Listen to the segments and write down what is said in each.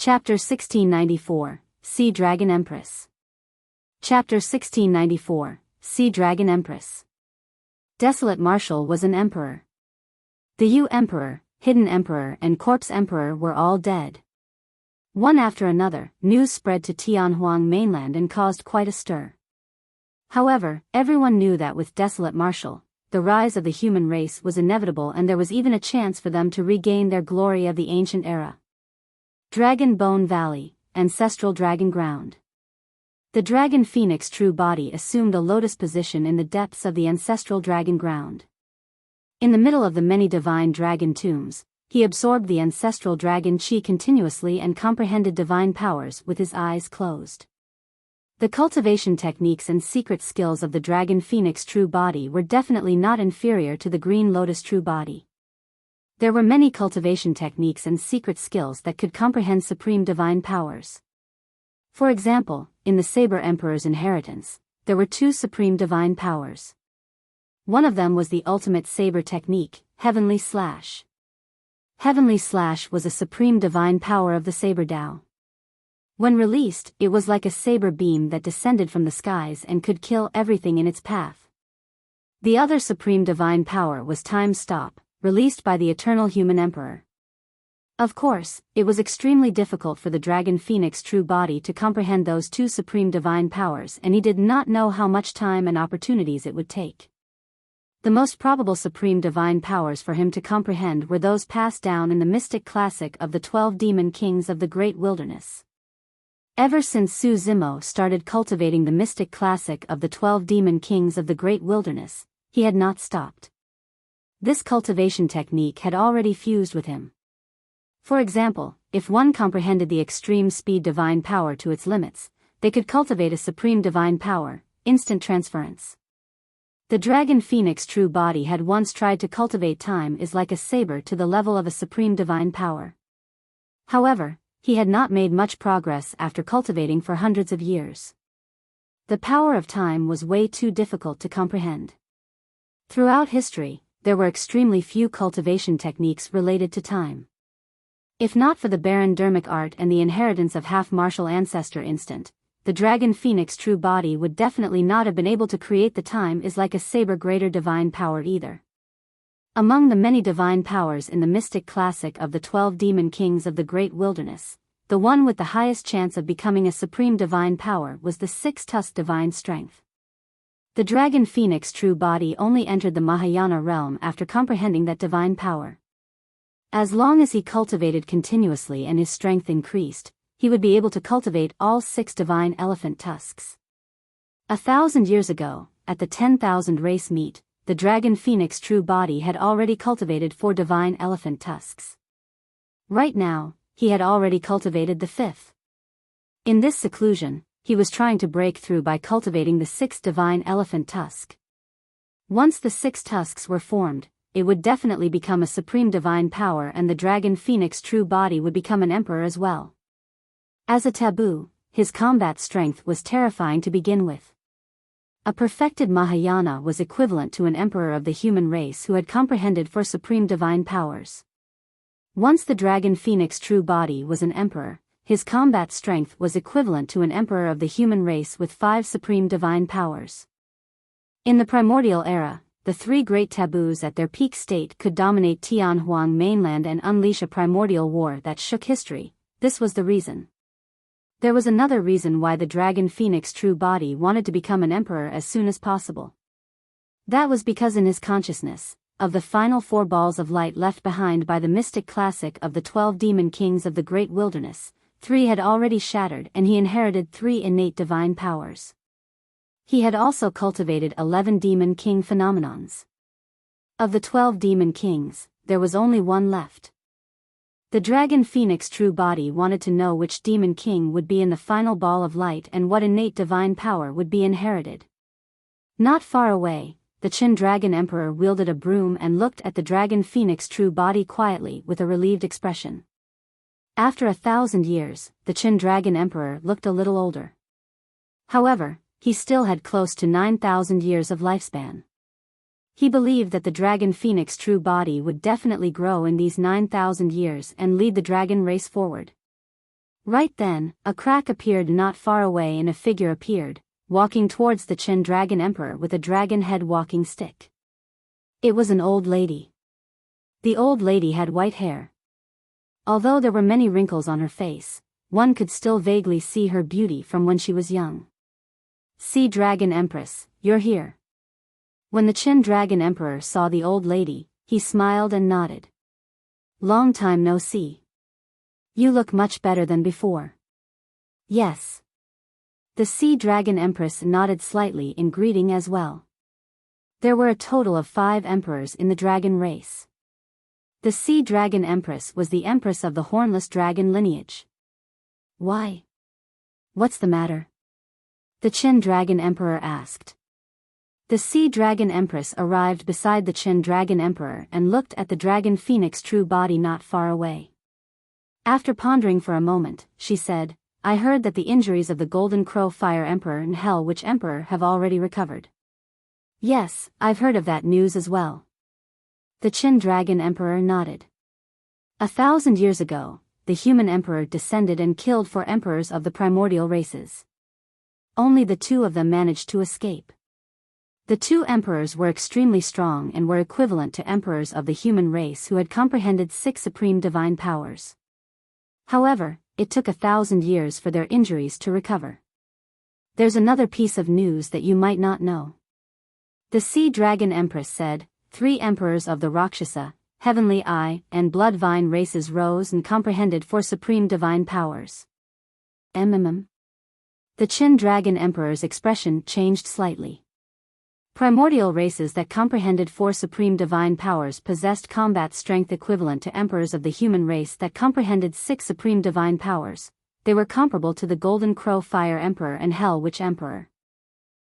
Chapter 1694, Sea Dragon Empress. Chapter 1694, Sea Dragon Empress. Desolate Marshal was an emperor. The Yu Emperor, Hidden Emperor and Corpse Emperor were all dead. One after another, news spread to Tianhuang mainland and caused quite a stir. However, everyone knew that with Desolate Marshal, the rise of the human race was inevitable and there was even a chance for them to regain their glory of the ancient era. Dragon Bone Valley, Ancestral Dragon Ground. The Dragon Phoenix true body assumed a lotus position in the depths of the Ancestral Dragon Ground. In the middle of the many divine dragon tombs, he absorbed the ancestral dragon chi continuously and comprehended divine powers with his eyes closed. The cultivation techniques and secret skills of the Dragon Phoenix true body were definitely not inferior to the Green Lotus true body. There were many cultivation techniques and secret skills that could comprehend supreme divine powers. For example, in the Saber Emperor's inheritance, there were two supreme divine powers. One of them was the ultimate saber technique, Heavenly Slash. Heavenly Slash was a supreme divine power of the Saber Dao. When released, it was like a saber beam that descended from the skies and could kill everything in its path. The other supreme divine power was Time Stop, released by the Eternal Human Emperor. Of course, it was extremely difficult for the Dragon Phoenix true body to comprehend those two supreme divine powers, and he did not know how much time and opportunities it would take. The most probable supreme divine powers for him to comprehend were those passed down in the mystic classic of the 12 demon kings of the Great Wilderness. Ever since Su Zimo started cultivating the mystic classic of the 12 demon kings of the Great Wilderness, he had not stopped. This cultivation technique had already fused with him. For example, if one comprehended the extreme speed divine power to its limits, they could cultivate a supreme divine power, instant transference. The Dragon Phoenix true body had once tried to cultivate time is like a saber to the level of a supreme divine power. However, he had not made much progress after cultivating for hundreds of years. The power of time was way too difficult to comprehend. Throughout history, there were extremely few cultivation techniques related to time. If not for the Baron Dermic art and the inheritance of half-martial ancestor instant, the Dragon Phoenix true body would definitely not have been able to create the time is like a saber greater divine power either. Among the many divine powers in the mystic classic of the 12 demon kings of the Great Wilderness, the one with the highest chance of becoming a supreme divine power was the six-tusked divine strength. The Dragon Phoenix true body only entered the Mahayana realm after comprehending that divine power. As long as he cultivated continuously and his strength increased, he would be able to cultivate all 6 divine elephant tusks. 1,000 years ago, at the 10,000 race meet, the Dragon Phoenix true body had already cultivated 4 divine elephant tusks. Right now, he had already cultivated the 5th. In this seclusion, he was trying to break through by cultivating the 6th divine elephant tusk. Once the 6 tusks were formed, it would definitely become a supreme divine power and the Dragon Phoenix true body would become an emperor as well. As a taboo, his combat strength was terrifying to begin with. A perfected Mahayana was equivalent to an emperor of the human race who had comprehended 4 supreme divine powers. Once the Dragon Phoenix true body was an emperor, his combat strength was equivalent to an emperor of the human race with 5 supreme divine powers. In the primordial era, the 3 great taboos at their peak state could dominate Tianhuang mainland and unleash a primordial war that shook history. This was the reason. There was another reason why the Dragon Phoenix true body wanted to become an emperor as soon as possible. That was because in his consciousness, of the final 4 balls of light left behind by the mystic classic of the 12 demon kings of the Great Wilderness, 3 had already shattered and he inherited 3 innate divine powers. He had also cultivated 11 demon king phenomenons. Of the 12 demon kings, there was only 1 left. The Dragon Phoenix true body wanted to know which demon king would be in the final ball of light and what innate divine power would be inherited. Not far away, the Qin Dragon Emperor wielded a broom and looked at the Dragon Phoenix true body quietly with a relieved expression. After 1,000 years, the Qin Dragon Emperor looked a little older. However, he still had close to 9,000 years of lifespan. He believed that the Dragon Phoenix true body would definitely grow in these 9,000 years and lead the dragon race forward. Right then, a crack appeared not far away and a figure appeared, walking towards the Qin Dragon Emperor with a dragon head walking stick. It was an old lady. The old lady had white hair. Although there were many wrinkles on her face, one could still vaguely see her beauty from when she was young. Sea Dragon Empress, you're here. When the Qin Dragon Emperor saw the old lady, he smiled and nodded. Long time no see. You look much better than before. Yes. The Sea Dragon Empress nodded slightly in greeting as well. There were a total of 5 emperors in the dragon race. The Sea Dragon Empress was the Empress of the hornless dragon lineage. Why? What's the matter? The Qin Dragon Emperor asked. The Sea Dragon Empress arrived beside the Qin Dragon Emperor and looked at the dragon phoenix true body not far away. After pondering for a moment, she said, I heard that the injuries of the Golden Crow Fire Emperor and Hell Witch Emperor have already recovered. Yes, I've heard of that news as well. The Qin Dragon Emperor nodded. 1,000 years ago, the human emperor descended and killed 4 emperors of the primordial races. Only the 2 of them managed to escape. The 2 emperors were extremely strong and were equivalent to emperors of the human race who had comprehended 6 supreme divine powers. However, it took 1,000 years for their injuries to recover. There's another piece of news that you might not know. The Sea Dragon Empress said, 3 emperors of the Rakshasa, Heavenly Eye, and Bloodvine races rose and comprehended 4 supreme divine powers. The Qin Dragon Emperor's expression changed slightly. Primordial races that comprehended 4 supreme divine powers possessed combat strength equivalent to emperors of the human race that comprehended 6 supreme divine powers. They were comparable to the Golden Crow Fire Emperor and Hell Witch Emperor.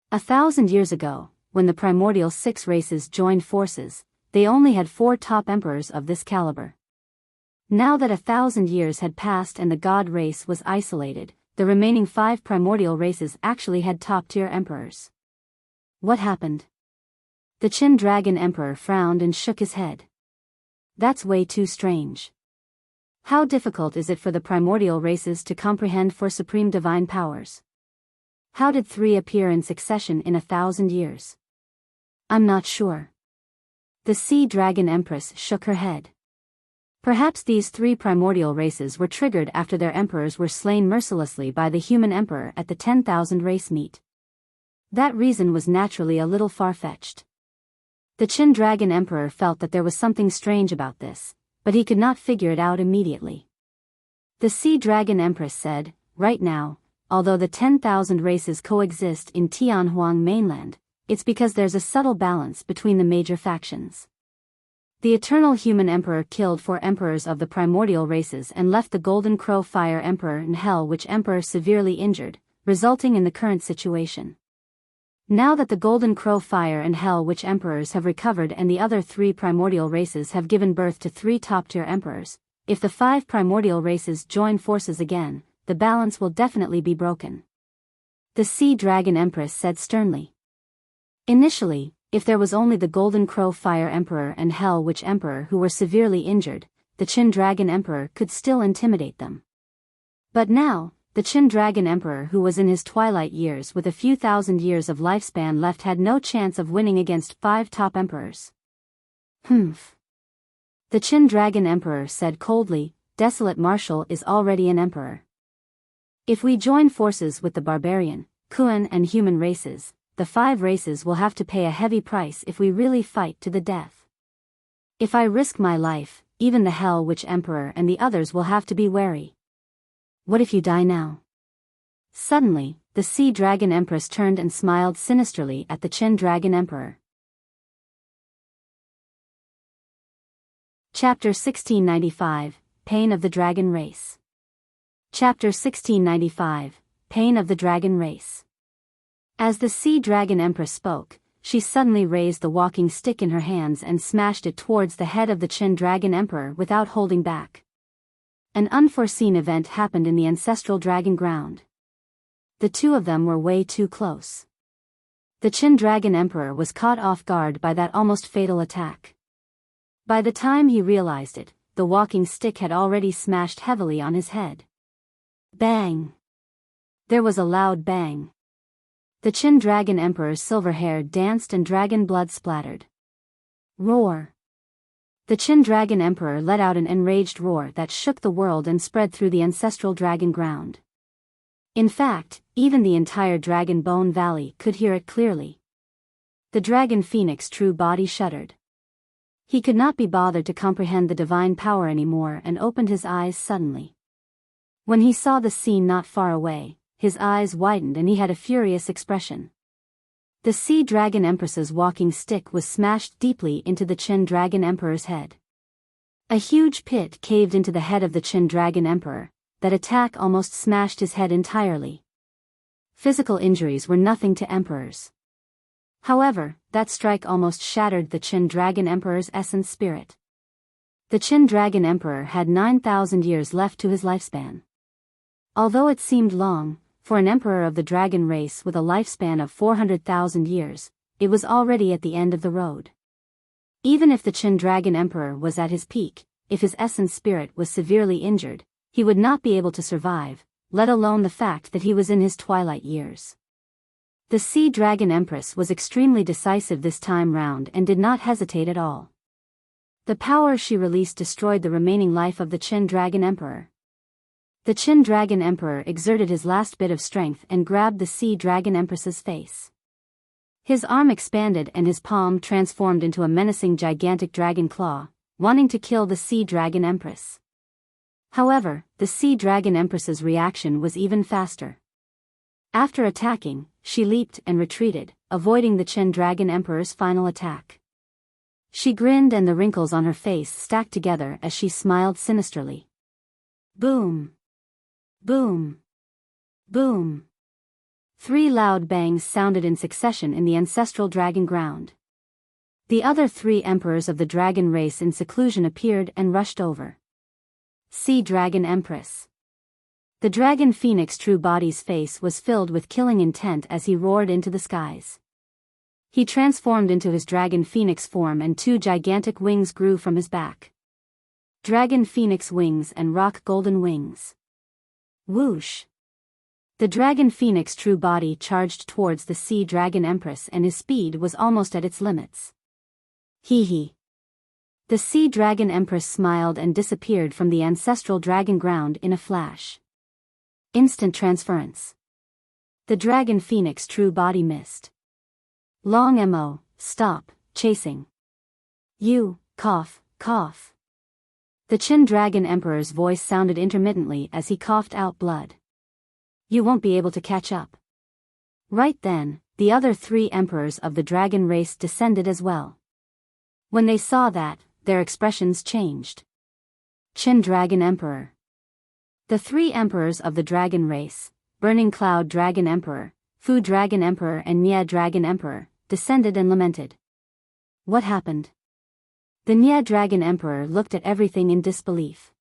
1,000 years ago, when the primordial 6 races joined forces, they only had 4 top emperors of this caliber. Now that 1,000 years had passed and the god race was isolated, the remaining 5 primordial races actually had top-tier emperors. What happened? The Qin Dragon Emperor frowned and shook his head. That's way too strange. How difficult is it for the primordial races to comprehend 4 supreme divine powers? How did 3 appear in succession in 1,000 years? I'm not sure. The Sea Dragon Empress shook her head. Perhaps these 3 primordial races were triggered after their emperors were slain mercilessly by the human emperor at the 10,000 race meet. That reason was naturally a little far-fetched. The Qin Dragon Emperor felt that there was something strange about this, but he could not figure it out immediately. The Sea Dragon Empress said, right now, although the 10,000 races coexist in Tianhuang mainland, it's because there's a subtle balance between the major factions. The Eternal Human Emperor killed 4 emperors of the primordial races and left the Golden Crow Fire Emperor and Hell Witch Emperor severely injured, resulting in the current situation. Now that the Golden Crow Fire and Hell Witch Emperors have recovered and the other 3 primordial races have given birth to 3 top-tier emperors, if the 5 primordial races join forces again, the balance will definitely be broken. The Sea Dragon Empress said sternly. Initially, if there was only the Golden Crow Fire Emperor and Hell Witch Emperor who were severely injured, the Qin Dragon Emperor could still intimidate them. But now, the Qin Dragon Emperor who was in his twilight years with a few thousand years of lifespan left had no chance of winning against 5 top emperors. The Qin Dragon Emperor said coldly, Desolate Marshal is already an emperor. If we join forces with the barbarian, Kuan and human races, the 5 races will have to pay a heavy price if we really fight to the death. If I risk my life, even the Hell Witch Emperor and the others will have to be wary. What if you die now? Suddenly, the Sea Dragon Empress turned and smiled sinisterly at the Qin Dragon Emperor. Chapter 1695, Pain of the Dragon Race. Chapter 1695, Pain of the Dragon Race. As the Sea Dragon Empress spoke, she suddenly raised the walking stick in her hands and smashed it towards the head of the Qin Dragon Emperor without holding back. An unforeseen event happened in the ancestral dragon ground. The 2 of them were way too close. The Qin Dragon Emperor was caught off guard by that almost fatal attack. By the time he realized it, the walking stick had already smashed heavily on his head. Bang! There was a loud bang. The Qin Dragon Emperor's silver hair danced and dragon blood splattered. Roar! The Qin Dragon Emperor let out an enraged roar that shook the world and spread through the ancestral dragon ground. In fact, even the entire Dragon Bone Valley could hear it clearly. The Dragon Phoenix true body shuddered. He could not be bothered to comprehend the divine power anymore and opened his eyes suddenly. When he saw the scene not far away, his eyes widened and he had a furious expression. The Sea Dragon Empress's walking stick was smashed deeply into the Qin Dragon Emperor's head. A huge pit caved into the head of the Qin Dragon Emperor. That attack almost smashed his head entirely. Physical injuries were nothing to emperors. However, that strike almost shattered the Qin Dragon Emperor's essence spirit. The Qin Dragon Emperor had 9,000 years left to his lifespan. Although it seemed long, for an emperor of the dragon race with a lifespan of 400,000 years, it was already at the end of the road. Even if the Qin Dragon Emperor was at his peak, if his essence spirit was severely injured, he would not be able to survive, let alone the fact that he was in his twilight years. The Sea Dragon Empress was extremely decisive this time round and did not hesitate at all. The power she released destroyed the remaining life of the Qin Dragon Emperor. The Qin Dragon Emperor exerted his last bit of strength and grabbed the Sea Dragon Empress's face. His arm expanded and his palm transformed into a menacing gigantic dragon claw, wanting to kill the Sea Dragon Empress. However, the Sea Dragon Empress's reaction was even faster. After attacking, she leaped and retreated, avoiding the Qin Dragon Emperor's final attack. She grinned and the wrinkles on her face stacked together as she smiled sinisterly. Boom! Boom! Boom! 3 loud bangs sounded in succession in the ancestral dragon ground. The other 3 emperors of the dragon race in seclusion appeared and rushed over. Sea Dragon Empress. The Dragon Phoenix true body's face was filled with killing intent as he roared into the skies. He transformed into his Dragon Phoenix form and 2 gigantic wings grew from his back. Dragon Phoenix wings and rock golden wings. Whoosh! The Dragon Phoenix true body charged towards the Sea Dragon Empress and his speed was almost at its limits. Hee hee. The Sea Dragon Empress smiled and disappeared from the ancestral dragon ground in a flash. Instant transference. The Dragon Phoenix true body missed. Long mo, stop, chasing. You, cough, cough. The Qin Dragon Emperor's voice sounded intermittently as he coughed out blood. You won't be able to catch up. Right then, the other 3 emperors of the dragon race descended as well. When they saw that, their expressions changed. Qin Dragon Emperor. The 3 emperors of the dragon race, Burning Cloud Dragon Emperor, Fu Dragon Emperor and Nia Dragon Emperor, descended and lamented. What happened? The Nia Dragon Emperor looked at everything in disbelief.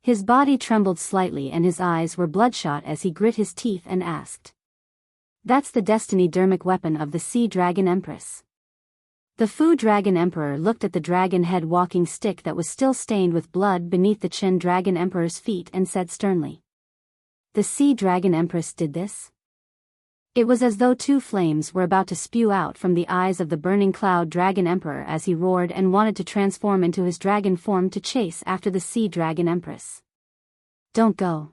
His body trembled slightly and his eyes were bloodshot as he grit his teeth and asked. That's the destiny dermic weapon of the Sea Dragon Empress. The Fu Dragon Emperor looked at the dragon head walking stick that was still stained with blood beneath the Qin Dragon Emperor's feet and said sternly. The Sea Dragon Empress did this? It was as though 2 flames were about to spew out from the eyes of the Burning Cloud Dragon Emperor as he roared and wanted to transform into his dragon form to chase after the Sea Dragon Empress. Don't go.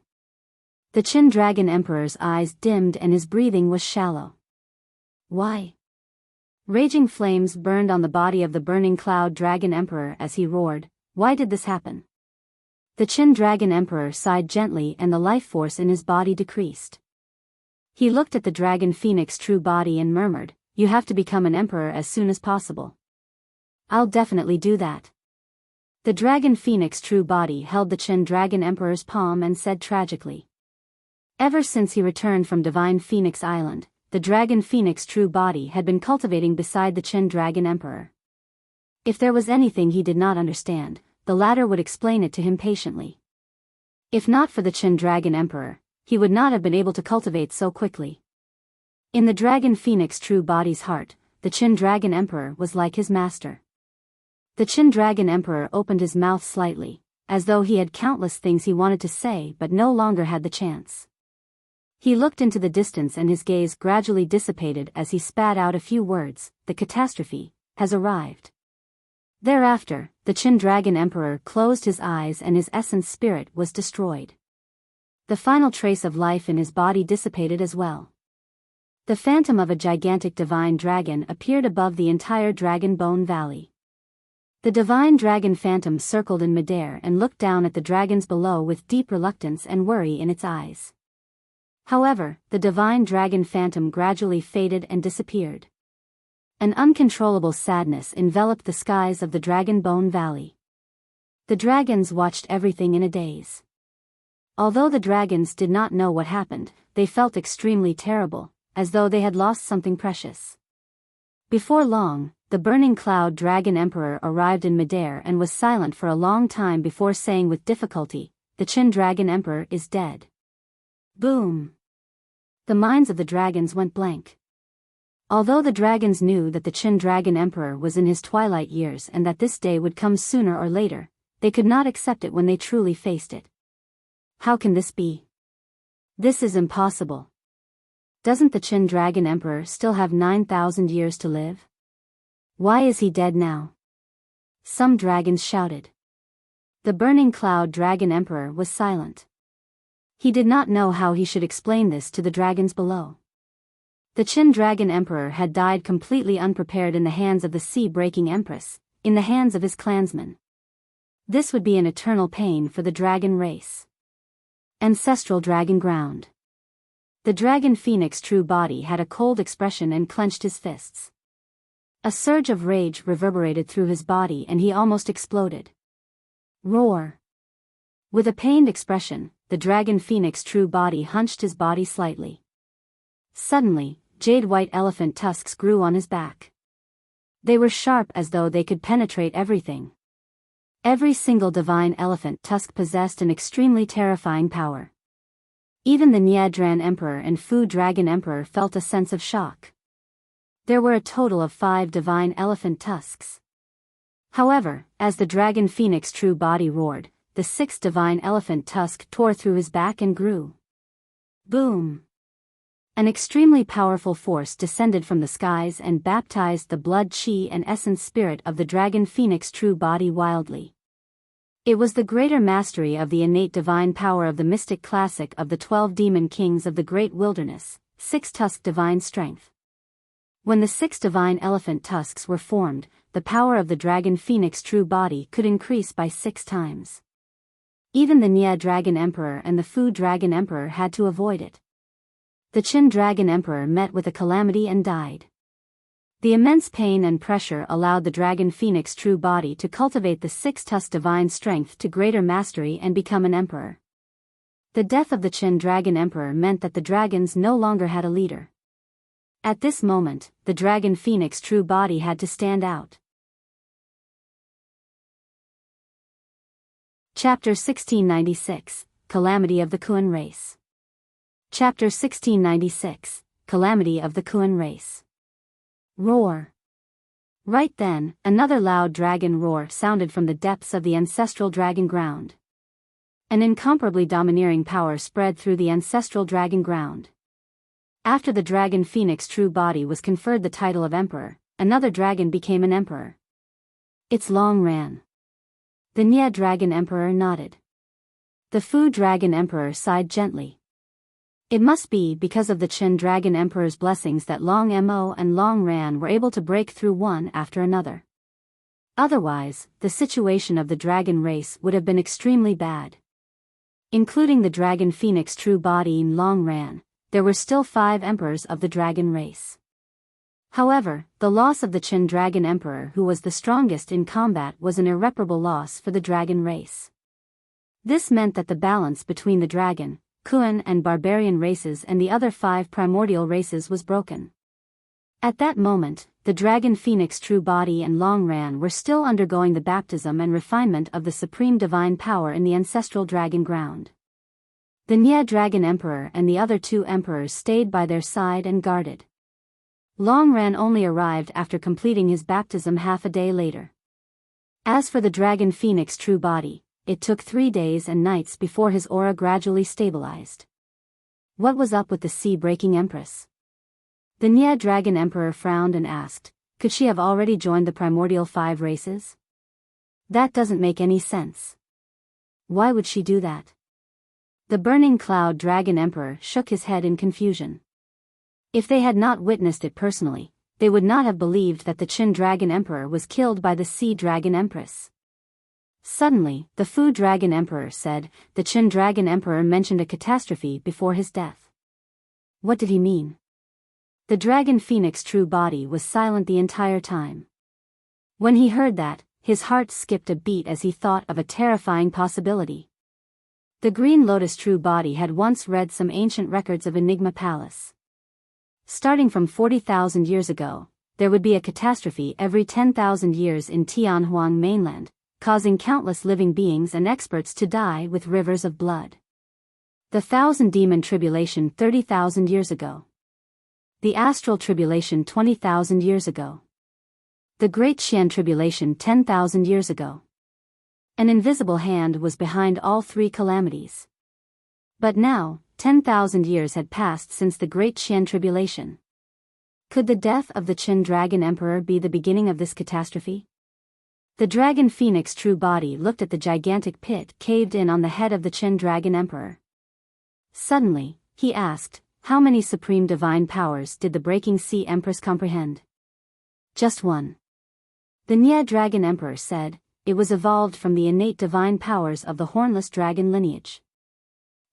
The Qin Dragon Emperor's eyes dimmed and his breathing was shallow. Why? Raging flames burned on the body of the Burning Cloud Dragon Emperor as he roared, why did this happen? The Qin Dragon Emperor sighed gently and the life force in his body decreased. He looked at the Dragon Phoenix true body and murmured, you have to become an emperor as soon as possible. I'll definitely do that. The Dragon Phoenix true body held the Qin Dragon Emperor's palm and said tragically. Ever since he returned from Divine Phoenix Island, the Dragon Phoenix true body had been cultivating beside the Qin Dragon Emperor. If there was anything he did not understand, the latter would explain it to him patiently. If not for the Qin Dragon Emperor, he would not have been able to cultivate so quickly. In the Dragon Phoenix true body's heart, the Qin Dragon Emperor was like his master. The Qin Dragon Emperor opened his mouth slightly, as though he had countless things he wanted to say but no longer had the chance. He looked into the distance and his gaze gradually dissipated as he spat out a few words. The catastrophe has arrived. Thereafter, the Qin Dragon Emperor closed his eyes and his essence spirit was destroyed. The final trace of life in his body dissipated as well. The phantom of a gigantic divine dragon appeared above the entire Dragon Bone Valley. The divine dragon phantom circled in midair and looked down at the dragons below with deep reluctance and worry in its eyes. However, the divine dragon phantom gradually faded and disappeared. An uncontrollable sadness enveloped the skies of the Dragon Bone Valley. The dragons watched everything in a daze. Although the dragons did not know what happened, they felt extremely terrible, as though they had lost something precious. Before long, the Burning Cloud Dragon Emperor arrived in midair and was silent for a long time before saying with difficulty, "The Qin Dragon Emperor is dead." Boom! The minds of the dragons went blank. Although the dragons knew that the Qin Dragon Emperor was in his twilight years and that this day would come sooner or later, they could not accept it when they truly faced it. How can this be? This is impossible. Doesn't the Qin Dragon Emperor still have 9,000 years to live? Why is he dead now? Some dragons shouted. The Burning Cloud Dragon Emperor was silent. He did not know how he should explain this to the dragons below. The Qin Dragon Emperor had died completely unprepared in the hands of the sea-breaking Empress, in the hands of his clansmen. This would be an eternal pain for the dragon race. Ancestral Dragon Ground. The dragon phoenix true body had a cold expression and clenched his fists. A surge of rage reverberated through his body and he almost exploded. Roar! With a pained expression, the dragon phoenix true body hunched his body slightly. Suddenly, jade-white elephant tusks grew on his back. They were sharp as though they could penetrate everything. Every single divine elephant tusk possessed an extremely terrifying power. Even the Niedran Emperor and Fu Dragon Emperor felt a sense of shock. There were a total of 5 divine elephant tusks. However, as the dragon phoenix true body roared, the 6th divine elephant tusk tore through his back and grew. Boom! An extremely powerful force descended from the skies and baptized the blood chi and essence spirit of the dragon phoenix true body wildly. It was the greater mastery of the innate divine power of the mystic classic of the 12 demon kings of the great wilderness, 6-tusk divine strength. When the 6 divine elephant tusks were formed, the power of the dragon phoenix true body could increase by 6 times. Even the Nia Dragon Emperor and the Fu Dragon Emperor had to avoid it. The Qin Dragon Emperor met with a calamity and died. The immense pain and pressure allowed the dragon phoenix true body to cultivate the 6-tusk divine strength to greater mastery and become an emperor. The death of the Qin Dragon Emperor meant that the dragons no longer had a leader. At this moment, the dragon phoenix true body had to stand out. Chapter 1696, Calamity of the Kuan Race. Chapter 1696, Calamity of the Kuan Race. Roar! Right then, another loud dragon roar sounded from the depths of the ancestral dragon ground. An incomparably domineering power spread through the ancestral dragon ground. After the dragon phoenix true body was conferred the title of emperor, another dragon became an emperor. Its long ran. The Nia Dragon Emperor nodded. The Fu Dragon Emperor sighed gently. It must be because of the Qin Dragon Emperor's blessings that Long Mo and Long Ran were able to break through one after another. Otherwise, the situation of the dragon race would have been extremely bad. Including the dragon phoenix true body and Long Ran, there were still 5 emperors of the dragon race. However, the loss of the Qin Dragon Emperor who was the strongest in combat was an irreparable loss for the dragon race. This meant that the balance between the dragon, Kuan and barbarian races and the other 5 primordial races was broken. At that moment, the dragon phoenix true body and Long Ran were still undergoing the baptism and refinement of the supreme divine power in the ancestral dragon ground. The Nia Dragon Emperor and the other 2 emperors stayed by their side and guarded. Long Ran only arrived after completing his baptism half a day later. As for the dragon phoenix true body, it took 3 days and nights before his aura gradually stabilized. What was up with the sea-breaking Empress? The Nya Dragon Emperor frowned and asked, could she have already joined the primordial 5 races? That doesn't make any sense. Why would she do that? The Burning Cloud Dragon Emperor shook his head in confusion. If they had not witnessed it personally, they would not have believed that the Qin Dragon Emperor was killed by the Sea Dragon Empress. Suddenly, the Fu Dragon Emperor said, the Qin Dragon Emperor mentioned a catastrophe before his death. What did he mean? The Dragon Phoenix true body was silent the entire time. When he heard that, his heart skipped a beat as he thought of a terrifying possibility. The Green Lotus true body had once read some ancient records of Enigma Palace. Starting from 40,000 years ago, there would be a catastrophe every 10,000 years in Tianhuang mainland, causing countless living beings and experts to die with rivers of blood. The Thousand Demon Tribulation 30,000 years ago. The Astral Tribulation 20,000 years ago. The Great Qian Tribulation 10,000 years ago. An invisible hand was behind all 3 calamities. But now, 10,000 years had passed since the Great Qian Tribulation. Could the death of the Qin Dragon Emperor be the beginning of this catastrophe? The Dragon Phoenix true body looked at the gigantic pit caved in on the head of the Qin Dragon Emperor. Suddenly, he asked, how many supreme divine powers did the Breaking Sea Empress comprehend? Just 1. The Nya Dragon Emperor said, it was evolved from the innate divine powers of the hornless dragon lineage.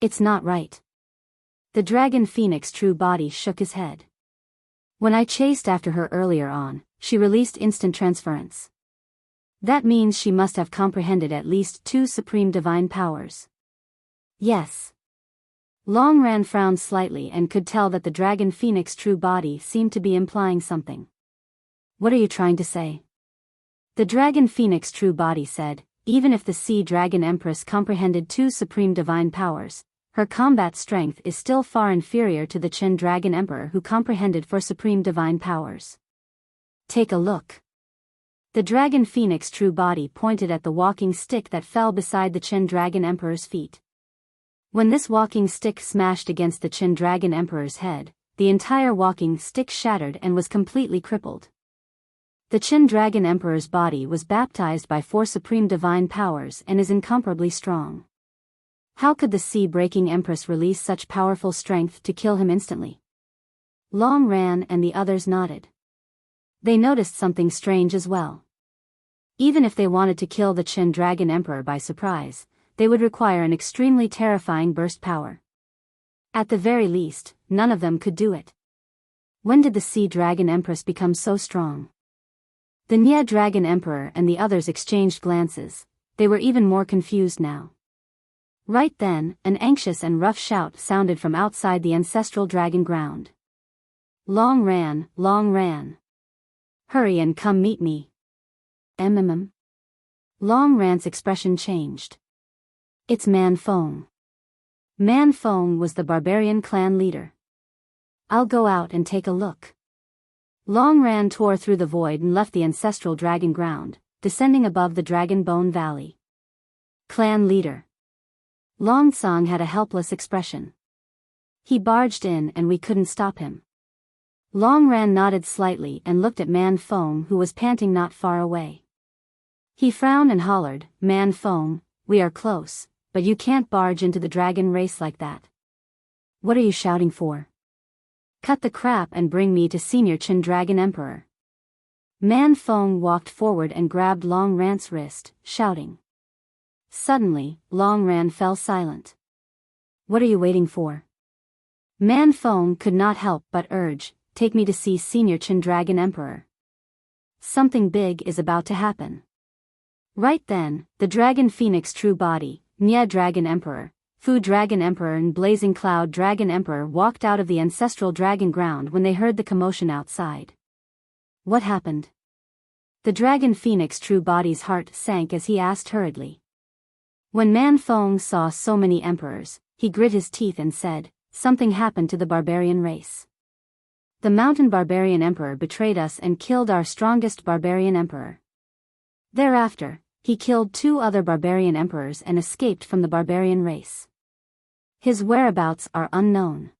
It's not right. The Dragon Phoenix true body shook his head. When I chased after her earlier on, she released instant transference. That means she must have comprehended at least 2 supreme divine powers. Yes. Long Ran frowned slightly and could tell that the Dragon Phoenix true body seemed to be implying something. What are you trying to say? The Dragon Phoenix true body said, even if the Sea Dragon Empress comprehended 2 supreme divine powers, her combat strength is still far inferior to the Qin Dragon Emperor who comprehended 4 supreme divine powers. Take a look. The Dragon Phoenix true body pointed at the walking stick that fell beside the Qin Dragon Emperor's feet. When this walking stick smashed against the Qin Dragon Emperor's head, the entire walking stick shattered and was completely crippled. The Qin Dragon Emperor's body was baptized by 4 supreme divine powers and is incomparably strong. How could the sea-breaking Empress release such powerful strength to kill him instantly? Long Ran and the others nodded. They noticed something strange as well. Even if they wanted to kill the Qin Dragon Emperor by surprise, they would require an extremely terrifying burst power. At the very least, none of them could do it. When did the Sea Dragon Empress become so strong? The Nya Dragon Emperor and the others exchanged glances. They were even more confused now. Right then, an anxious and rough shout sounded from outside the ancestral dragon ground. Long Ran, Long Ran. Hurry and come meet me. Long Ran's expression changed. It's Man Feng. Man Feng was the barbarian clan leader. I'll go out and take a look. Long Ran tore through the void and left the ancestral dragon ground, descending above the Dragon Bone Valley. Clan leader. Long Song had a helpless expression. He barged in and we couldn't stop him. Long Ran nodded slightly and looked at Man Feng who was panting not far away. He frowned and hollered, Man Feng, we are close, but you can't barge into the dragon race like that. What are you shouting for? Cut the crap and bring me to Senior Qin Dragon Emperor. Man Feng walked forward and grabbed Long Ran's wrist, shouting. Suddenly, Long Ran fell silent. What are you waiting for? Man Feng could not help but urge, take me to see Senior Qin Dragon Emperor. Something big is about to happen. Right then, the Dragon Phoenix true body, Nya Dragon Emperor, Fu Dragon Emperor and Blazing Cloud Dragon Emperor walked out of the ancestral dragon ground when they heard the commotion outside. What happened? The Dragon Phoenix true body's heart sank as he asked hurriedly. When Man Feng saw so many emperors, he grit his teeth and said, something happened to the barbarian race. The mountain barbarian emperor betrayed us and killed our strongest barbarian emperor. Thereafter, he killed 2 other barbarian emperors and escaped from the barbarian race. His whereabouts are unknown.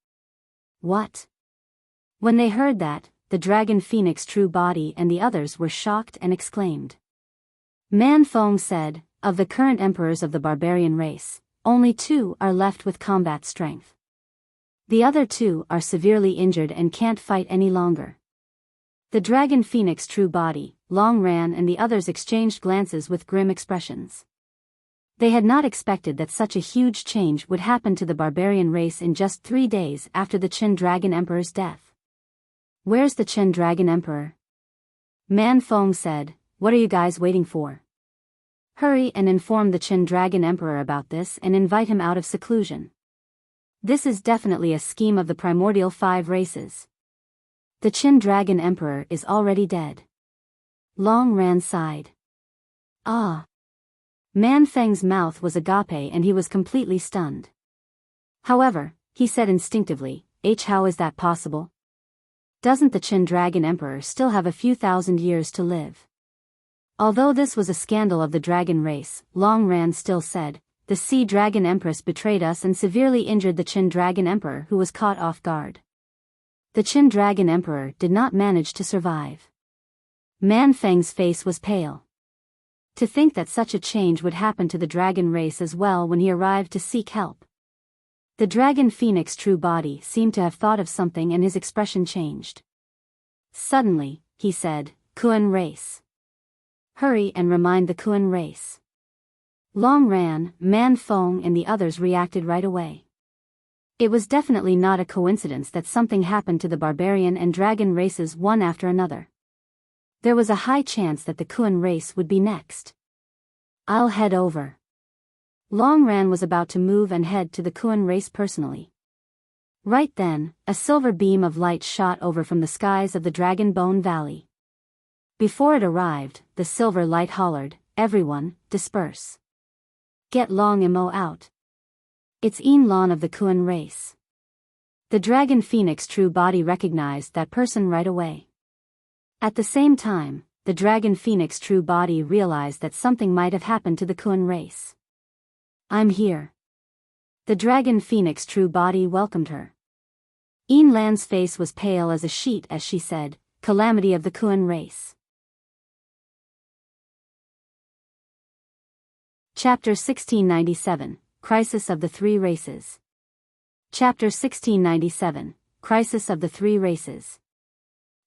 What? When they heard that, the dragon phoenix true body and the others were shocked and exclaimed. Man Feng said, of the current emperors of the barbarian race, only 2 are left with combat strength. The other 2 are severely injured and can't fight any longer. The dragon phoenix true body, Long Ran and the others exchanged glances with grim expressions. They had not expected that such a huge change would happen to the barbarian race in just 3 days after the Qin Dragon Emperor's death. Where's the Qin Dragon Emperor? Man Feng said, what are you guys waiting for? Hurry and inform the Qin Dragon Emperor about this and invite him out of seclusion. This is definitely a scheme of the primordial 5 races. The Qin Dragon Emperor is already dead. Long Ran sighed. Ah. Man Feng's mouth was agape and he was completely stunned. However, he said instinctively, how is that possible? Doesn't the Qin Dragon Emperor still have a few thousand years to live? Although this was a scandal of the dragon race, Long Ran still said, the Sea Dragon Empress betrayed us and severely injured the Qin Dragon Emperor who was caught off guard. The Qin Dragon Emperor did not manage to survive. Man Feng's face was pale. To think that such a change would happen to the dragon race as well when he arrived to seek help. The dragon phoenix true body seemed to have thought of something and his expression changed. Suddenly, he said, Kuan race. Hurry and remind the Kuan race. Long Ran, Man Feng and the others reacted right away. It was definitely not a coincidence that something happened to the barbarian and dragon races one after another. There was a high chance that the Kuan race would be next. I'll head over. Long Ran was about to move and head to the Kuan race personally. Right then, a silver beam of light shot over from the skies of the Dragon Bone Valley. Before it arrived, the silver light hollered, everyone, disperse. Get Long Imo out. It's Lan of the Kuan race. The dragon phoenix true body recognized that person right away. At the same time, the dragon phoenix true body realized that something might have happened to the Kuan race. I'm here. The dragon phoenix true body welcomed her. Lan's face was pale as a sheet as she said, Calamity of the Kuan race. Chapter 1697, Crisis of the 3 Races. Chapter 1697, Crisis of the 3 Races.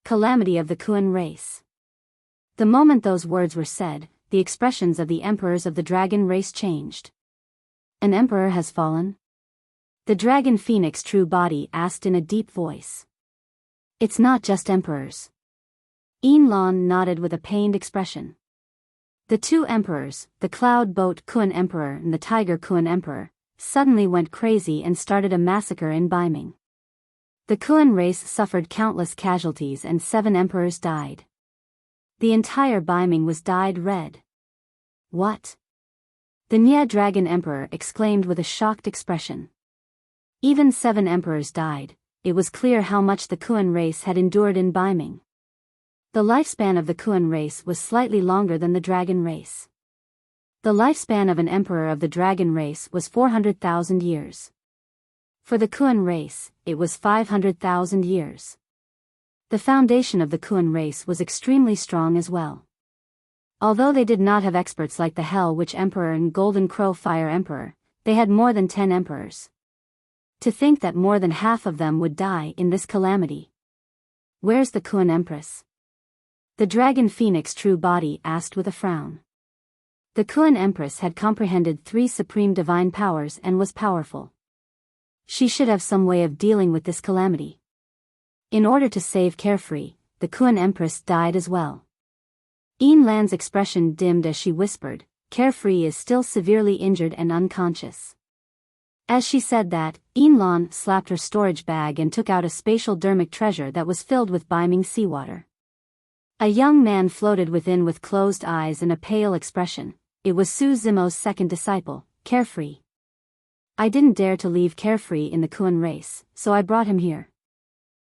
Calamity of the Kuan race. The moment those words were said, the expressions of the emperors of the dragon race changed. An emperor has fallen? The dragon phoenix true body asked in a deep voice. It's not just emperors. Lan nodded with a pained expression. The 2 emperors, the Cloud Boat Kuan Emperor and the Tiger Kuan Emperor, suddenly went crazy and started a massacre in Biming. The Kuan race suffered countless casualties and 7 emperors died. The entire Biming was dyed red. What? The Nya Dragon Emperor exclaimed with a shocked expression. Even 7 emperors died. It was clear how much the Kuan race had endured in Biming. The lifespan of the Kuan race was slightly longer than the dragon race. The lifespan of an emperor of the dragon race was 400,000 years. For the Kuan race, it was 500,000 years. The foundation of the Kuan race was extremely strong as well. Although they did not have experts like the Hell Witch Emperor and Golden Crow Fire Emperor, they had more than 10 emperors. To think that more than half of them would die in this calamity. Where's the Kuan Empress? The dragon phoenix true body asked with a frown. The Kuan Empress had comprehended 3 supreme divine powers and was powerful. She should have some way of dealing with this calamity. In order to save Carefree, the Kuan Empress died as well. Lan's expression dimmed as she whispered, Carefree is still severely injured and unconscious. As she said that, Lan slapped her storage bag and took out a spatial dermic treasure that was filled with Biming seawater. A young man floated within with closed eyes and a pale expression. It was Su Zimo's second disciple, Carefree. I didn't dare to leave Carefree in the Kuan race, so I brought him here.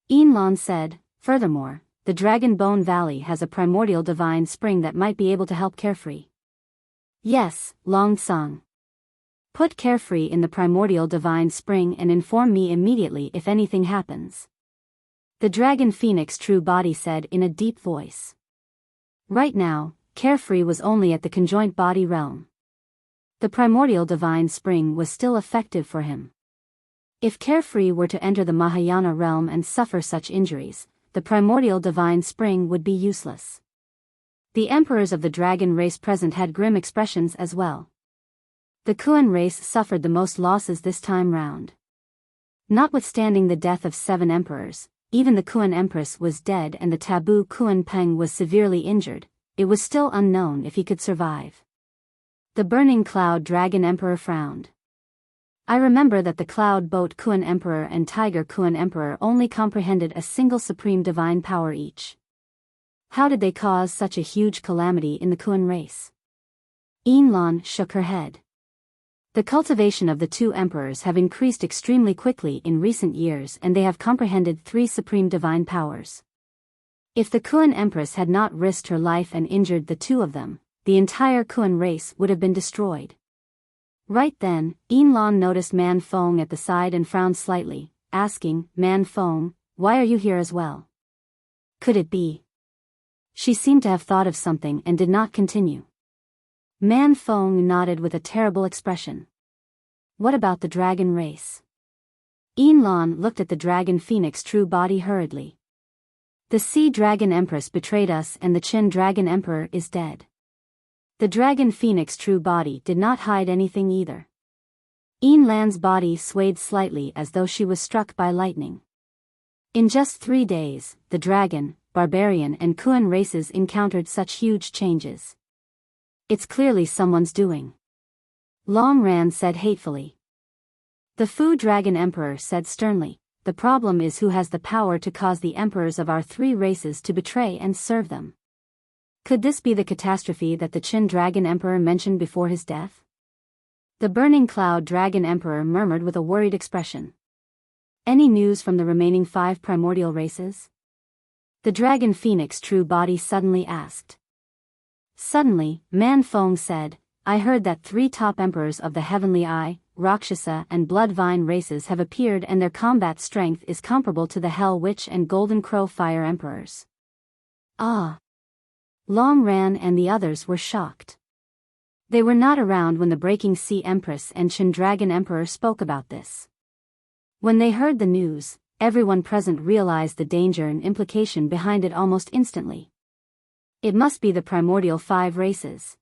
Lan said, furthermore, the Dragon Bone Valley has a primordial divine spring that might be able to help Carefree. Yes, Long Song. Put Carefree in the primordial divine spring and inform me immediately if anything happens. The dragon phoenix true body said in a deep voice. Right now, Carefree was only at the conjoint body realm. The primordial divine spring was still effective for him. If Carefree were to enter the Mahayana realm and suffer such injuries, the primordial divine spring would be useless. The emperors of the dragon race present had grim expressions as well. The Kuan race suffered the most losses this time round. Notwithstanding the death of 7 emperors, even the Kuan Empress was dead and the taboo Kuan Peng was severely injured. It was still unknown if he could survive. The burning cloud dragon emperor frowned. I remember that the cloud boat Kuan emperor and tiger Kuan emperor only comprehended a single supreme divine power each. How did they cause such a huge calamity in the Kuan race? Yinlan shook her head. The cultivation of the 2 emperors have increased extremely quickly in recent years and they have comprehended 3 supreme divine powers. If the Kuan Empress had not risked her life and injured the 2 of them, the entire Kuan race would have been destroyed. Right then, Yinlan noticed Man Feng at the side and frowned slightly, asking, Man Feng, why are you here as well? Could it be? She seemed to have thought of something and did not continue. Man Feng nodded with a terrible expression. What about the dragon race? Yinlan looked at the dragon phoenix true body hurriedly. The sea dragon empress betrayed us and the Qin dragon emperor is dead. The dragon phoenix true body did not hide anything either. Yinlan's body swayed slightly as though she was struck by lightning. In just 3 days, the dragon, barbarian and Kuan races encountered such huge changes. It's clearly someone's doing. Long Ran said hatefully. The Fu Dragon Emperor said sternly, the problem is who has the power to cause the emperors of our 3 races to betray and serve them. Could this be the catastrophe that the Qin Dragon Emperor mentioned before his death? The Burning Cloud Dragon Emperor murmured with a worried expression. Any news from the remaining 5 primordial races? The Dragon Phoenix True Body suddenly asked. Suddenly, Man Feng said, I heard that 3 top emperors of the Heavenly Eye, Rakshasa and Bloodvine races have appeared and their combat strength is comparable to the Hell Witch and Golden Crow Fire Emperors. Ah! Long Ran and the others were shocked. They were not around when the Breaking Sea Empress and Qin Dragon Emperor spoke about this. When they heard the news, everyone present realized the danger and implication behind it almost instantly. It must be the primordial 5 races.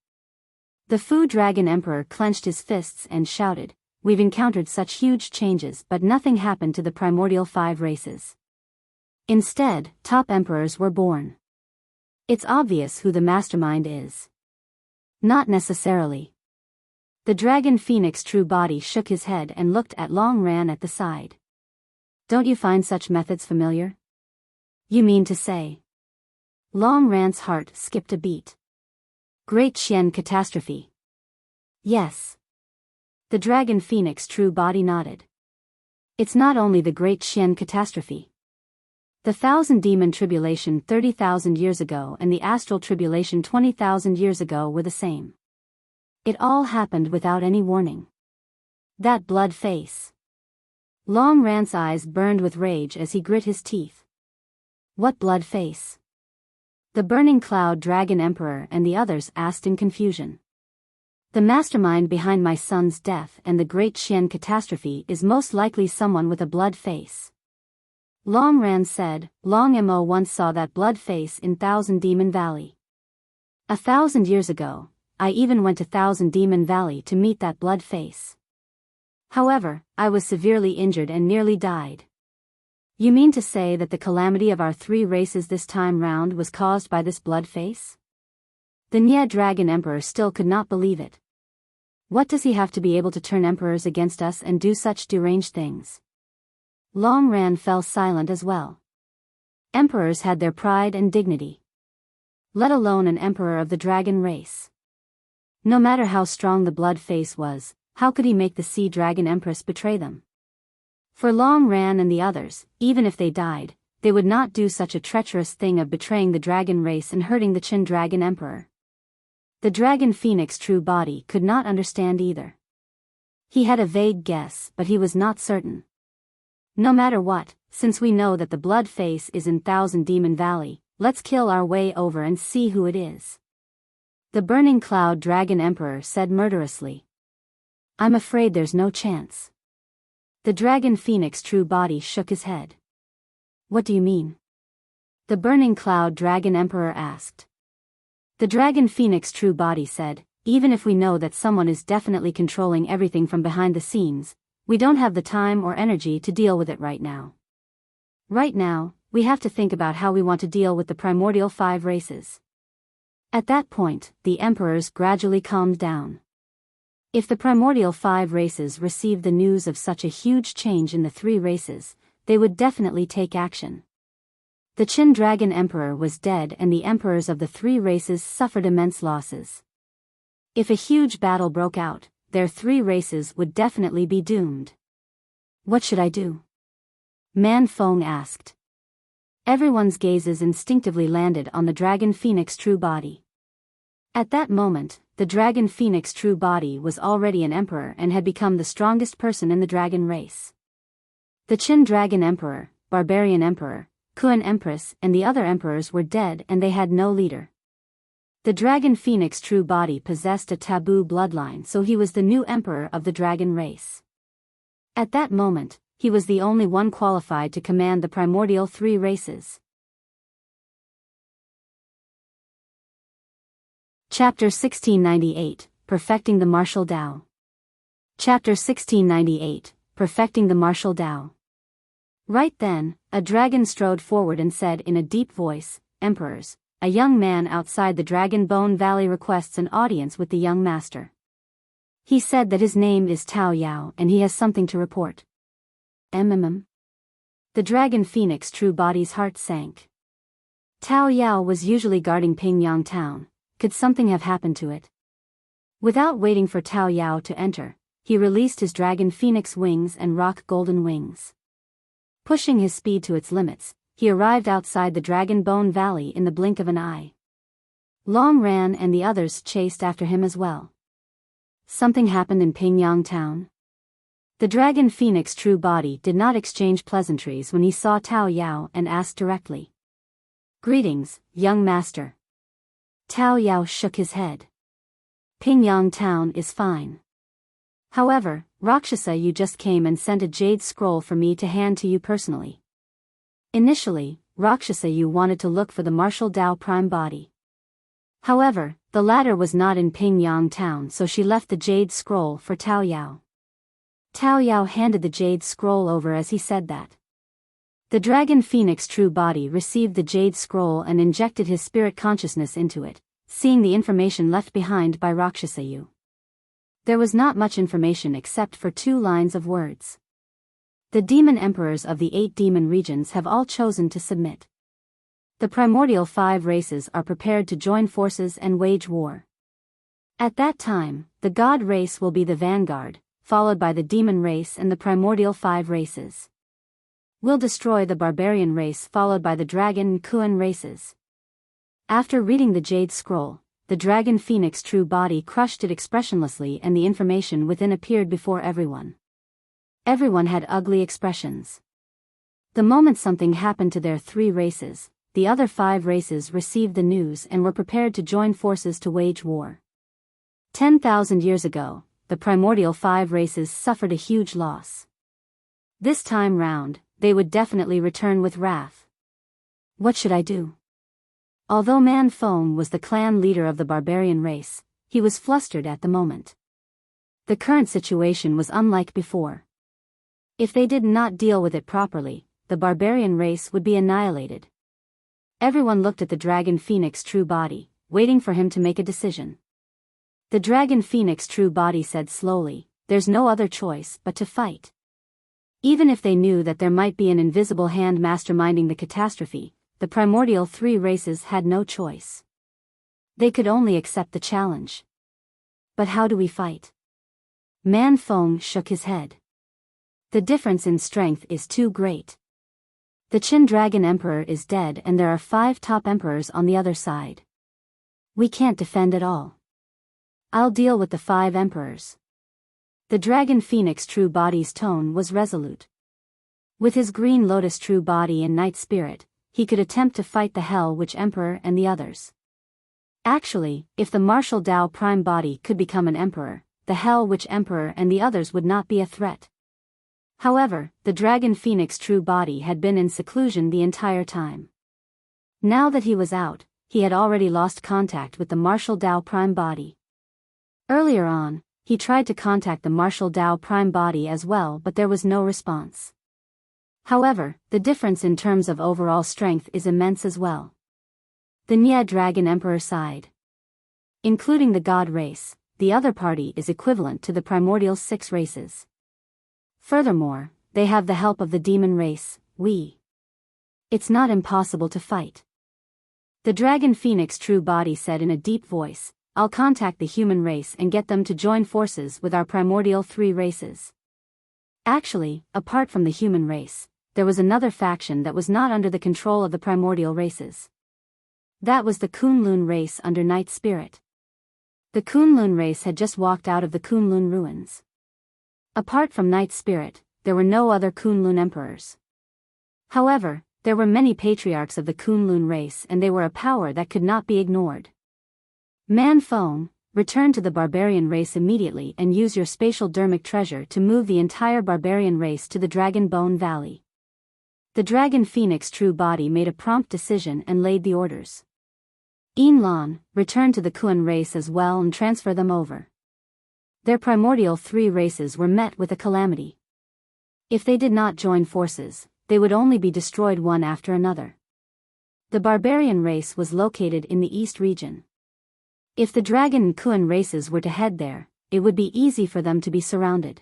The Fu Dragon Emperor clenched his fists and shouted, We've encountered such huge changes but nothing happened to the primordial 5 races. Instead, top emperors were born. It's obvious who the mastermind is. Not necessarily. The Dragon Phoenix True Body shook his head and looked at Long Ran at the side. Don't you find such methods familiar? You mean to say? Long Ran's heart skipped a beat. Great Qian catastrophe. Yes. The Dragon Phoenix True Body nodded. It's not only the Great Qian catastrophe. The 1,000 Demon Tribulation 30,000 years ago and the Astral Tribulation 20,000 years ago were the same. It all happened without any warning. That blood face. Long Ran's eyes burned with rage as he grit his teeth. What blood face? The Burning Cloud Dragon Emperor and the others asked in confusion. The mastermind behind my son's death and the Great Qian catastrophe is most likely someone with a blood face. Long Ran said, Long Mo once saw that blood face in Thousand Demon Valley. 1,000 years ago, I even went to Thousand Demon Valley to meet that blood face. However, I was severely injured and nearly died. You mean to say that the calamity of our 3 races this time round was caused by this blood face? The Nye Dragon Emperor still could not believe it. What does he have to be able to turn emperors against us and do such deranged things? Long Ran fell silent as well. Emperors had their pride and dignity. Let alone an emperor of the dragon race. No matter how strong the blood face was, how could he make the Sea Dragon Empress betray them? For Long Ran and the others, even if they died, they would not do such a treacherous thing of betraying the dragon race and hurting the Qin Dragon Emperor. The Dragon Phoenix true body could not understand either. He had a vague guess, but he was not certain. No matter what, since we know that the blood face is in Thousand Demon Valley, let's kill our way over and see who it is. The Burning Cloud Dragon Emperor said murderously. I'm afraid there's no chance. The Dragon Phoenix true body shook his head. What do you mean? The Burning Cloud Dragon Emperor asked. The Dragon Phoenix true body said, even if we know that someone is definitely controlling everything from behind the scenes, we don't have the time or energy to deal with it right now. Right now, we have to think about how we want to deal with the primordial 5 races. At that point, the emperors gradually calmed down. If the primordial 5 races received the news of such a huge change in the 3 races, they would definitely take action. The Qin Dragon Emperor was dead and the emperors of the 3 races suffered immense losses. If a huge battle broke out, their 3 races would definitely be doomed. What should I do? Man Feng asked. Everyone's gazes instinctively landed on the Dragon Phoenix true body. At that moment, the Dragon Phoenix true body was already an emperor and had become the strongest person in the dragon race. The Qin Dragon Emperor, Barbarian Emperor, Kuan Empress and the other emperors were dead and they had no leader. The Dragon Phoenix true body possessed a taboo bloodline, so he was the new emperor of the dragon race. At that moment, he was the only one qualified to command the primordial 3 races. Chapter 1698, Perfecting the Martial Tao. Chapter 1698, Perfecting the Martial Tao. Right then, a dragon strode forward and said in a deep voice, Emperors, a young man outside the Dragon Bone Valley requests an audience with the young master. He said that his name is Tao Yao and he has something to report. The Dragon Phoenix true body's heart sank. Tao Yao was usually guarding Pingyang town. Could something have happened to it? Without waiting for Tao Yao to enter, he released his Dragon Phoenix wings and rock golden wings. Pushing his speed to its limits, he arrived outside the Dragon Bone Valley in the blink of an eye. Long ran and the others chased after him as well. Something happened in Pingyang town. The Dragon Phoenix true body did not exchange pleasantries when he saw Tao Yao and asked directly. Greetings, young master. Tao Yao shook his head. Pingyang town is fine. However, Rakshasa you just came and sent a jade scroll for me to hand to you personally. Initially, Rakshasa you wanted to look for the martial Tao prime body. However, the latter was not in Pingyang town, so she left the jade scroll for Tao Yao. Tao Yao handed the jade scroll over as he said that. The Dragon Phoenix true body received the jade scroll and injected his spirit consciousness into it, seeing the information left behind by Rakshasayu. There was not much information except for 2 lines of words. The demon emperors of the 8 demon regions have all chosen to submit. The primordial 5 races are prepared to join forces and wage war. At that time, the god race will be the vanguard, followed by the demon race and the primordial 5 races. Will destroy the barbarian race followed by the dragon and Kuan races. After reading the jade scroll, the Dragon Phoenix true body crushed it expressionlessly and the information within appeared before everyone. Everyone had ugly expressions. The moment something happened to their 3 races, the other 5 races received the news and were prepared to join forces to wage war. 10,000 years ago, the primordial 5 races suffered a huge loss. This time round, they would definitely return with wrath. What should I do? Although Man Feng was the clan leader of the barbarian race, he was flustered at the moment. The current situation was unlike before. If they did not deal with it properly, the barbarian race would be annihilated. Everyone looked at the Dragon Phoenix true body, waiting for him to make a decision. The Dragon Phoenix true body said slowly, there's no other choice but to fight. Even if they knew that there might be an invisible hand masterminding the catastrophe, the primordial 3 races had no choice. They could only accept the challenge. But how do we fight? Man Feng shook his head. The difference in strength is too great. The Qin Dragon Emperor is dead and there are 5 top emperors on the other side. We can't defend at all. I'll deal with the 5 emperors. The Dragon Phoenix true body's tone was resolute. With his Green Lotus true body and Night Spirit, he could attempt to fight the Hell Witch Emperor and the others. Actually, if the Martial Dao Prime body could become an emperor, the Hell Witch Emperor and the others would not be a threat. However, the Dragon Phoenix true body had been in seclusion the entire time. Now that he was out, he had already lost contact with the Martial Dao Prime body. Earlier on, he tried to contact the Martial Dao Prime body as well, but there was no response. However, the difference in terms of overall strength is immense as well. The Nye Dragon Emperor side, including the God race, the other party is equivalent to the primordial 6 races. Furthermore, they have the help of the demon race, It's not impossible to fight. The Dragon Phoenix true body said in a deep voice, I'll contact the human race and get them to join forces with our primordial 3 races. Actually, apart from the human race, there was another faction that was not under the control of the primordial races. That was the Kunlun race under Night Spirit. The Kunlun race had just walked out of the Kunlun ruins. Apart from Night Spirit, there were no other Kunlun emperors. However, there were many patriarchs of the Kunlun race and they were a power that could not be ignored. Man Feng, return to the barbarian race immediately and use your spatial dermic treasure to move the entire barbarian race to the Dragon Bone Valley. The Dragon Phoenix true body made a prompt decision and laid the orders. Lan, return to the Kuan race as well and transfer them over. Their primordial 3 races were met with a calamity. If they did not join forces, they would only be destroyed one after another. The barbarian race was located in the east region. If the Dragon and Kuan races were to head there, it would be easy for them to be surrounded.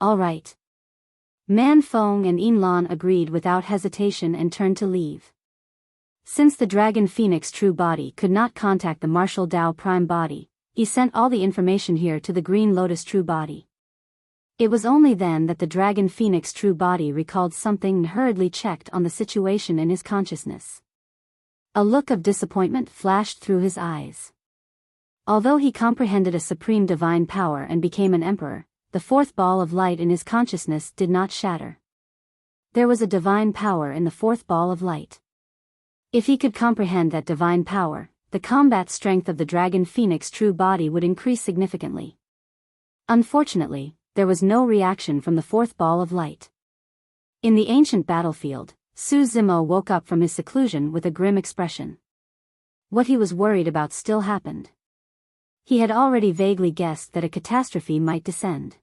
All right. Man Feng and Lan agreed without hesitation and turned to leave. Since the Dragon Phoenix true body could not contact the Martial Dao Prime body, he sent all the information here to the Green Lotus true body. It was only then that the Dragon Phoenix true body recalled something and hurriedly checked on the situation in his consciousness. A look of disappointment flashed through his eyes. Although he comprehended a supreme divine power and became an emperor, the 4th ball of light in his consciousness did not shatter. There was a divine power in the 4th ball of light. If he could comprehend that divine power, the combat strength of the Dragon Phoenix true body would increase significantly. Unfortunately, there was no reaction from the 4th ball of light. In the ancient battlefield, Su Zimo woke up from his seclusion with a grim expression. What he was worried about still happened. He had already vaguely guessed that a catastrophe might descend.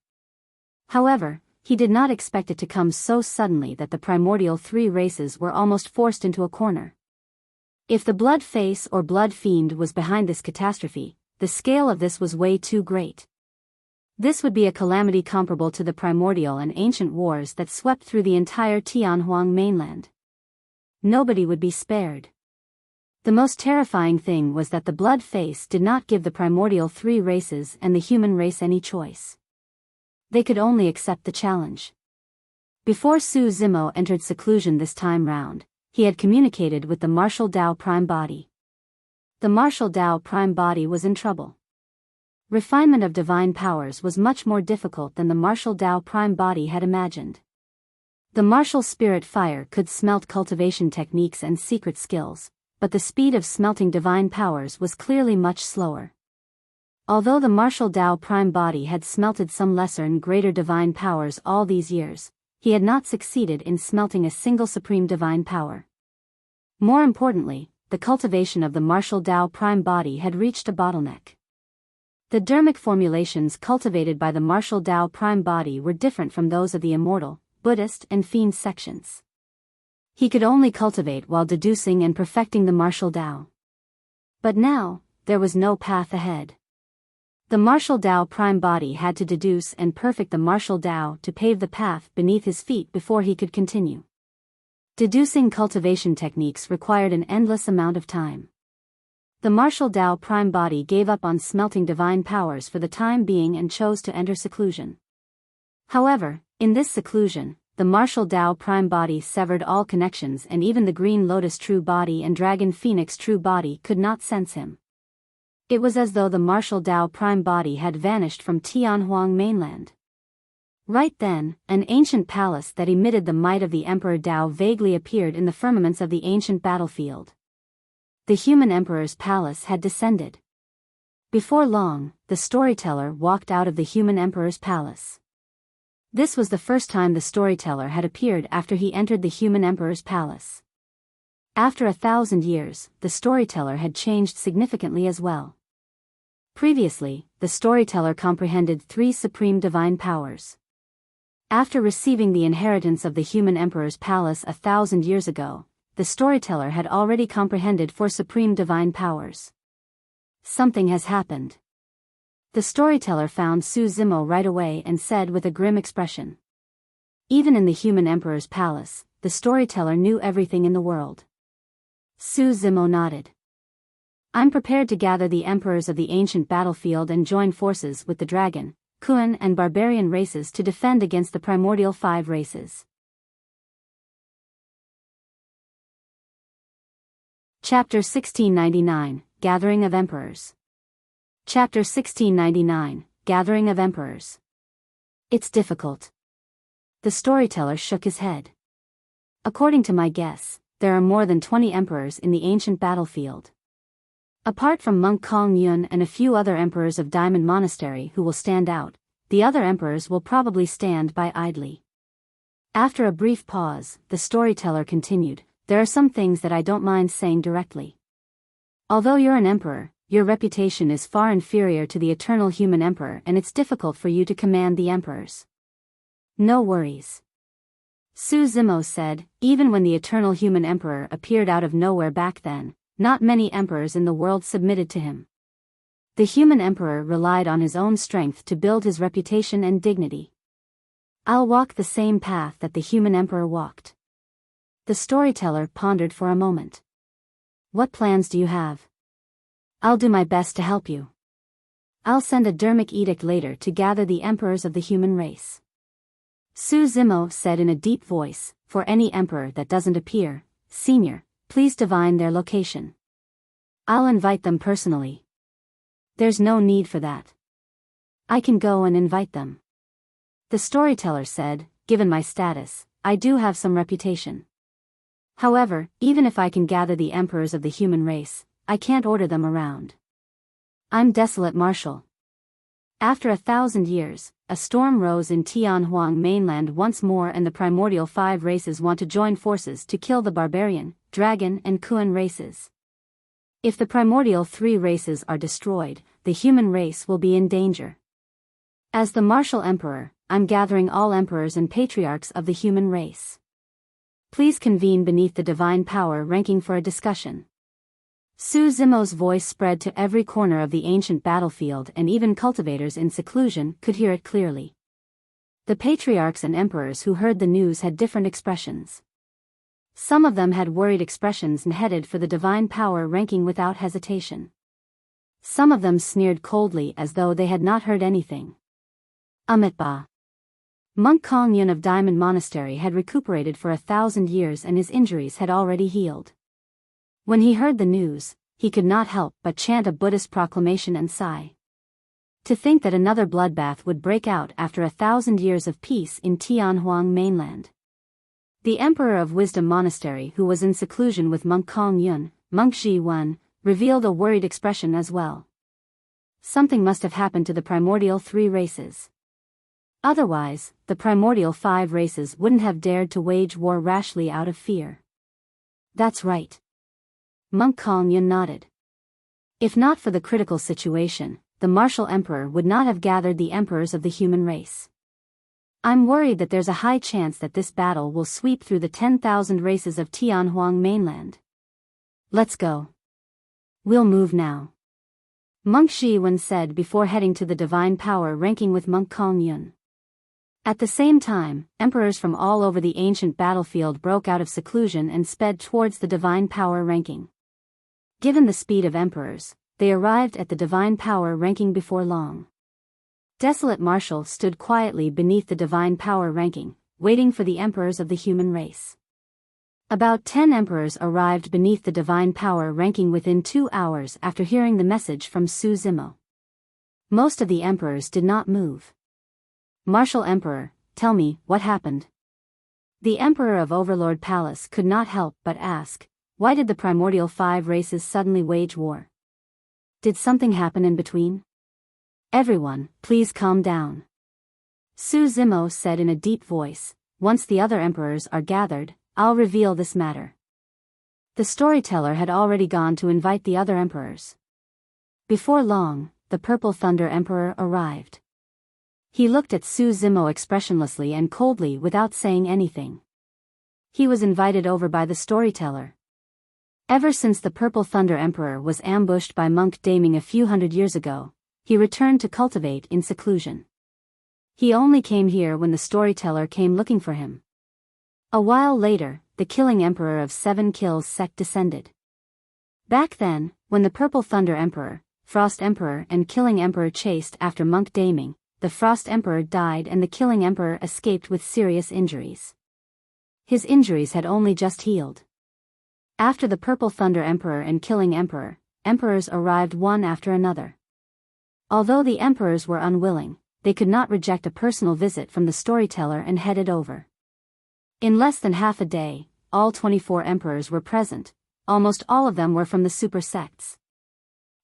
However, he did not expect it to come so suddenly that the primordial 3 races were almost forced into a corner. If the Blood Face or Blood Fiend was behind this catastrophe, the scale of this was way too great. This would be a calamity comparable to the primordial and ancient wars that swept through the entire Tianhuang mainland. Nobody would be spared. The most terrifying thing was that the Blood Face did not give the primordial 3 races and the human race any choice. They could only accept the challenge. Before Su Zimo entered seclusion this time round, he had communicated with the Martial Dao Prime body. The Martial Dao Prime body was in trouble. Refinement of divine powers was much more difficult than the Martial Dao Prime body had imagined. The martial spirit fire could smelt cultivation techniques and secret skills, but the speed of smelting divine powers was clearly much slower. Although the Martial Dao Prime body had smelted some lesser and greater divine powers all these years, he had not succeeded in smelting a single supreme divine power. More importantly, the cultivation of the Martial Dao Prime body had reached a bottleneck. The dermic formulations cultivated by the Martial Dao Prime body were different from those of the Immortal, Buddhist and Fiend sections. He could only cultivate while deducing and perfecting the Martial Dao. But now, there was no path ahead. The Martial Dao Prime body had to deduce and perfect the Martial Dao to pave the path beneath his feet before he could continue. Deducing cultivation techniques required an endless amount of time. The Martial Dao Prime body gave up on smelting divine powers for the time being and chose to enter seclusion. However, in this seclusion, the Martial Dao Prime body severed all connections and even the Green Lotus true body and Dragon Phoenix true body could not sense him. It was as though the martial Tao prime body had vanished from Tianhuang mainland. Right then, an ancient palace that emitted the might of the Emperor Tao vaguely appeared in the firmaments of the ancient battlefield. The human emperor's palace had descended. Before long, the storyteller walked out of the human emperor's palace. This was the first time the storyteller had appeared after he entered the human emperor's palace. After 1,000 years, the storyteller had changed significantly as well. Previously, the storyteller comprehended 3 supreme divine powers. After receiving the inheritance of the human emperor's palace 1,000 years ago, the storyteller had already comprehended 4 supreme divine powers. Something has happened. The storyteller found Su Zimo right away and said with a grim expression. Even in the human emperor's palace, the storyteller knew everything in the world. Su Zimo nodded. I'm prepared to gather the emperors of the ancient battlefield and join forces with the dragon, Kun and barbarian races to defend against the primordial 5 races. Chapter 1699, Gathering of Emperors. Chapter 1699, Gathering of Emperors. It's difficult. The storyteller shook his head. According to my guess, there are more than 20 emperors in the ancient battlefield. Apart from Monk Kong Yun and a few other emperors of Diamond Monastery who will stand out, the other emperors will probably stand by idly. After a brief pause, the storyteller continued, there are some things that I don't mind saying directly. Although you're an emperor, your reputation is far inferior to the eternal human emperor and it's difficult for you to command the emperors. No worries. Su Zimo said, even when the eternal human emperor appeared out of nowhere back then, not many emperors in the world submitted to him. The human emperor relied on his own strength to build his reputation and dignity. I'll walk the same path that the human emperor walked. The storyteller pondered for a moment. What plans do you have? I'll do my best to help you. I'll send a Dermic edict later to gather the emperors of the human race. Su Zimo said in a deep voice, for any emperor that doesn't appear, senior, please divine their location. I'll invite them personally. There's no need for that. I can go and invite them. The storyteller said, given my status, I do have some reputation. However, even if I can gather the emperors of the human race, I can't order them around. I'm desolate marshal. After 1,000 years, a storm rose in Tianhuang mainland once more and the primordial 5 races want to join forces to kill the barbarian, dragon and Kun races. If the primordial 3 races are destroyed, the human race will be in danger. As the martial emperor, I'm gathering all emperors and patriarchs of the human race. Please convene beneath the divine power ranking for a discussion. Su Zimo's voice spread to every corner of the ancient battlefield and even cultivators in seclusion could hear it clearly. The patriarchs and emperors who heard the news had different expressions. Some of them had worried expressions and headed for the divine power ranking without hesitation. Some of them sneered coldly as though they had not heard anything. Amitba. Monk Kong Yun of Diamond Monastery had recuperated for 1,000 years and his injuries had already healed. When he heard the news, he could not help but chant a Buddhist proclamation and sigh. To think that another bloodbath would break out after 1,000 years of peace in Tianhuang mainland. The Emperor of Wisdom Monastery who was in seclusion with Monk Kong Yun, Monk Zhi Wen, revealed a worried expression as well. Something must have happened to the primordial 3 races. Otherwise, the primordial 5 races wouldn't have dared to wage war rashly out of fear. That's right. Monk Kong Yun nodded. If not for the critical situation, the martial emperor would not have gathered the emperors of the human race. I'm worried that there's a high chance that this battle will sweep through the 10,000 races of Tianhuang mainland. Let's go. We'll move now. Monk Zhi Wen said before heading to the divine power ranking with Monk Kong Yun. At the same time, emperors from all over the ancient battlefield broke out of seclusion and sped towards the divine power ranking. Given the speed of emperors, they arrived at the divine power ranking before long. Desolate Marshal stood quietly beneath the divine power ranking, waiting for the emperors of the human race. About 10 emperors arrived beneath the divine power ranking within 2 hours after hearing the message from Su Zimo. Most of the emperors did not move. Martial Emperor, tell me, what happened? The Emperor of Overlord Palace could not help but ask, why did the primordial 5 races suddenly wage war? Did something happen in between? Everyone, please calm down. Su Zimo said in a deep voice, once the other emperors are gathered, I'll reveal this matter. The storyteller had already gone to invite the other emperors. Before long, the Purple Thunder Emperor arrived. He looked at Su Zimo expressionlessly and coldly without saying anything. He was invited over by the storyteller. Ever since the Purple Thunder Emperor was ambushed by Monk Daming a few hundred years ago, he returned to cultivate in seclusion. He only came here when the storyteller came looking for him. A while later, the Killing Emperor of 7 Kills sect descended. Back then, when the Purple Thunder Emperor, Frost Emperor and Killing Emperor chased after Monk Daming, the Frost Emperor died and the Killing Emperor escaped with serious injuries. His injuries had only just healed. After the Purple Thunder Emperor and Killing Emperor, emperors arrived one after another. Although the emperors were unwilling, they could not reject a personal visit from the storyteller and headed over. In less than half a day, all 24 emperors were present. Almost all of them were from the super sects.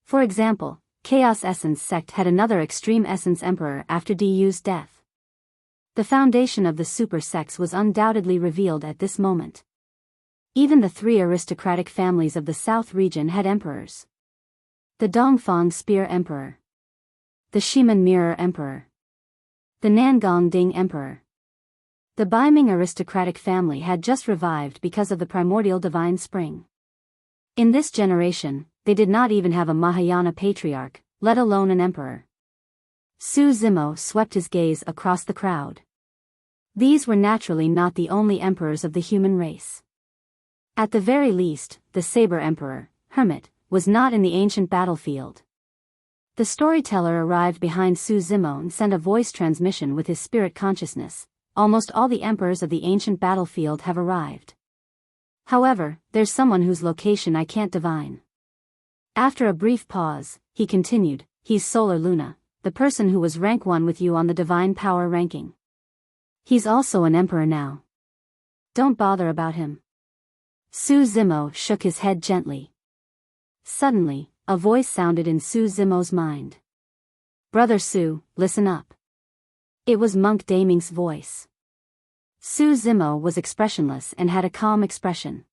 For example, Chaos Essence sect had another Extreme Essence Emperor after Diyu's death. The foundation of the super sects was undoubtedly revealed at this moment. Even the 3 aristocratic families of the South region had emperors. The Dongfang Spear Emperor. The Shiman Mirror Emperor. The Nangong Ding Emperor. The Baiming aristocratic family had just revived because of the primordial divine spring. In this generation, they did not even have a Mahayana patriarch, let alone an emperor. Su Zimo swept his gaze across the crowd. These were naturally not the only emperors of the human race. At the very least, the Saber Emperor, Hermit, was not in the ancient battlefield. The storyteller arrived behind Su Zimo and sent a voice transmission with his spirit consciousness. Almost all the emperors of the ancient battlefield have arrived. However, there's someone whose location I can't divine. After a brief pause, he continued, he's Solar Luna, the person who was rank 1 with you on the divine power ranking. He's also an emperor now. Don't bother about him. Su Zimo shook his head gently. Suddenly, a voice sounded in Su Zimo's mind. Brother Su, listen up. It was Monk Daming's voice. Su Zimo was expressionless and had a calm expression.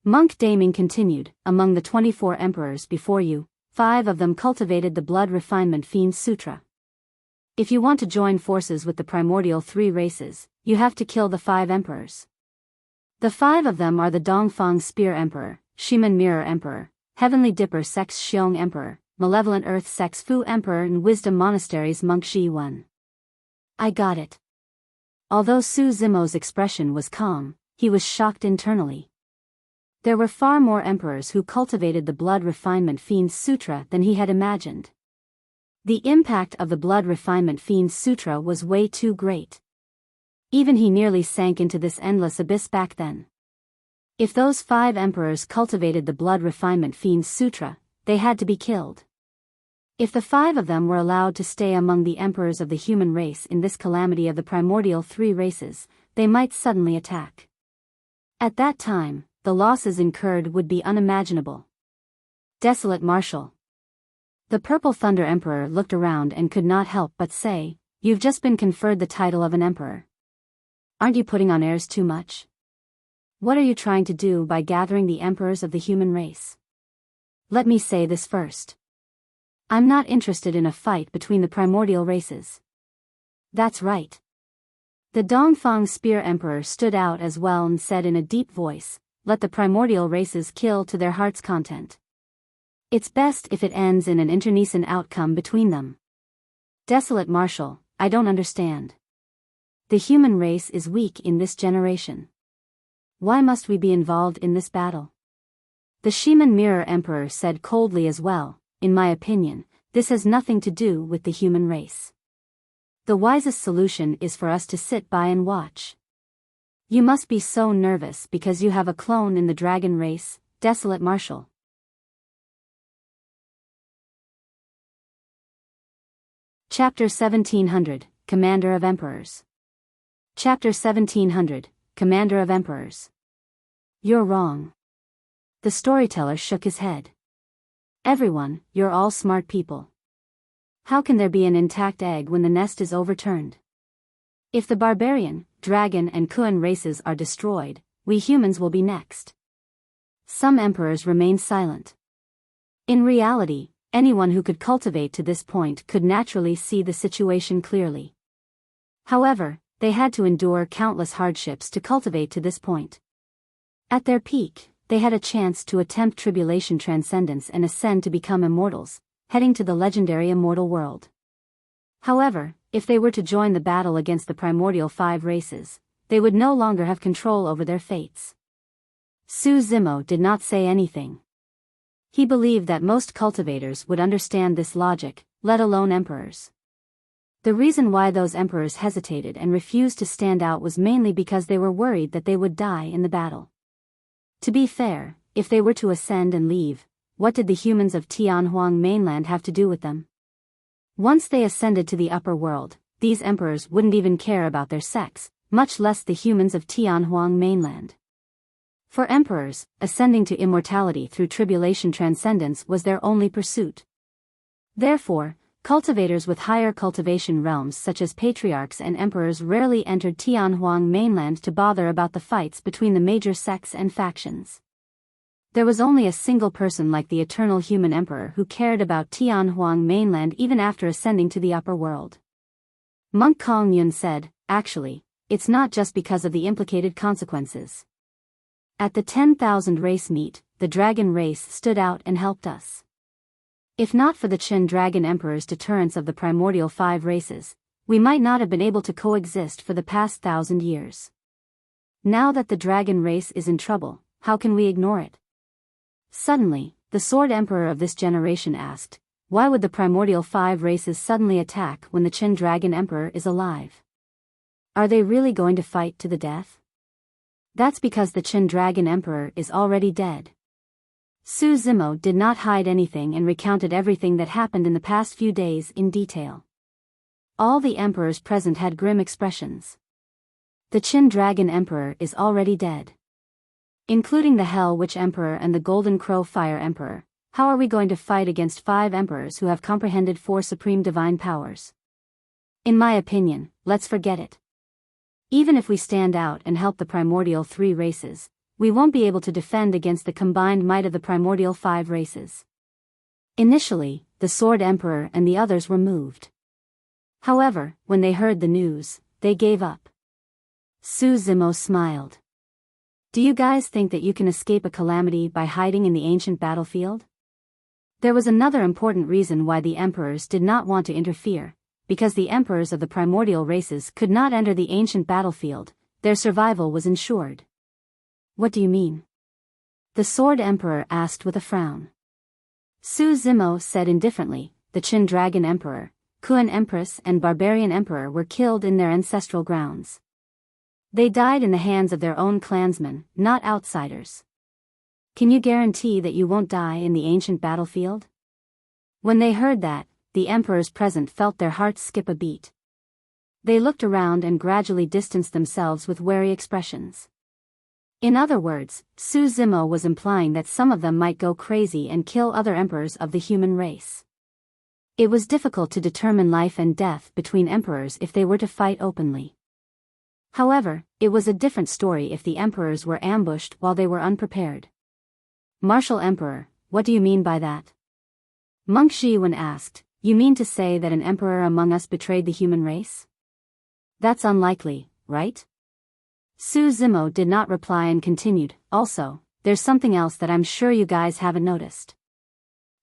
Monk Daming continued, among the 24 emperors before you, 5 of them cultivated the Blood Refinement Fiend Sutra. If you want to join forces with the primordial 3 races, you have to kill the 5 emperors. The 5 of them are the Dongfang Spear Emperor, Shiman Mirror Emperor, Heavenly Dipper Sect's Xiong Emperor, Malevolent Earth Sect's Fu Emperor and Wisdom Monastery's Monk Zhi Wen. I got it. Although Su Zimo's expression was calm, he was shocked internally. There were far more emperors who cultivated the Blood Refinement Fiend Sutra than he had imagined. The impact of the Blood Refinement Fiend Sutra was way too great. Even he nearly sank into this endless abyss back then. If those 5 emperors cultivated the Blood Refinement Fiend Sutra, they had to be killed. If the 5 of them were allowed to stay among the emperors of the human race in this calamity of the primordial 3 races, they might suddenly attack. At that time, the losses incurred would be unimaginable. Desolate Marshal. The Purple Thunder Emperor looked around and could not help but say, you've just been conferred the title of an emperor. Aren't you putting on airs too much? What are you trying to do by gathering the emperors of the human race? Let me say this first. I'm not interested in a fight between the primordial races. That's right. The Dongfang Spear Emperor stood out as well and said in a deep voice, let the primordial races kill to their heart's content. It's best if it ends in an internecine outcome between them. Desolate Marshal, I don't understand. The human race is weak in this generation. Why must we be involved in this battle? The Shiman Mirror Emperor said coldly as well, in my opinion, this has nothing to do with the human race. The wisest solution is for us to sit by and watch. You must be so nervous because you have a clone in the dragon race, Desolate Marshal. Chapter 1700, Commander of Emperors. Chapter 1700, Commander of Emperors. You're wrong. The storyteller shook his head. Everyone, you're all smart people. How can there be an intact egg when the nest is overturned? If the barbarian, dragon and Kuan races are destroyed, we humans will be next. Some emperors remained silent. In reality, anyone who could cultivate to this point could naturally see the situation clearly. However, they had to endure countless hardships to cultivate to this point. At their peak, they had a chance to attempt tribulation transcendence and ascend to become immortals, heading to the legendary immortal world. However, if they were to join the battle against the primordial 5 races, they would no longer have control over their fates. Su Zimo did not say anything. He believed that most cultivators would understand this logic, let alone emperors. The reason why those emperors hesitated and refused to stand out was mainly because they were worried that they would die in the battle. To be fair, if they were to ascend and leave, what did the humans of Tianhuang mainland have to do with them? Once they ascended to the upper world, these emperors wouldn't even care about their sex, much less the humans of Tianhuang mainland. For emperors, ascending to immortality through tribulation transcendence was their only pursuit. Therefore, cultivators with higher cultivation realms such as patriarchs and emperors rarely entered Tianhuang mainland to bother about the fights between the major sects and factions. There was only a single person like the eternal human emperor who cared about Tianhuang mainland even after ascending to the upper world. Monk Kong Yun said, "Actually, it's not just because of the implicated consequences. At the 10,000 race meet, the dragon race stood out and helped us. If not for the Qin Dragon Emperor's deterrence of the primordial 5 races, we might not have been able to coexist for the past 1,000 years. Now that the dragon race is in trouble, how can we ignore it?" Suddenly, the Sword Emperor of this generation asked, "Why would the primordial 5 races suddenly attack when the Qin Dragon Emperor is alive? Are they really going to fight to the death?" "That's because the Qin Dragon Emperor is already dead." Su Zimo did not hide anything and recounted everything that happened in the past few days in detail. All the emperors present had grim expressions. "The Qin Dragon Emperor is already dead. Including the Hell Witch Emperor and the Golden Crow Fire Emperor, how are we going to fight against 5 emperors who have comprehended 4 supreme divine powers? In my opinion, let's forget it. Even if we stand out and help the primordial 3 races, we won't be able to defend against the combined might of the primordial 5 races." Initially, the Sword Emperor and the others were moved. However, when they heard the news, they gave up. Su Zimo smiled. "Do you guys think that you can escape a calamity by hiding in the ancient battlefield?" There was another important reason why the emperors did not want to interfere, because the emperors of the primordial races could not enter the ancient battlefield, their survival was ensured. "What do you mean?" the Sword Emperor asked with a frown. Su Zimo said indifferently, "The Qin Dragon Emperor, Kuan Empress and Barbarian Emperor were killed in their ancestral grounds. They died in the hands of their own clansmen, not outsiders. Can you guarantee that you won't die in the ancient battlefield?" When they heard that, the emperors present felt their hearts skip a beat. They looked around and gradually distanced themselves with wary expressions. In other words, Su Zimo was implying that some of them might go crazy and kill other emperors of the human race. It was difficult to determine life and death between emperors if they were to fight openly. However, it was a different story if the emperors were ambushed while they were unprepared. "Martial Emperor, what do you mean by that?" Monk Zhi Wen asked, "You mean to say that an emperor among us betrayed the human race?" "That's unlikely, right?" Su Zimo did not reply and continued, "Also, there's something else that I'm sure you guys haven't noticed.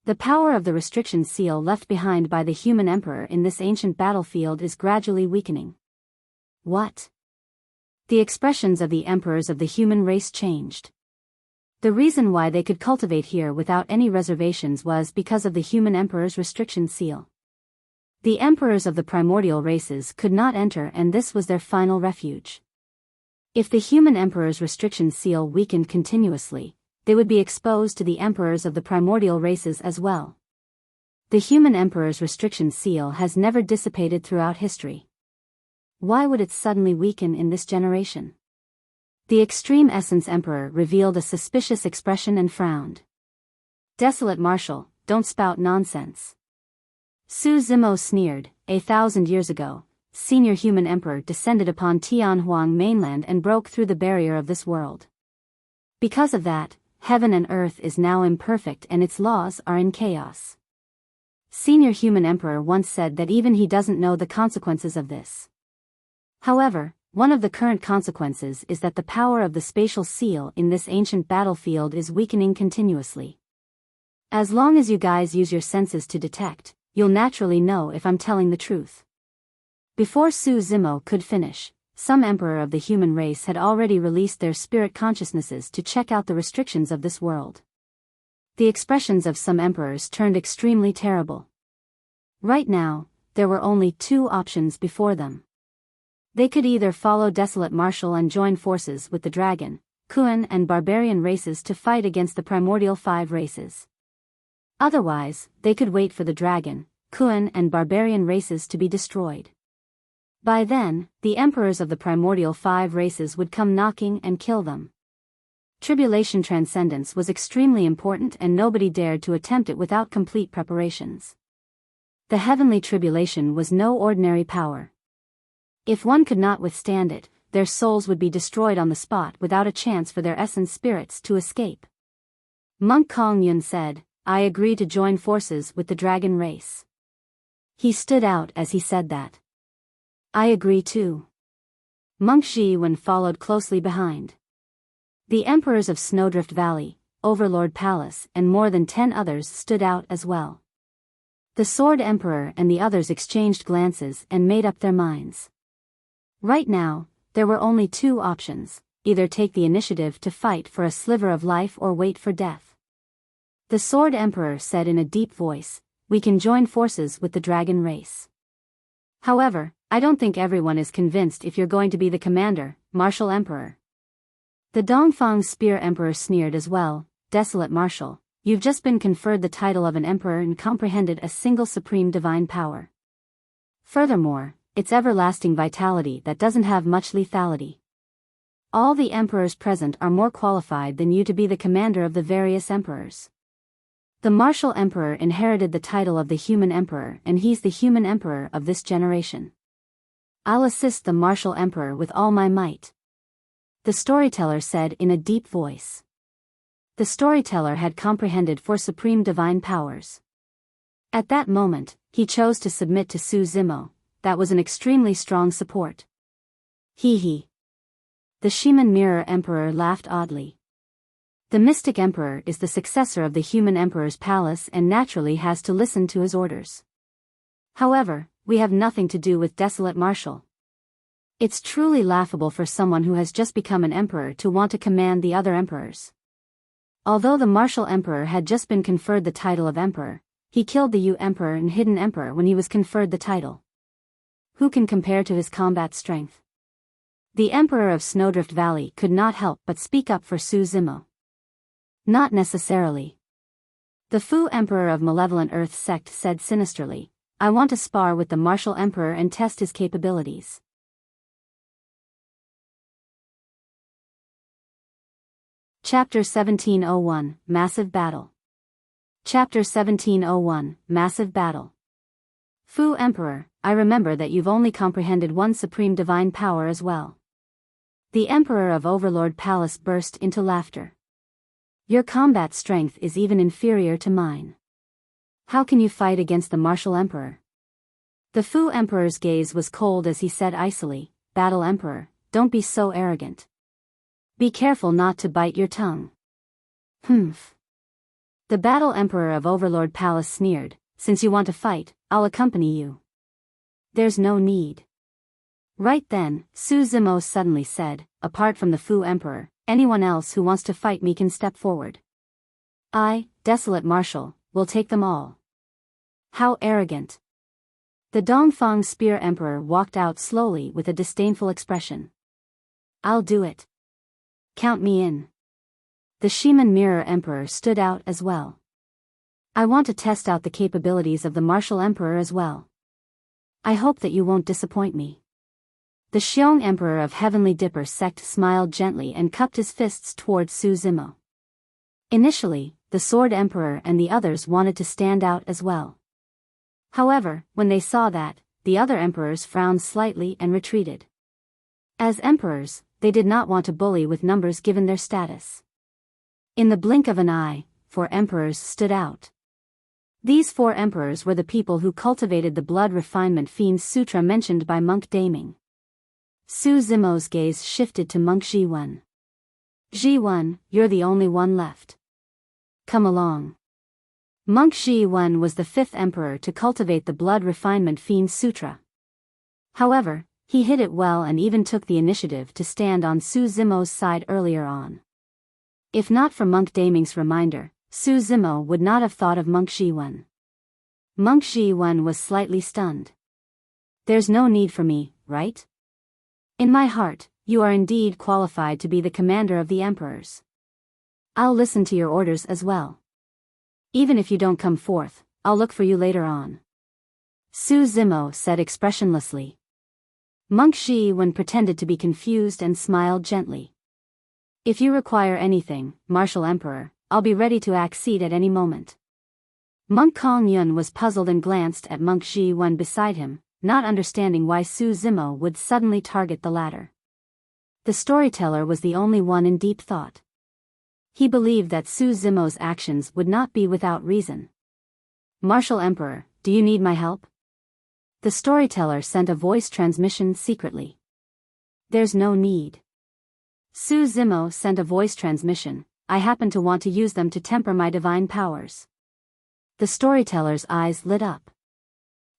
The power of the restriction seal left behind by the human emperor in this ancient battlefield is gradually weakening." "What?" The expressions of the emperors of the human race changed. The reason why they could cultivate here without any reservations was because of the human emperor's restriction seal. The emperors of the primordial races could not enter and this was their final refuge. If the human emperor's restriction seal weakened continuously, they would be exposed to the emperors of the primordial races as well. The human emperor's restriction seal has never dissipated throughout history. Why would it suddenly weaken in this generation? The Extreme Essence Emperor revealed a suspicious expression and frowned. Desolate Marshal, don't spout nonsense. Su Zimo sneered. 1,000 years ago, senior human emperor descended upon Tianhuang mainland and broke through the barrier of this world. Because of that, heaven and earth is now imperfect and its laws are in chaos. Senior human emperor once said that even he doesn't know the consequences of this. However, one of the current consequences is that the power of the spatial seal in this ancient battlefield is weakening continuously. As long as you guys use your senses to detect, you'll naturally know if I'm telling the truth. Before Su Zimo could finish, some emperor of the human race had already released their spirit consciousnesses to check out the restrictions of this world. The expressions of some emperors turned extremely terrible. Right now, there were only two options before them. They could either follow Desolate Marshal and join forces with the Dragon, Kuan and Barbarian races to fight against the Primordial 5 races. Otherwise, they could wait for the Dragon, Kuan and Barbarian races to be destroyed. By then, the emperors of the Primordial 5 races would come knocking and kill them. Tribulation Transcendence was extremely important and nobody dared to attempt it without complete preparations. The Heavenly Tribulation was no ordinary power. If one could not withstand it, their souls would be destroyed on the spot without a chance for their essence spirits to escape. Monk Kong Yun said, I agree to join forces with the dragon race. He stood out as he said that. I agree too. Monk Zhi Wen followed closely behind. The emperors of Snowdrift Valley, Overlord Palace and more than 10 others stood out as well. The Sword Emperor and the others exchanged glances and made up their minds. Right now, there were only two options, either take the initiative to fight for a sliver of life or wait for death. The Sword Emperor said in a deep voice, we can join forces with the dragon race. However, I don't think everyone is convinced if you're going to be the commander, Martial Emperor. The Dongfang Spear Emperor sneered as well, Desolate Marshal, you've just been conferred the title of an emperor and comprehended a single supreme divine power. Furthermore, it's everlasting vitality that doesn't have much lethality. All the emperors present are more qualified than you to be the commander of the various emperors. The Martial Emperor inherited the title of the Human Emperor and he's the Human Emperor of this generation. I'll assist the Martial Emperor with all my might. The storyteller said in a deep voice. The storyteller had comprehended 4 supreme divine powers. At that moment, he chose to submit to Su Zimo. That was an extremely strong support. Hee. The Shiman Mirror Emperor laughed oddly. The Mystic Emperor is the successor of the Human Emperor's palace and naturally has to listen to his orders. However, we have nothing to do with Desolate Marshal. It's truly laughable for someone who has just become an emperor to want to command the other emperors. Although the Martial Emperor had just been conferred the title of emperor, he killed the Yu Emperor and Hidden Emperor when he was conferred the title. Who can compare to his combat strength? The Emperor of Snowdrift Valley could not help but speak up for Su Zimo. Not necessarily. The Fu Emperor of Malevolent Earth Sect said sinisterly, I want to spar with the Martial Emperor and test his capabilities. Chapter 1701, Massive Battle. Chapter 1701, Massive Battle. Fu Emperor, I remember that you've only comprehended one supreme divine power as well. The Emperor of Overlord Palace burst into laughter. Your combat strength is even inferior to mine. How can you fight against the Martial Emperor? The Fu Emperor's gaze was cold as he said icily, Battle Emperor, don't be so arrogant. Be careful not to bite your tongue. Humph. The Battle Emperor of Overlord Palace sneered, since you want to fight, I'll accompany you. There's no need. Right then, Su Zimo suddenly said, apart from the Fu Emperor, anyone else who wants to fight me can step forward. I, Desolate Marshal, will take them all. How arrogant. The Dongfang Spear Emperor walked out slowly with a disdainful expression. I'll do it. Count me in. The Shaman Mirror Emperor stood out as well. I want to test out the capabilities of the Martial Emperor as well. I hope that you won't disappoint me. The Xiong Emperor of Heavenly Dipper sect smiled gently and cupped his fists towards Su Zimo. Initially, the Sword Emperor and the others wanted to stand out as well. However, when they saw that, the other emperors frowned slightly and retreated. As emperors, they did not want to bully with numbers given their status. In the blink of an eye, 4 emperors stood out. These 4 emperors were the people who cultivated the blood refinement Fiend Sutra mentioned by Monk Daming. Su Zimo's gaze shifted to Monk Zhi Wen. Zhi Wen, you're the only one left. Come along. Monk Zhi Wen was the 5th emperor to cultivate the blood refinement Fiend Sutra. However, he hid it well and even took the initiative to stand on Su Zimo's side earlier on. If not for Monk Daming's reminder, Su Zimo would not have thought of Monk Zhi Wen. Monk Zhi Wen was slightly stunned. There's no need for me, right? In my heart, you are indeed qualified to be the commander of the emperors. I'll listen to your orders as well. Even if you don't come forth, I'll look for you later on. Su Zimo said expressionlessly. Monk Zhi Wen pretended to be confused and smiled gently. If you require anything, Martial Emperor, I'll be ready to accede at any moment. Monk Kong Yun was puzzled and glanced at Monk Zhi Wen beside him, not understanding why Su Zimo would suddenly target the latter. The storyteller was the only one in deep thought. He believed that Su Zimo's actions would not be without reason. Martial Emperor, do you need my help? The storyteller sent a voice transmission secretly. There's no need. Su Zimo sent a voice transmission, I happen to want to use them to temper my divine powers. The storyteller's eyes lit up.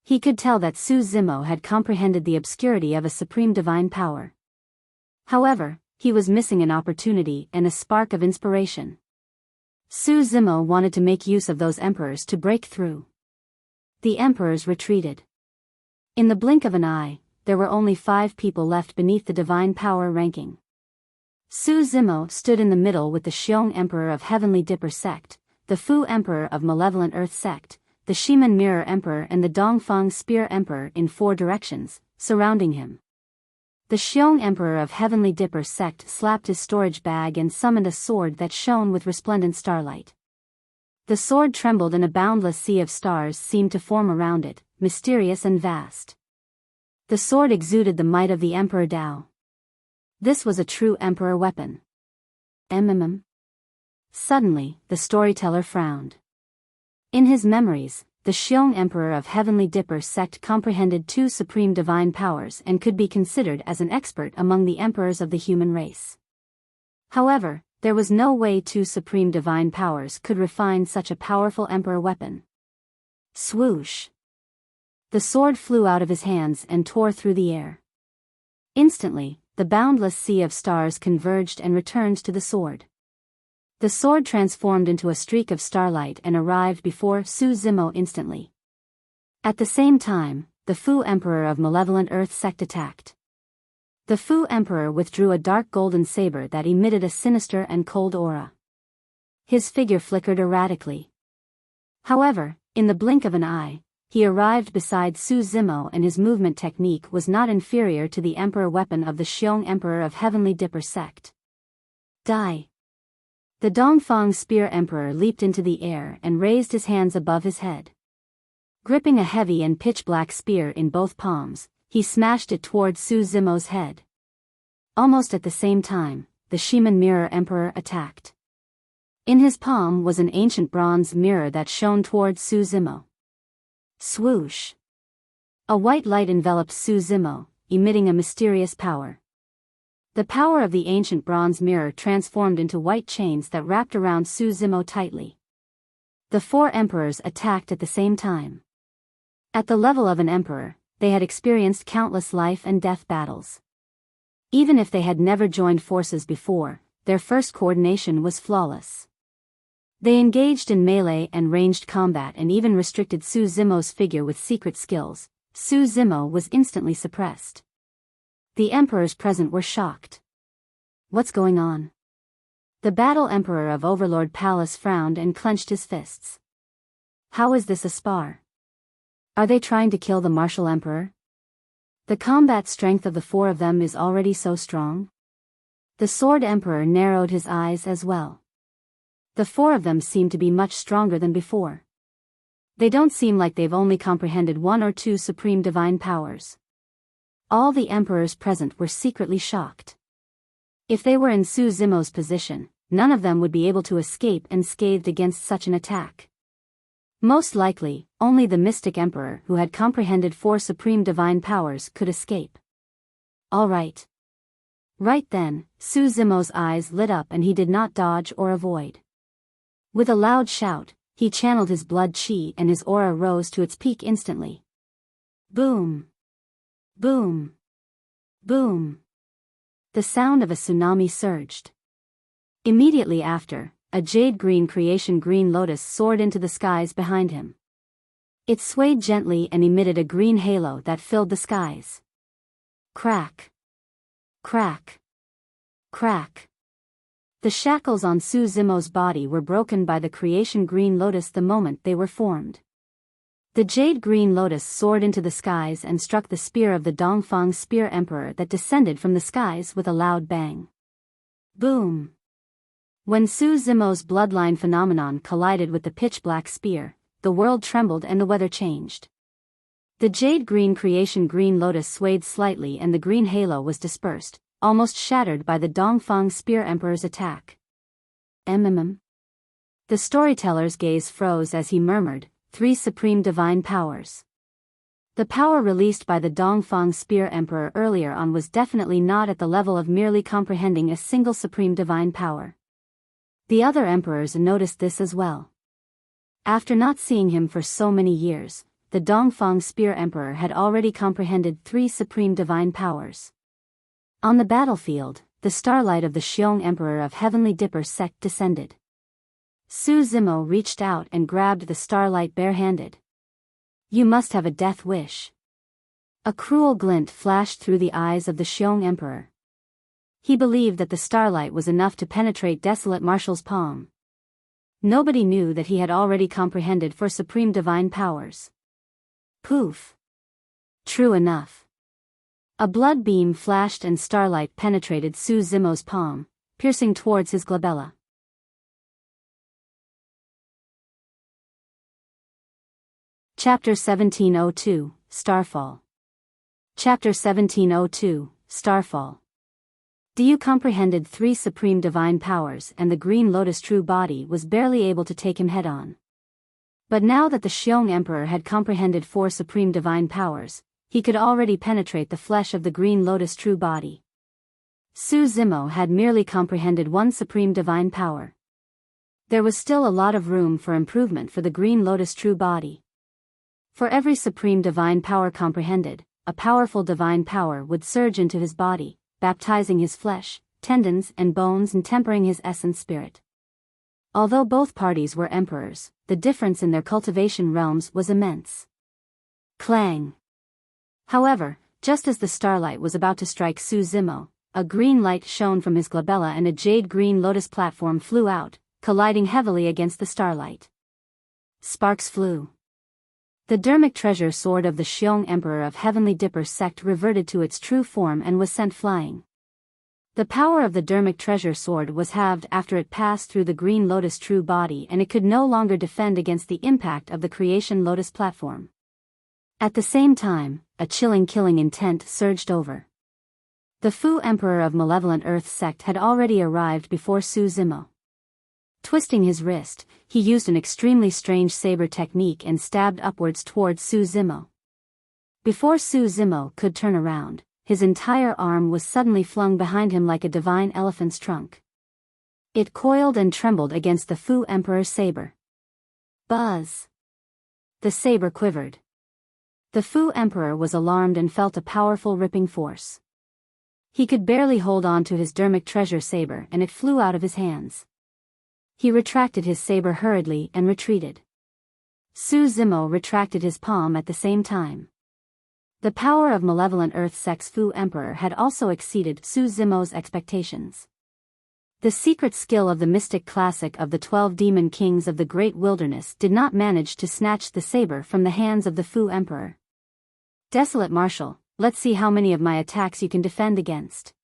He could tell that Su Zimo had comprehended the obscurity of a supreme divine power. However, he was missing an opportunity and a spark of inspiration. Su Zimo wanted to make use of those emperors to break through. The emperors retreated. In the blink of an eye, there were only 5 people left beneath the divine power ranking. Su Zimo stood in the middle with the Xiong Emperor of Heavenly Dipper sect, the Fu Emperor of Malevolent Earth sect, the Shaman Mirror Emperor and the Dongfang Spear Emperor in 4 directions, surrounding him. The Xiong Emperor of Heavenly Dipper sect slapped his storage bag and summoned a sword that shone with resplendent starlight. The sword trembled and a boundless sea of stars seemed to form around it, mysterious and vast. The sword exuded the might of the Emperor Dao. This was a true Emperor weapon. Suddenly, the storyteller frowned. In his memories, the Xiong Emperor of Heavenly Dipper sect comprehended 2 supreme divine powers and could be considered as an expert among the emperors of the human race. However, there was no way 2 supreme divine powers could refine such a powerful emperor weapon. Swoosh! The sword flew out of his hands and tore through the air. Instantly, the boundless sea of stars converged and returned to the sword. The sword transformed into a streak of starlight and arrived before Su Zimo instantly. At the same time, the Fu Emperor of Malevolent Earth sect attacked. The Fu Emperor withdrew a dark golden saber that emitted a sinister and cold aura. His figure flickered erratically. However, in the blink of an eye, he arrived beside Su Zimo and his movement technique was not inferior to the emperor weapon of the Xiong Emperor of Heavenly Dipper sect. Die! The Dongfang Spear Emperor leaped into the air and raised his hands above his head. Gripping a heavy and pitch-black spear in both palms, he smashed it towards Su Zimo's head. Almost at the same time, the Shaman Mirror Emperor attacked. In his palm was an ancient bronze mirror that shone towards Su Zimo. Swoosh! A white light enveloped Su Zimo, emitting a mysterious power. The power of the ancient bronze mirror transformed into white chains that wrapped around Su Zimo tightly. The 4 emperors attacked at the same time. At the level of an emperor, they had experienced countless life and death battles. Even if they had never joined forces before, their first coordination was flawless. They engaged in melee and ranged combat and even restricted Su Zimo's figure with secret skills. Su Zimo was instantly suppressed. The emperors present were shocked. What's going on? The Battle Emperor of Overlord Palace frowned and clenched his fists. How is this a spar? Are they trying to kill the Martial Emperor? The combat strength of the four of them is already so strong. The Sword Emperor narrowed his eyes as well. The four of them seem to be much stronger than before. They don't seem like they've only comprehended one or two supreme divine powers. All the emperors present were secretly shocked. If they were in Su Zimo's position, none of them would be able to escape unscathed against such an attack. Most likely, only the Mystic Emperor who had comprehended four supreme divine powers could escape. All right. Right then, Su Zimo's eyes lit up and he did not dodge or avoid. With a loud shout, he channeled his blood chi and his aura rose to its peak instantly. Boom! Boom! Boom! The sound of a tsunami surged. Immediately after, a jade-green creation green lotus soared into the skies behind him. It swayed gently and emitted a green halo that filled the skies. Crack! Crack! Crack! The shackles on Su Zimo's body were broken by the creation green lotus the moment they were formed. The jade green lotus soared into the skies and struck the spear of the Dongfang Spear Emperor that descended from the skies with a loud bang. Boom! When Su Zimo's bloodline phenomenon collided with the pitch-black spear, the world trembled and the weather changed. The jade green creation green lotus swayed slightly and the green halo was dispersed, almost shattered by the Dongfang Spear Emperor's attack. The storyteller's gaze froze as he murmured, "Three supreme divine powers." The power released by the Dongfang Spear Emperor earlier on was definitely not at the level of merely comprehending a single supreme divine power. The other emperors noticed this as well. After not seeing him for so many years, the Dongfang Spear Emperor had already comprehended three supreme divine powers. On the battlefield, the starlight of the Xiong Emperor of Heavenly Dipper sect descended. Su Zimo reached out and grabbed the starlight barehanded. "You must have a death wish." A cruel glint flashed through the eyes of the Xiong Emperor. He believed that the starlight was enough to penetrate Desolate Marshal's palm. Nobody knew that he had already comprehended four supreme divine powers. Poof! True enough. A blood beam flashed and starlight penetrated Su Zimo's palm, piercing towards his glabella. Chapter 1702, Starfall. Chapter 1702, Starfall. Du comprehended three supreme divine powers and the Green Lotus true body was barely able to take him head-on. But now that the Xiong Emperor had comprehended four supreme divine powers, he could already penetrate the flesh of the Green Lotus true body. Su Zimo had merely comprehended one supreme divine power. There was still a lot of room for improvement for the Green Lotus true body. For every supreme divine power comprehended, a powerful divine power would surge into his body, baptizing his flesh, tendons and bones and tempering his essence spirit. Although both parties were emperors, the difference in their cultivation realms was immense. Clang! However, just as the starlight was about to strike Su Zimo, a green light shone from his glabella and a jade-green lotus platform flew out, colliding heavily against the starlight. Sparks flew. The dermic treasure sword of the Xiong Emperor of Heavenly Dipper sect reverted to its true form and was sent flying. The power of the dermic treasure sword was halved after it passed through the Green Lotus true body and it could no longer defend against the impact of the Creation Lotus platform. At the same time, a chilling killing intent surged over. The Fu Emperor of Malevolent Earth sect had already arrived before Su Zimo. Twisting his wrist, he used an extremely strange saber technique and stabbed upwards towards Su Zimo. Before Su Zimo could turn around, his entire arm was suddenly flung behind him like a divine elephant's trunk. It coiled and trembled against the Fu Emperor's saber. Buzz! The saber quivered. The Fu Emperor was alarmed and felt a powerful ripping force. He could barely hold on to his dermic treasure saber and it flew out of his hands. He retracted his saber hurriedly and retreated. Su Zimo retracted his palm at the same time. The power of Malevolent Earth sect's Fu Emperor had also exceeded Su Zimo's expectations. The secret skill of the mystic classic of the 12 demon kings of the great wilderness did not manage to snatch the saber from the hands of the Fu Emperor. Desolate Marshal, let's see how many of my attacks you can defend against.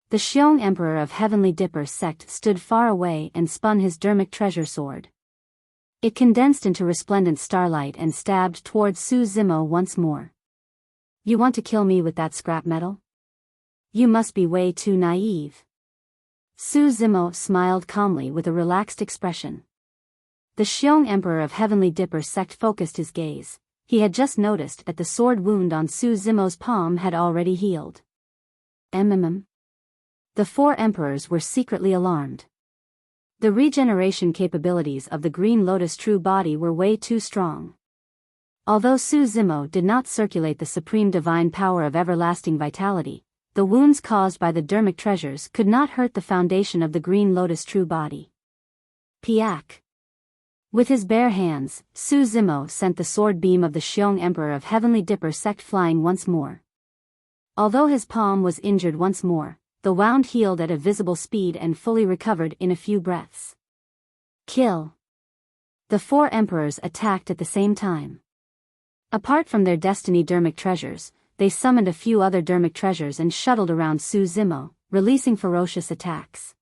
The Xiong Emperor of Heavenly Dipper sect stood far away and spun his dermic treasure sword. It condensed into resplendent starlight and stabbed towards Su Zimo once more. You want to kill me with that scrap metal? You must be way too naive. Su Zimo smiled calmly with a relaxed expression. The Xiong Emperor of Heavenly Dipper sect focused his gaze. He had just noticed that the sword wound on Su Zimo's palm had already healed. The four emperors were secretly alarmed. The regeneration capabilities of the Green Lotus true body were way too strong. Although Su Zimo did not circulate the supreme divine power of everlasting vitality, the wounds caused by the dermic treasures could not hurt the foundation of the Green Lotus true body. Piak. With his bare hands, Su Zimo sent the sword beam of the Xiong Emperor of Heavenly Dipper sect flying once more. Although his palm was injured once more, the wound healed at a visible speed and fully recovered in a few breaths. Kill. The four emperors attacked at the same time. Apart from their destiny dermic treasures, they summoned a few other dermic treasures and shuttled around Su Zimo, releasing ferocious attacks.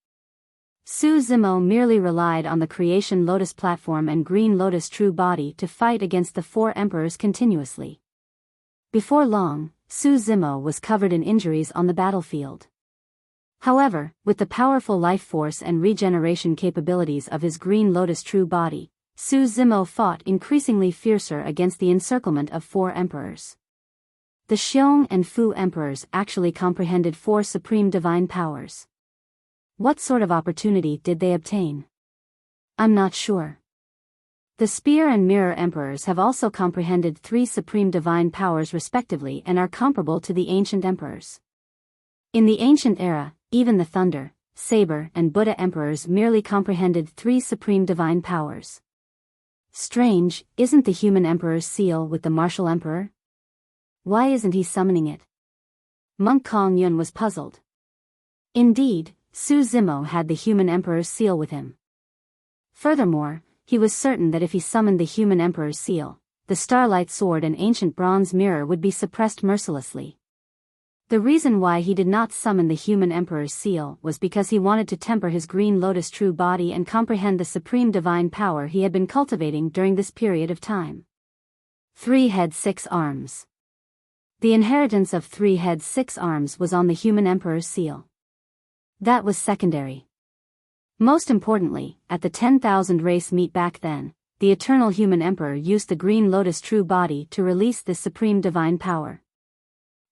Su Zimo merely relied on the creation Lotus platform and Green Lotus true body to fight against the four emperors continuously. Before long, Su Zimo was covered in injuries on the battlefield. However, with the powerful life force and regeneration capabilities of his Green Lotus true body, Su Zimo fought increasingly fiercer against the encirclement of four emperors. The Xiong and Fu emperors actually comprehended four supreme divine powers. What sort of opportunity did they obtain? I'm not sure. The Spear and Mirror emperors have also comprehended three supreme divine powers respectively and are comparable to the ancient emperors. In the ancient era, even the Thunder, Saber and Buddha emperors merely comprehended three supreme divine powers. Strange, isn't the human emperor's seal with the martial emperor? Why isn't he summoning it? Monk Kong Yun was puzzled. Indeed, Su Zimo had the human emperor's seal with him. Furthermore, he was certain that if he summoned the human emperor's seal, the Starlight Sword and ancient bronze mirror would be suppressed mercilessly. The reason why he did not summon the human emperor's seal was because he wanted to temper his Green Lotus true body and comprehend the supreme divine power he had been cultivating during this period of time. 3 heads 6 arms. The inheritance of 3 heads 6 arms was on the human emperor's seal. That was secondary. Most importantly, at the 10,000 race meet back then, the eternal human emperor used the Green Lotus true body to release this supreme divine power.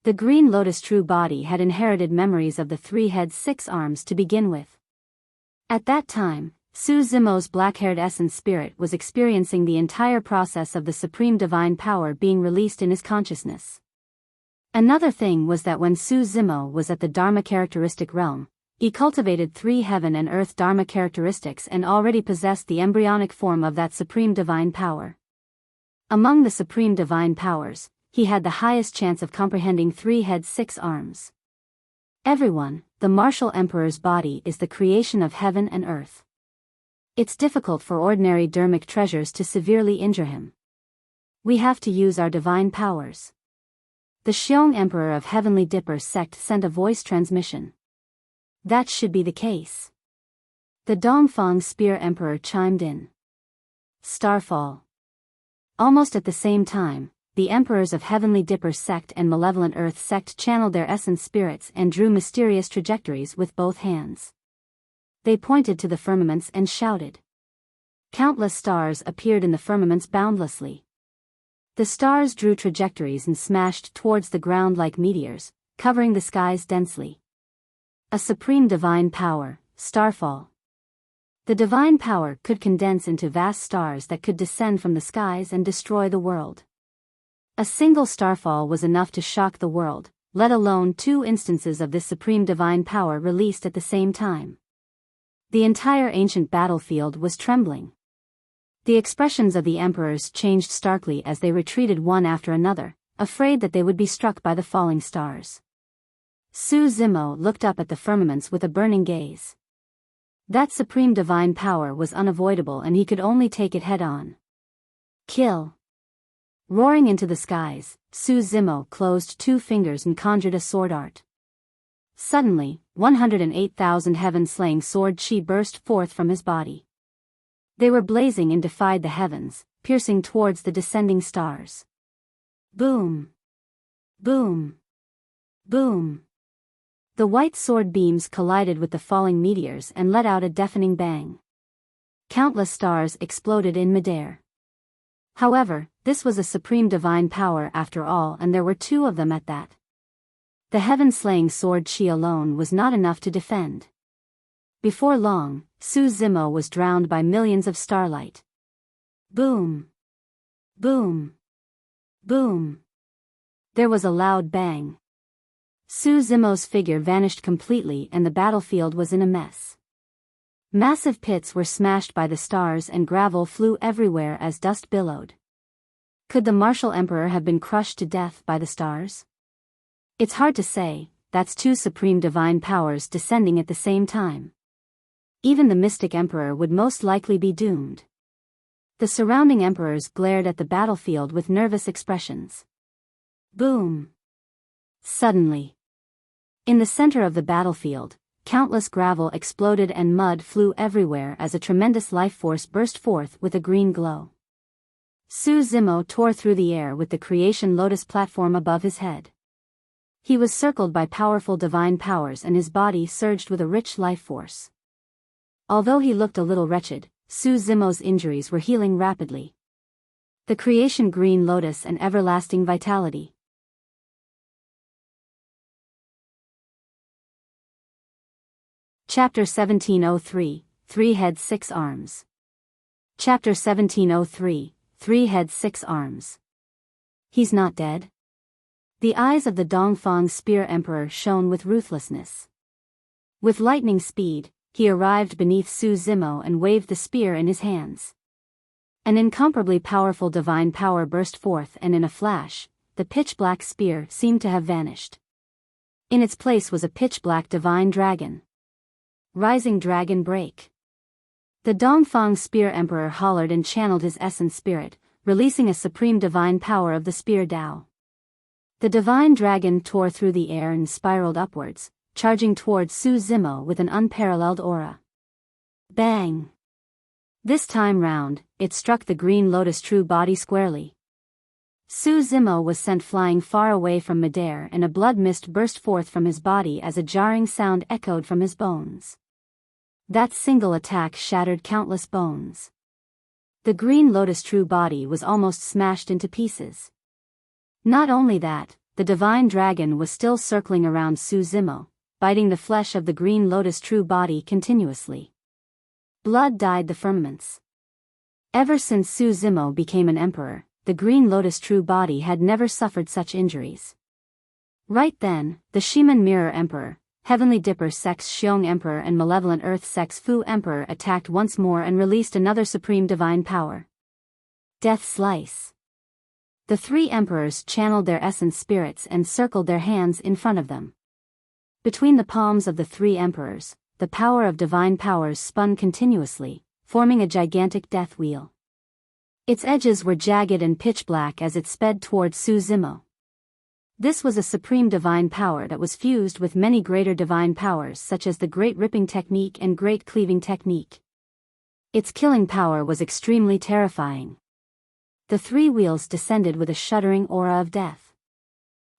The Green Lotus true body had inherited memories of the 3 heads 6 arms to begin with. At that time, Su Zimo's black-haired essence spirit was experiencing the entire process of the supreme divine power being released in his consciousness. Another thing was that when Su Zimo was at the Dharma characteristic realm, he cultivated 3 heaven and earth Dharma characteristics and already possessed the embryonic form of that supreme divine power. Among the supreme divine powers, he had the highest chance of comprehending 3 heads 6 arms. Everyone, the martial emperor's body is the creation of heaven and earth. It's difficult for ordinary dermic treasures to severely injure him. We have to use our divine powers. The Xiong Emperor of Heavenly Dipper sect sent a voice transmission. That should be the case. The Dongfang Spear Emperor chimed in. Starfall. Almost at the same time, the emperors of Heavenly Dipper sect and Malevolent Earth sect channeled their essence spirits and drew mysterious trajectories with both hands. They pointed to the firmaments and shouted. Countless stars appeared in the firmaments boundlessly. The stars drew trajectories and smashed towards the ground like meteors, covering the skies densely. A supreme divine power, Starfall. The divine power could condense into vast stars that could descend from the skies and destroy the world. A single starfall was enough to shock the world, let alone 2 instances of this supreme divine power released at the same time. The entire ancient battlefield was trembling. The expressions of the emperors changed starkly as they retreated one after another, afraid that they would be struck by the falling stars. Su Zimo looked up at the firmaments with a burning gaze. That supreme divine power was unavoidable and he could only take it head-on. Kill! Roaring into the skies, Su Zimo closed 2 fingers and conjured a sword art. Suddenly, 108,000 heaven-slaying sword chi burst forth from his body. They were blazing and defied the heavens, piercing towards the descending stars. Boom! Boom! Boom! The white sword beams collided with the falling meteors and let out a deafening bang. Countless stars exploded in midair. However, this was a supreme divine power after all, and there were 2 of them at that. The heaven-slaying sword chi alone was not enough to defend. Before long, Su Zimo was drowned by millions of starlight. Boom! Boom! Boom! There was a loud bang. Su Zimo's figure vanished completely and the battlefield was in a mess. Massive pits were smashed by the stars and gravel flew everywhere as dust billowed. Could the martial emperor have been crushed to death by the stars? It's hard to say, that's 2 supreme divine powers descending at the same time. Even the mystic emperor would most likely be doomed. The surrounding emperors glared at the battlefield with nervous expressions. Boom! Suddenly, in the center of the battlefield, countless gravel exploded and mud flew everywhere as a tremendous life force burst forth with a green glow. Su Zimo tore through the air with the creation Lotus platform above his head. He was circled by powerful divine powers and his body surged with a rich life force. Although he looked a little wretched, Su Zimo's injuries were healing rapidly. The creation Green Lotus and everlasting vitality. Chapter 1703, 3 Heads 6 Arms. Chapter 1703, 3 Heads 6 Arms. He's not dead? The eyes of the Dongfang Spear Emperor shone with ruthlessness. With lightning speed, he arrived beneath Su Zimo and waved the spear in his hands. An incomparably powerful divine power burst forth and in a flash, the pitch-black spear seemed to have vanished. In its place was a pitch-black divine dragon. Rising Dragon Break. The Dongfang Spear Emperor hollered and channeled his essence spirit, releasing a supreme divine power of the spear Dao. The divine dragon tore through the air and spiraled upwards, charging towards Su Zimo with an unparalleled aura. Bang! This time round, it struck the Green Lotus true body squarely. Su Zimo was sent flying far away from midair and a blood mist burst forth from his body as a jarring sound echoed from his bones. That single attack shattered countless bones. The Green Lotus true body was almost smashed into pieces. Not only that, the divine dragon was still circling around Su Zimo, biting the flesh of the Green Lotus true body continuously. Blood dyed the firmaments. Ever since Su Zimo became an emperor, the Green Lotus true body had never suffered such injuries. Right then, the Shiman Mirror Emperor, Heavenly Dipper Sex Xiong Emperor and Malevolent Earth Sex Fu Emperor attacked once more and released another supreme divine power. Death Slice. The 3 emperors channeled their essence spirits and circled their hands in front of them. Between the palms of the 3 emperors, the power of divine powers spun continuously, forming a gigantic death wheel. Its edges were jagged and pitch-black as it sped towards Su Zimo. This was a supreme divine power that was fused with many greater divine powers such as the Great Ripping Technique and Great Cleaving Technique. Its killing power was extremely terrifying. The 3 wheels descended with a shuddering aura of death.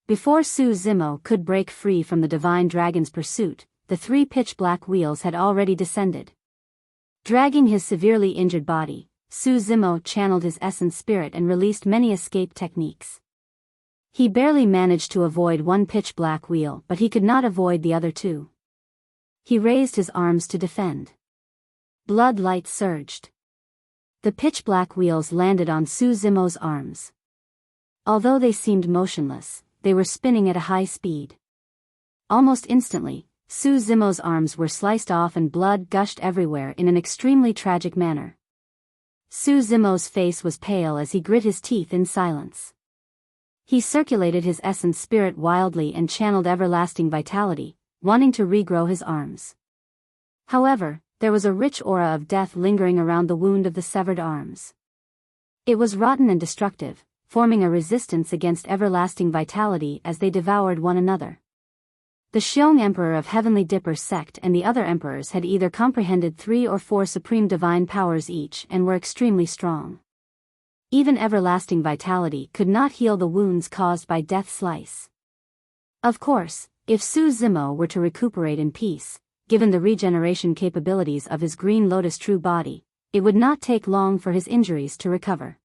Before Su Zimo could break free from the divine dragon's pursuit, the 3 pitch-black wheels had already descended. Dragging his severely injured body, Su Zimo channeled his essence spirit and released many escape techniques. He barely managed to avoid 1 pitch-black wheel, but he could not avoid the other 2. He raised his arms to defend. Blood light surged. The pitch-black wheels landed on Su Zimo's arms. Although they seemed motionless, they were spinning at a high speed. Almost instantly, Su Zimo's arms were sliced off and blood gushed everywhere in an extremely tragic manner. Su Zimo's face was pale as he grit his teeth in silence. He circulated his essence spirit wildly and channeled everlasting vitality, wanting to regrow his arms. However, there was a rich aura of death lingering around the wound of the severed arms. It was rotten and destructive, forming a resistance against everlasting vitality as they devoured one another. The Xiong Emperor of Heavenly Dipper sect and the other emperors had either comprehended 3 or 4 supreme divine powers each and were extremely strong. Even everlasting vitality could not heal the wounds caused by Death Slice. Of course, if Su Zimo were to recuperate in peace, given the regeneration capabilities of his Green Lotus true body, it would not take long for his injuries to recover.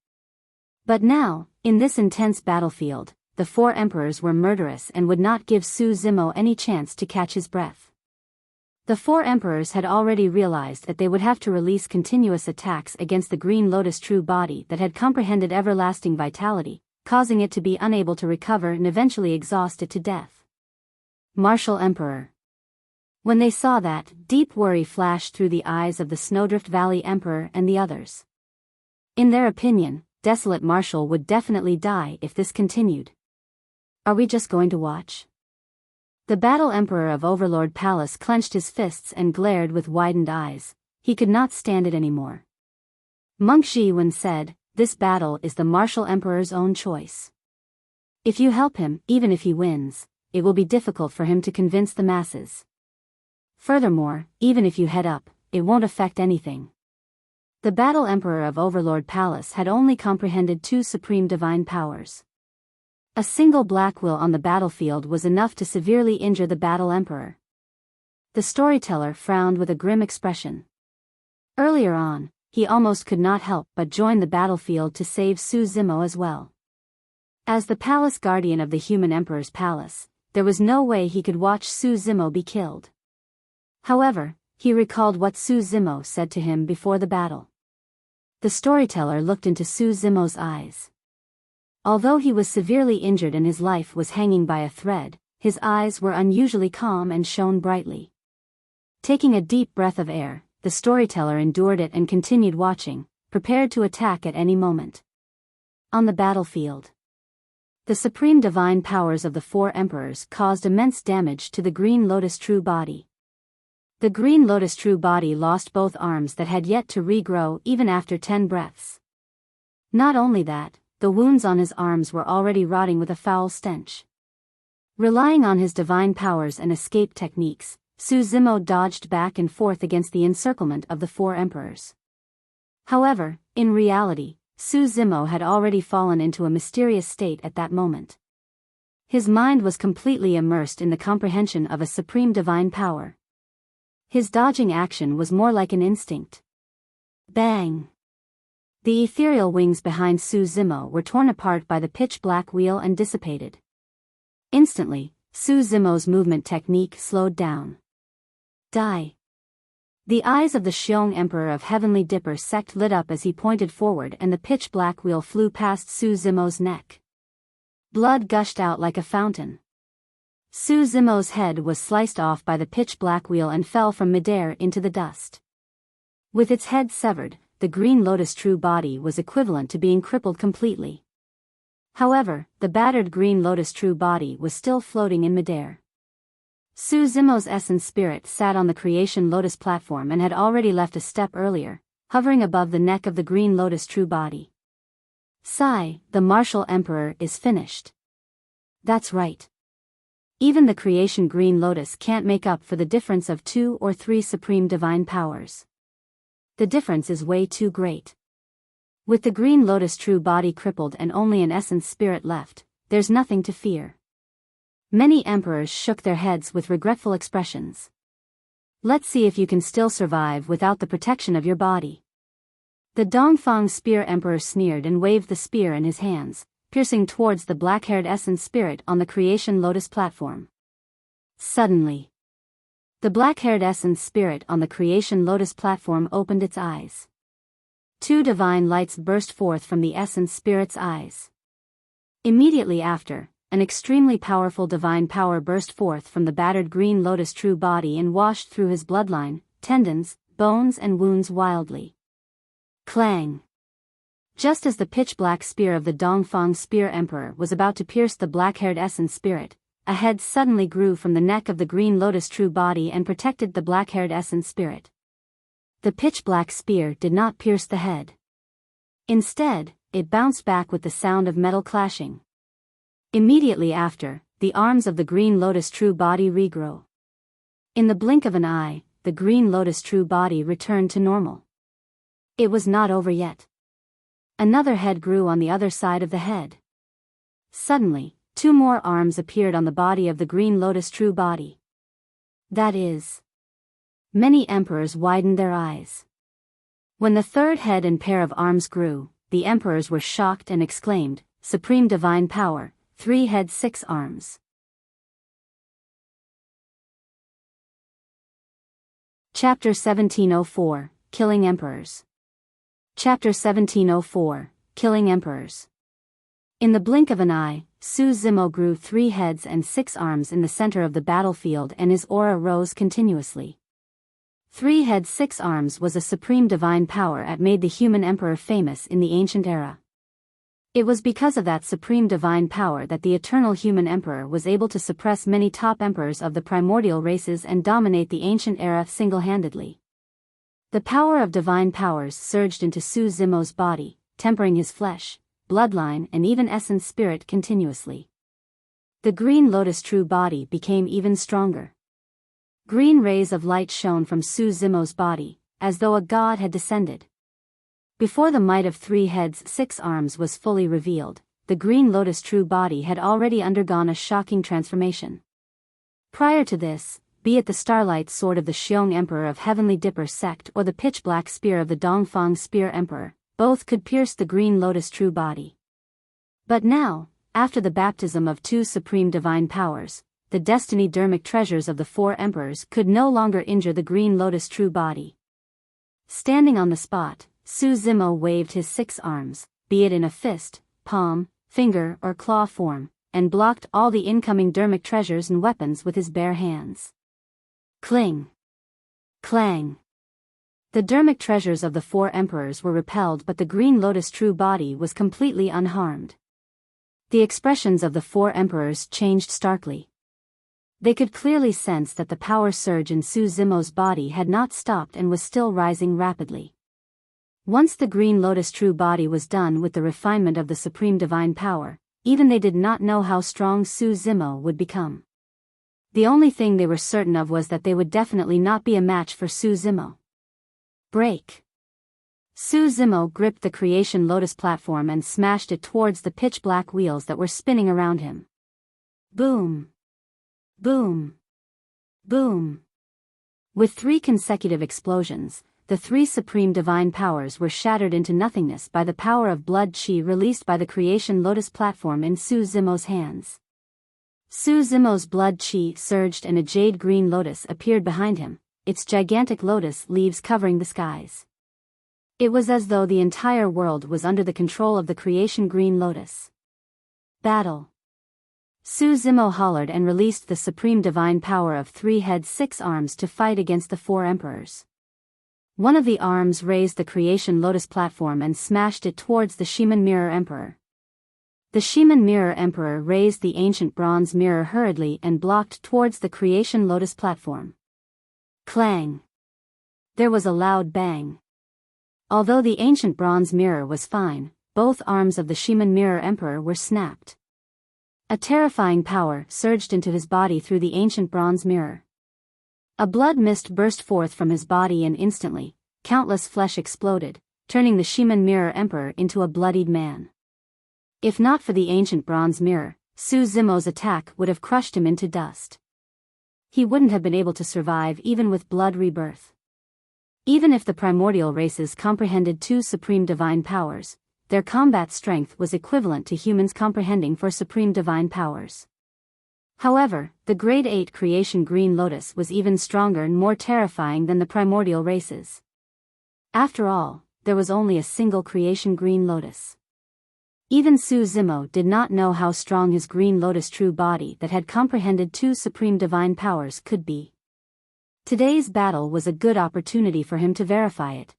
But now, in this intense battlefield, the 4 emperors were murderous and would not give Su Zimo any chance to catch his breath. The 4 emperors had already realized that they would have to release continuous attacks against the Green Lotus true body that had comprehended everlasting vitality, causing it to be unable to recover and eventually exhaust it to death. Martial Emperor. When they saw that, deep worry flashed through the eyes of the Snowdrift Valley Emperor and the others. In their opinion, Desolate Marshal would definitely die if this continued. Are we just going to watch? The Battle Emperor of Overlord Palace clenched his fists and glared with widened eyes. He could not stand it anymore. Monk Zhi Wen said, "This battle is the Martial Emperor's own choice. If you help him, even if he wins, it will be difficult for him to convince the masses. Furthermore, even if you head up, it won't affect anything." The Battle Emperor of Overlord Palace had only comprehended 2 supreme divine powers. A single black will on the battlefield was enough to severely injure the Battle Emperor. The storyteller frowned with a grim expression. Earlier on, he almost could not help but join the battlefield to save Su Zimo as well. As the palace guardian of the human emperor's palace, there was no way he could watch Su Zimo be killed. However, he recalled what Su Zimo said to him before the battle. The storyteller looked into Su Zimo's eyes. Although he was severely injured and his life was hanging by a thread, his eyes were unusually calm and shone brightly. Taking a deep breath of air, the storyteller endured it and continued watching, prepared to attack at any moment. On the battlefield, the supreme divine powers of the 4 emperors caused immense damage to the Green Lotus true body. The Green Lotus true body lost both arms that had yet to regrow even after 10 breaths. Not only that, the wounds on his arms were already rotting with a foul stench. Relying on his divine powers and escape techniques, Su Zimo dodged back and forth against the encirclement of the 4 emperors. However, in reality, Su Zimo had already fallen into a mysterious state at that moment. His mind was completely immersed in the comprehension of a supreme divine power. His dodging action was more like an instinct. Bang! The ethereal wings behind Su Zimo were torn apart by the pitch-black wheel and dissipated. Instantly, Su Zimo's movement technique slowed down. Die! The eyes of the Xiong Emperor of Heavenly Dipper sect lit up as he pointed forward and the pitch-black wheel flew past Su Zimo's neck. Blood gushed out like a fountain. Su Zimo's head was sliced off by the pitch-black wheel and fell from midair into the dust. With its head severed, the Green Lotus true body was equivalent to being crippled completely. However, the battered Green Lotus true body was still floating in midair. Su Zimo's essence spirit sat on the Creation Lotus platform and had already left a step earlier, hovering above the neck of the Green Lotus true body. Sigh, the Martial Emperor is finished. That's right. Even the Creation Green Lotus can't make up for the difference of 2 or 3 supreme divine powers. The difference is way too great. With the Green Lotus true body crippled and only an essence spirit left, there's nothing to fear. Many emperors shook their heads with regretful expressions. Let's see if you can still survive without the protection of your body. The Dongfang Spear Emperor sneered and waved the spear in his hands, piercing towards the black-haired essence spirit on the Creation Lotus platform. Suddenly, the black-haired essence spirit on the Creation Lotus platform opened its eyes. 2 divine lights burst forth from the essence spirit's eyes. Immediately after, an extremely powerful divine power burst forth from the battered Green Lotus true body and washed through his bloodline, tendons, bones and wounds wildly. Clang! Just as the pitch-black spear of the Dongfang Spear Emperor was about to pierce the black-haired essence spirit, a head suddenly grew from the neck of the Green Lotus true body and protected the black-haired essence spirit. The pitch-black spear did not pierce the head. Instead, it bounced back with the sound of metal clashing. Immediately after, the arms of the Green Lotus true body regrow. In the blink of an eye, the Green Lotus true body returned to normal. It was not over yet. Another head grew on the other side of the head. Suddenly, 2 more arms appeared on the body of the Green Lotus true body. That is. Many emperors widened their eyes. When the third head and pair of arms grew, the emperors were shocked and exclaimed, "Supreme divine power, 3 heads 6 arms." Chapter 1704, Killing Emperors. Chapter 1704, Killing Emperors. In the blink of an eye, Su Zimo grew 3 heads and 6 arms in the center of the battlefield, and his aura rose continuously. 3 heads 6 arms was a supreme divine power that made the human emperor famous in the ancient era. It was because of that supreme divine power that the eternal human emperor was able to suppress many top emperors of the primordial races and dominate the ancient era single-handedly. The power of divine powers surged into Su Zimo's body, tempering his flesh, bloodline and even essence spirit continuously. The Green Lotus true body became even stronger. Green rays of light shone from Su Zimo's body, as though a god had descended. Before the might of 3 heads 6 arms was fully revealed, the Green Lotus true body had already undergone a shocking transformation. Prior to this, be it the Starlight Sword of the Xiong Emperor of Heavenly Dipper sect or the pitch-black spear of the Dongfang Spear Emperor, both could pierce the Green Lotus true body. But now, after the baptism of 2 supreme divine powers, the destiny dermic treasures of the 4 emperors could no longer injure the Green Lotus true body. Standing on the spot, Su Zimo waved his 6 arms, be it in a fist, palm, finger or claw form, and blocked all the incoming dermic treasures and weapons with his bare hands. Cling! Clang! The dermic treasures of the 4 emperors were repelled, but the Green Lotus true body was completely unharmed. The expressions of the 4 emperors changed starkly. They could clearly sense that the power surge in Su Zimo's body had not stopped and was still rising rapidly. Once the Green Lotus true body was done with the refinement of the supreme divine power, even they did not know how strong Su Zimo would become. The only thing they were certain of was that they would definitely not be a match for Su Zimo. Break! Su Zimo gripped the Creation Lotus platform and smashed it towards the pitch-black wheels that were spinning around him. Boom! Boom! Boom! With 3 consecutive explosions, the 3 supreme divine powers were shattered into nothingness by the power of blood chi released by the Creation Lotus platform in Su Zimo's hands. Su Zimo's blood chi surged and a jade green lotus appeared behind him, its gigantic lotus leaves covering the skies. It was as though the entire world was under the control of the Creation Green Lotus. Battle! Su Zimo hollered and released the supreme divine power of 3 heads 6 arms to fight against the 4 emperors. One of the arms raised the Creation Lotus platform and smashed it towards the Shiman Mirror Emperor. The Shiman Mirror Emperor raised the ancient bronze mirror hurriedly and blocked towards the Creation Lotus platform. Clang! There was a loud bang. Although the ancient bronze mirror was fine, both arms of the Shiman Mirror Emperor were snapped. A terrifying power surged into his body through the ancient bronze mirror. A blood mist burst forth from his body and instantly, countless flesh exploded, turning the Shiman Mirror Emperor into a bloodied man. If not for the ancient bronze mirror, Su Zimo's attack would have crushed him into dust. He wouldn't have been able to survive even with blood rebirth. Even if the primordial races comprehended 2 supreme divine powers, their combat strength was equivalent to humans comprehending 4 supreme divine powers. However, the Grade 8 Creation Green Lotus was even stronger and more terrifying than the primordial races. After all, there was only a single Creation Green Lotus. Even Su Zimo did not know how strong his Green Lotus true body that had comprehended 2 supreme divine powers could be. Today's battle was a good opportunity for him to verify it.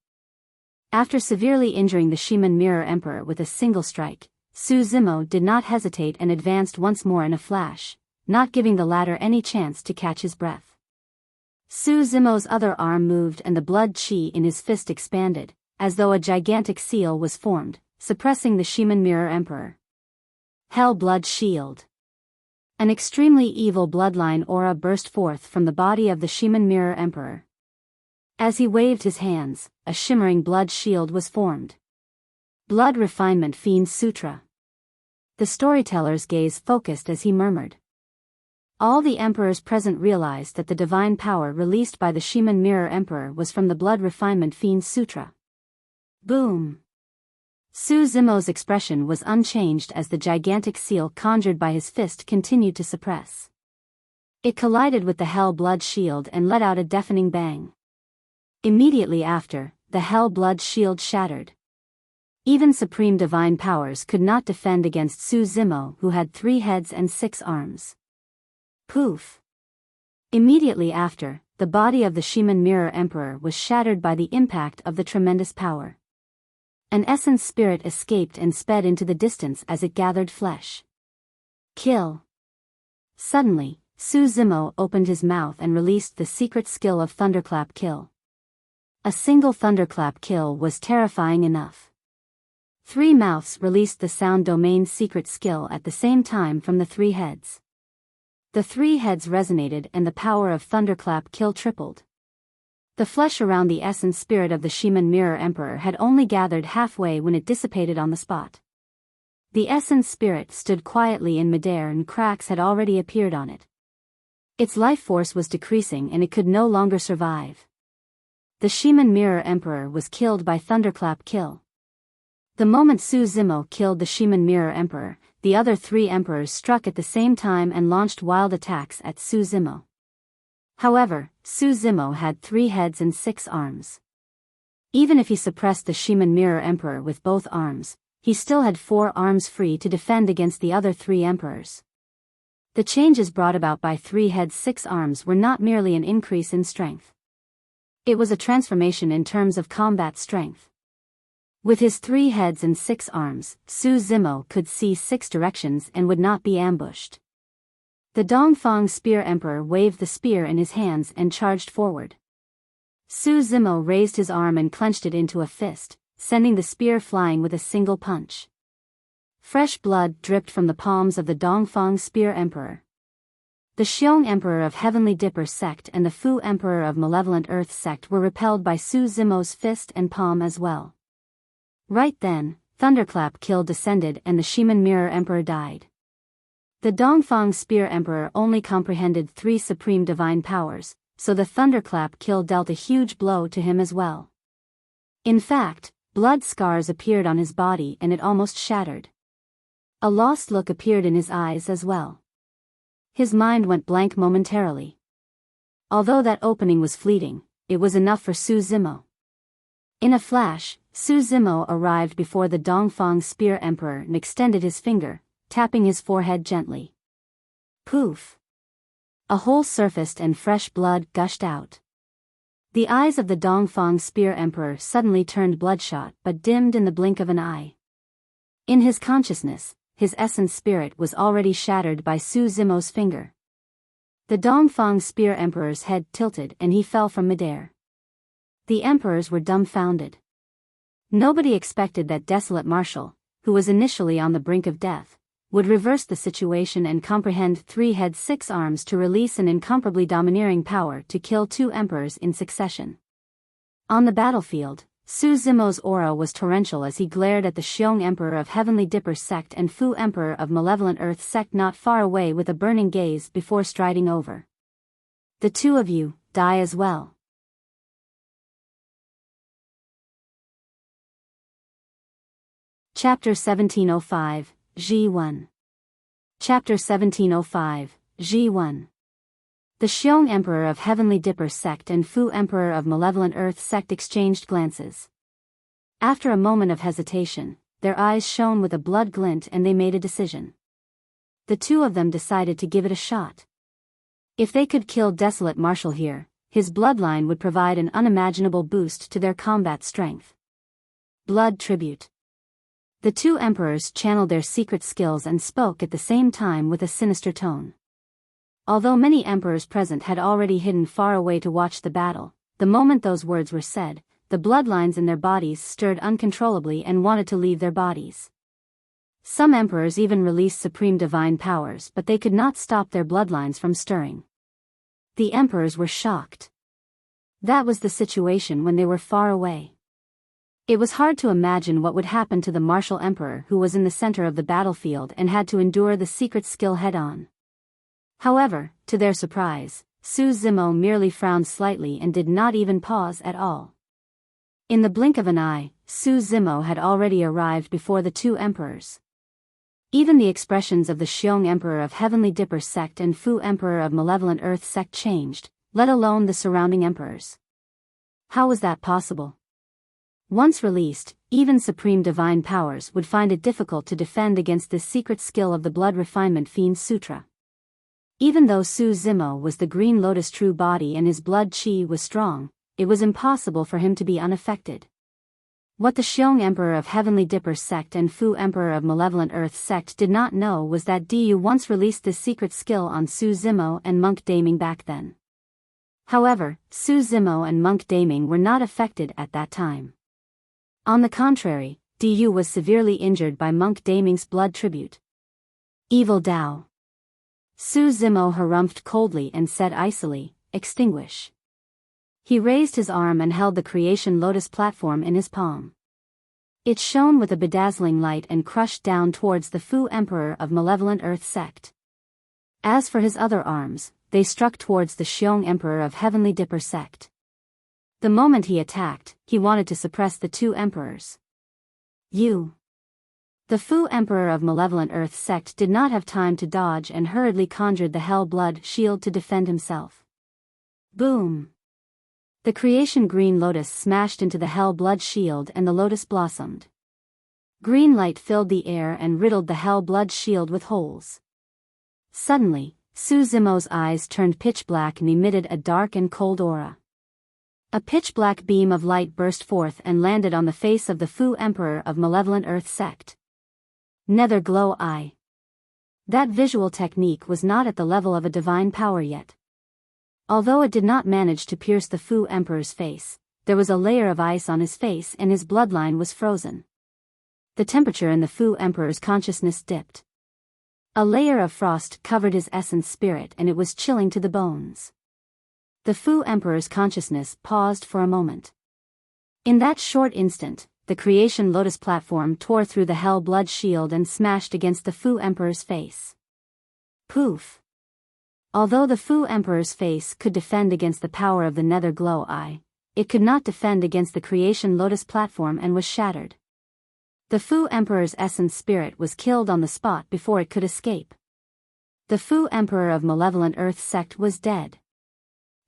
After severely injuring the Shiman Mirror Emperor with a single strike, Su Zimo did not hesitate and advanced once more in a flash, not giving the latter any chance to catch his breath. Su Zimo's other arm moved and the blood chi in his fist expanded, as though a gigantic seal was formed, suppressing the Shaman Mirror Emperor. Hell Blood Shield. An extremely evil bloodline aura burst forth from the body of the Shaman Mirror Emperor. As he waved his hands, a shimmering blood shield was formed. Blood Refinement Fiend Sutra. The storyteller's gaze focused as he murmured. All the emperors present realized that the divine power released by the Shaman Mirror Emperor was from the Blood Refinement Fiend Sutra. Boom! Su Zimo's expression was unchanged as the gigantic seal conjured by his fist continued to suppress. It collided with the Hell Blood Shield and let out a deafening bang. Immediately after, the Hell Blood Shield shattered. Even supreme divine powers could not defend against Su Zimo, who had 3 heads and 6 arms. Poof! Immediately after, the body of the Shaman Mirror Emperor was shattered by the impact of the tremendous power. An essence spirit escaped and sped into the distance as it gathered flesh. Kill! Suddenly, Su Zimo opened his mouth and released the secret skill of Thunderclap Kill. A single Thunderclap Kill was terrifying enough. 3 mouths released the sound domain secret skill at the same time from the 3 heads. The 3 heads resonated and the power of Thunderclap Kill tripled. The flesh around the essence spirit of the Shaman Mirror Emperor had only gathered halfway when it dissipated on the spot. The essence spirit stood quietly in midair and cracks had already appeared on it. Its life force was decreasing and it could no longer survive. The Shaman Mirror Emperor was killed by Thunderclap Kill. The moment Su Zimo killed the Shaman Mirror Emperor, the other 3 emperors struck at the same time and launched wild attacks at Su Zimo. However, Su Zimo had 3 heads and 6 arms. Even if he suppressed the Shaman Mirror Emperor with both arms, he still had 4 arms free to defend against the other 3 emperors. The changes brought about by 3 heads 6 arms were not merely an increase in strength. It was a transformation in terms of combat strength. With his 3 heads and 6 arms, Su Zimo could see 6 directions and would not be ambushed. The Dongfang Spear Emperor waved the spear in his hands and charged forward. Su Zimo raised his arm and clenched it into a fist, sending the spear flying with a single punch. Fresh blood dripped from the palms of the Dongfang Spear Emperor. The Xiong Emperor of Heavenly Dipper Sect and the Fu Emperor of Malevolent Earth Sect were repelled by Su Zimo's fist and palm as well. Right then, Thunderclap Kill descended and the Shaman Mirror Emperor died. The Dongfang Spear Emperor only comprehended 3 supreme divine powers, so the Thunderclap Kill dealt a huge blow to him as well. In fact, blood scars appeared on his body and it almost shattered. A lost look appeared in his eyes as well. His mind went blank momentarily. Although that opening was fleeting, it was enough for Su Zimo. In a flash, Su Zimo arrived before the Dongfang Spear Emperor and extended his finger, tapping his forehead gently. Poof! A hole surfaced and fresh blood gushed out. The eyes of the Dongfang Spear Emperor suddenly turned bloodshot but dimmed in the blink of an eye. In his consciousness, his essence spirit was already shattered by Su Zimo's finger. The Dongfang Spear Emperor's head tilted and he fell from midair. The emperors were dumbfounded. Nobody expected that desolate marshal, who was initially on the brink of death, would reverse the situation and comprehend 3 heads 6 arms to release an incomparably domineering power to kill 2 emperors in succession. On the battlefield, Su Zimo's aura was torrential as he glared at the Xiong Emperor of Heavenly Dipper Sect and Fu Emperor of Malevolent Earth Sect not far away with a burning gaze before striding over. The 2 of you, die as well. Chapter 1705, Zhi Wen. Chapter 1705, Zhi Wen. The Xiong Emperor of Heavenly Dipper Sect and Fu Emperor of Malevolent Earth Sect exchanged glances. After a moment of hesitation, their eyes shone with a blood glint and they made a decision. The 2 of them decided to give it a shot. If they could kill Desolate Marshal here, his bloodline would provide an unimaginable boost to their combat strength. Blood tribute. The 2 emperors channeled their secret skills and spoke at the same time with a sinister tone. Although many emperors present had already hidden far away to watch the battle, the moment those words were said, the bloodlines in their bodies stirred uncontrollably and wanted to leave their bodies. Some emperors even released supreme divine powers, but they could not stop their bloodlines from stirring. The emperors were shocked. That was the situation when they were far away. It was hard to imagine what would happen to the martial emperor who was in the center of the battlefield and had to endure the secret skill head-on. However, to their surprise, Su Zimo merely frowned slightly and did not even pause at all. In the blink of an eye, Su Zimo had already arrived before the two emperors. Even the expressions of the Xiong Emperor of Heavenly Dipper sect and Fu Emperor of Malevolent Earth sect changed, let alone the surrounding emperors. How was that possible? Once released, even supreme divine powers would find it difficult to defend against this secret skill of the Blood Refinement Fiend Sutra. Even though Su Zimo was the Green Lotus true body and his blood qi was strong, it was impossible for him to be unaffected. What the Xiong Emperor of Heavenly Dipper sect and Fu Emperor of Malevolent Earth sect did not know was that Du once released this secret skill on Su Zimo and Monk Daming back then. However, Su Zimo and Monk Daming were not affected at that time. On the contrary, Du was severely injured by Monk Daming's blood tribute. Evil Tao. Su Zimo harumphed coldly and said icily, "Extinguish." He raised his arm and held the creation Lotus platform in his palm. It shone with a bedazzling light and crushed down towards the Fu Emperor of Malevolent Earth sect. As for his other arms, they struck towards the Xiong Emperor of Heavenly Dipper sect. The moment he attacked, he wanted to suppress the two emperors. The Fu Emperor of Malevolent Earth sect did not have time to dodge and hurriedly conjured the Hell Blood shield to defend himself. Boom! The creation Green Lotus smashed into the Hell Blood shield and the Lotus blossomed. Green light filled the air and riddled the Hell Blood shield with holes. Suddenly, Su Zimo's eyes turned pitch black and emitted a dark and cold aura. A pitch-black beam of light burst forth and landed on the face of the Fu Emperor of Malevolent Earth sect. Nether Glow Eye. That visual technique was not at the level of a divine power yet. Although it did not manage to pierce the Fu Emperor's face, there was a layer of ice on his face and his bloodline was frozen. The temperature in the Fu Emperor's consciousness dipped. A layer of frost covered his essence spirit and it was chilling to the bones. The Fu Emperor's consciousness paused for a moment. In that short instant, the creation Lotus platform tore through the Hell Blood shield and smashed against the Fu Emperor's face. Poof! Although the Fu Emperor's face could defend against the power of the Nether Glow Eye, it could not defend against the creation Lotus platform and was shattered. The Fu Emperor's essence spirit was killed on the spot before it could escape. The Fu Emperor of Malevolent Earth sect was dead.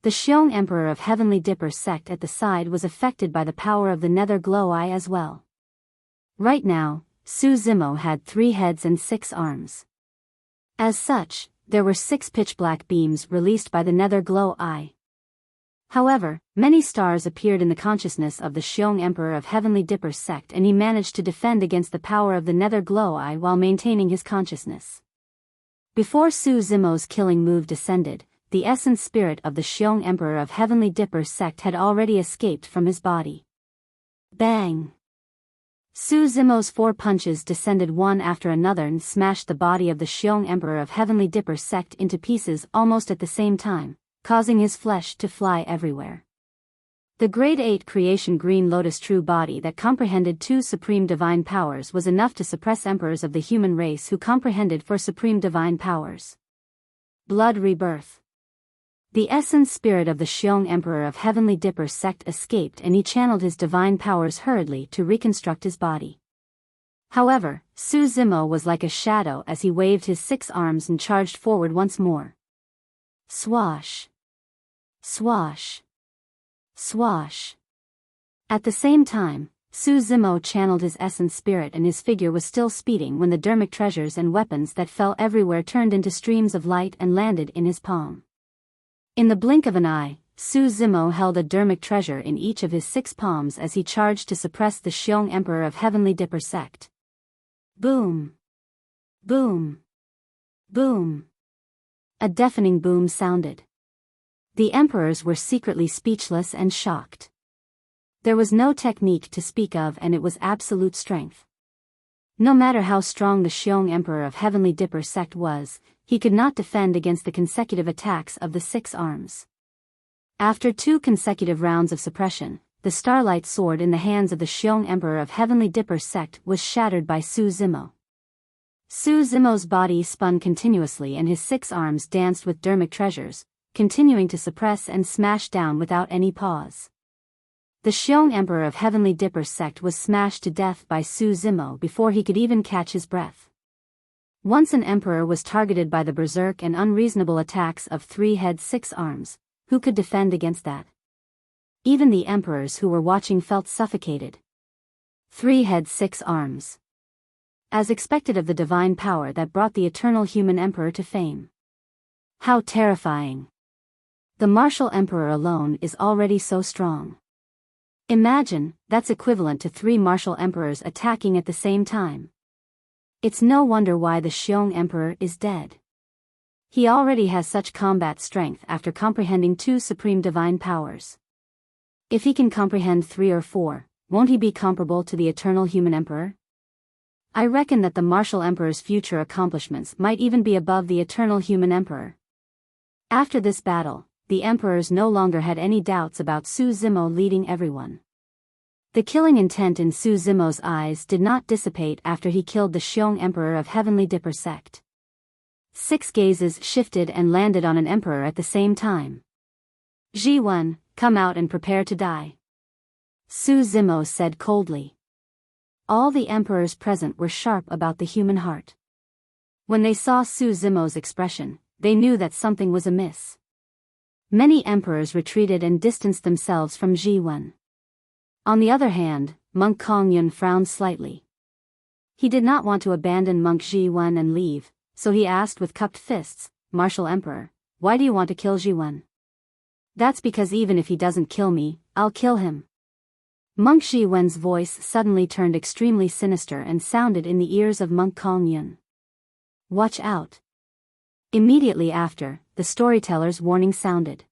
The Xiong Emperor of Heavenly Dipper sect at the side was affected by the power of the Nether Glow Eye as well. Right now, Su Zimo had 3 heads and 6 arms. As such, there were 6 pitch-black beams released by the Nether Glow Eye. However, many stars appeared in the consciousness of the Xiong Emperor of Heavenly Dipper sect and he managed to defend against the power of the Nether Glow Eye while maintaining his consciousness. Before Su Zimo's killing move descended, the essence spirit of the Xiong Emperor of Heavenly Dipper sect had already escaped from his body. Bang! Su Zimo's 4 punches descended one after another and smashed the body of the Xiong Emperor of Heavenly Dipper sect into pieces almost at the same time, causing his flesh to fly everywhere. The Grade 8 creation Green Lotus true body that comprehended 2 supreme divine powers was enough to suppress emperors of the human race who comprehended 4 supreme divine powers. Blood rebirth. The essence spirit of the Xiong Emperor of Heavenly Dipper sect escaped and he channeled his divine powers hurriedly to reconstruct his body. However, Su Zimo was like a shadow as he waved his 6 arms and charged forward once more. Swash! Swash! Swash! At the same time, Su Zimo channeled his essence spirit and his figure was still speeding when the dermic treasures and weapons that fell everywhere turned into streams of light and landed in his palm. In the blink of an eye, Su Zimo held a dermic treasure in each of his 6 palms as he charged to suppress the Xiong Emperor of Heavenly Dipper sect. Boom! Boom! Boom! A deafening boom sounded. The emperors were secretly speechless and shocked. There was no technique to speak of, and it was absolute strength. No matter how strong the Xiong Emperor of Heavenly Dipper sect was, he could not defend against the consecutive attacks of the 6 arms. After 2 consecutive rounds of suppression, the Starlight Sword in the hands of the Xiong Emperor of Heavenly Dipper sect was shattered by Su Zimo. Su Zimo's body spun continuously and his 6 arms danced with dermic treasures, continuing to suppress and smash down without any pause. The Xiong Emperor of Heavenly Dipper sect was smashed to death by Su Zimo before he could even catch his breath. Once an emperor was targeted by the berserk and unreasonable attacks of 3 heads 6 arms, who could defend against that? Even the emperors who were watching felt suffocated. 3 heads 6 arms. As expected of the divine power that brought the eternal human emperor to fame. How terrifying. The martial emperor alone is already so strong. Imagine, that's equivalent to 3 martial emperors attacking at the same time. It's no wonder why the Xiong Emperor is dead. He already has such combat strength after comprehending 2 supreme divine powers. If he can comprehend 3 or 4, won't he be comparable to the eternal human emperor? I reckon that the martial emperor's future accomplishments might even be above the eternal human emperor. After this battle, the emperors no longer had any doubts about Su Zimo leading everyone. The killing intent in Su Zimo's eyes did not dissipate after he killed the Xiong Emperor of Heavenly Dipper sect. 6 gazes shifted and landed on an emperor at the same time. Zhi Wen, come out and prepare to die. Su Zimo said coldly. All the emperors present were sharp about the human heart. When they saw Su Zimo's expression, they knew that something was amiss. Many emperors retreated and distanced themselves from Zhi Wen. On the other hand, Monk Kongyun frowned slightly. He did not want to abandon Monk Zhi Wen and leave, so he asked with cupped fists, Martial Emperor, why do you want to kill Zhi Wen? That's because even if he doesn't kill me, I'll kill him. Monk Zhi Wen's voice suddenly turned extremely sinister and sounded in the ears of Monk Kongyun. Watch out. Immediately after, the storyteller's warning sounded.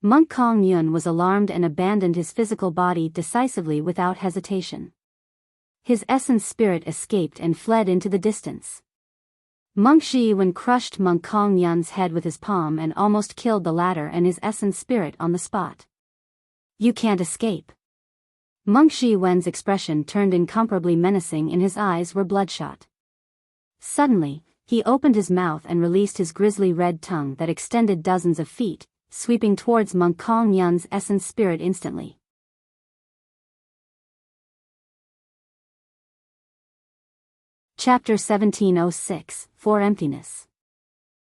Monk Kongyun was alarmed and abandoned his physical body decisively without hesitation. His essence spirit escaped and fled into the distance. Monk Zhi Wen crushed Monk Kongyun's head with his palm and almost killed the latter and his essence spirit on the spot. You can't escape. Monk Zhi Wen's expression turned incomparably menacing and his eyes were bloodshot. Suddenly, he opened his mouth and released his grisly red tongue that extended dozens of feet, sweeping towards Monk Kongyun's essence spirit instantly. Chapter 1706, For Emptiness.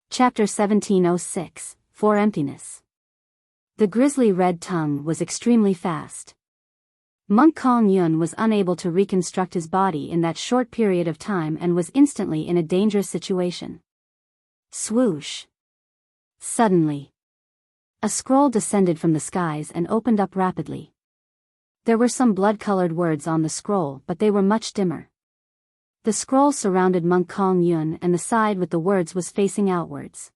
Chapter 1706, For Emptiness. The grisly red tongue was extremely fast. Monk Kongyun was unable to reconstruct his body in that short period of time and was instantly in a dangerous situation. Swoosh. Suddenly, a scroll descended from the skies and opened up rapidly. There were some blood-colored words on the scroll, but they were much dimmer. The scroll surrounded Monk Kongyun and the side with the words was facing outwards.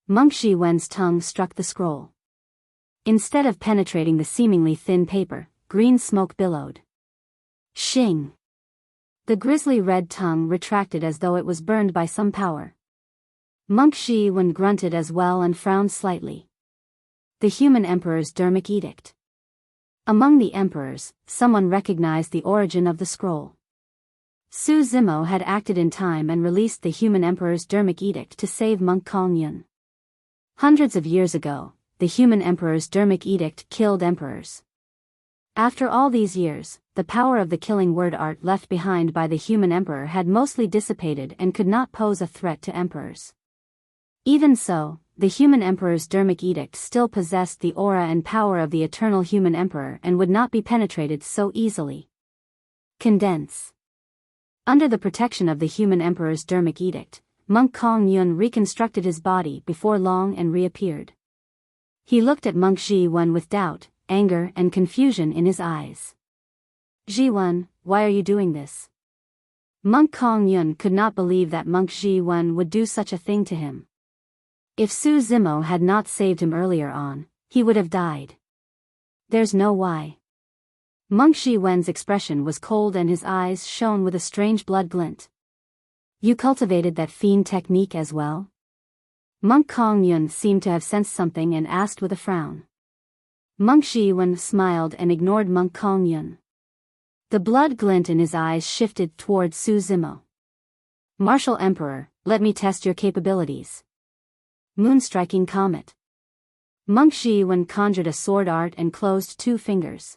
Monk Zhi Wen's tongue struck the scroll. Instead of penetrating the seemingly thin paper, green smoke billowed. Shing! The grisly red tongue retracted as though it was burned by some power. Monk Zhi Wen grunted as well and frowned slightly. The human emperor's dermic edict. Among the emperors, someone recognized the origin of the scroll. Su Zimo had acted in time and released the human emperor's dermic edict to save Monk Kongyun. Hundreds of years ago, the human emperor's dermic edict killed emperors. After all these years, the power of the killing word art left behind by the human emperor had mostly dissipated and could not pose a threat to emperors. Even so, the human emperor's dermic edict still possessed the aura and power of the eternal human emperor and would not be penetrated so easily. Condense. Under the protection of the human emperor's dermic edict, Monk Kongyun reconstructed his body before long and reappeared. He looked at Monk Zhi Wen with doubt, anger and confusion in his eyes. Zhi Wen, why are you doing this? Monk Kongyun could not believe that Monk Zhi Wen would do such a thing to him. If Su Zimo had not saved him earlier on, he would have died. There's no why. Monk Zhi Wen's expression was cold and his eyes shone with a strange blood glint. You cultivated that fiend technique as well? Monk Kong Yun seemed to have sensed something and asked with a frown. Monk Zhi Wen smiled and ignored Monk Kong Yun. The blood glint in his eyes shifted toward Su Zimo. Martial Emperor, let me test your capabilities. Moonstriking Comet. Monk Zhi Wen conjured a sword art and closed two fingers.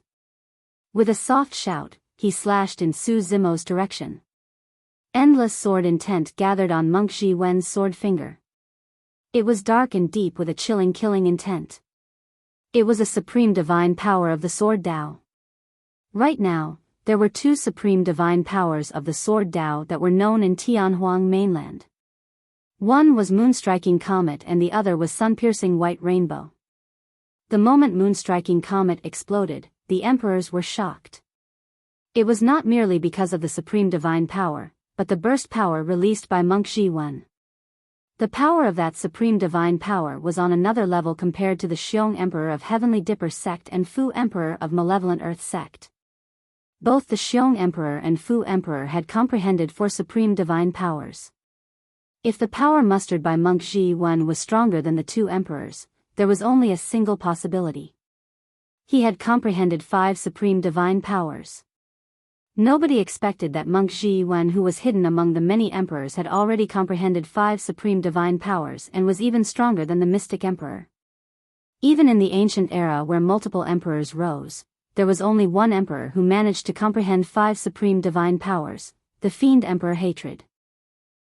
With a soft shout, he slashed in Su Zimo's direction. Endless sword intent gathered on Monk Zhi Wen's sword finger. It was dark and deep with a chilling killing intent. It was a supreme divine power of the sword Dao. Right now, there were two supreme divine powers of the sword Dao that were known in Tianhuang mainland. One was Moonstriking Comet and the other was Sun-Piercing White Rainbow. The moment Moonstriking Comet exploded, the emperors were shocked. It was not merely because of the supreme divine power, but the burst power released by Monk Zhi Wen. The power of that supreme divine power was on another level compared to the Xiong Emperor of Heavenly Dipper sect and Fu Emperor of Malevolent Earth sect. Both the Xiong Emperor and Fu Emperor had comprehended four supreme divine powers. If the power mustered by Monk Zhi Wen was stronger than the two emperors, there was only a single possibility. He had comprehended 5 supreme divine powers. Nobody expected that Monk Zhi Wen, who was hidden among the many emperors, had already comprehended 5 supreme divine powers and was even stronger than the mystic emperor. Even in the ancient era where multiple emperors rose, there was only one emperor who managed to comprehend 5 supreme divine powers, the Fiend Emperor Hatred.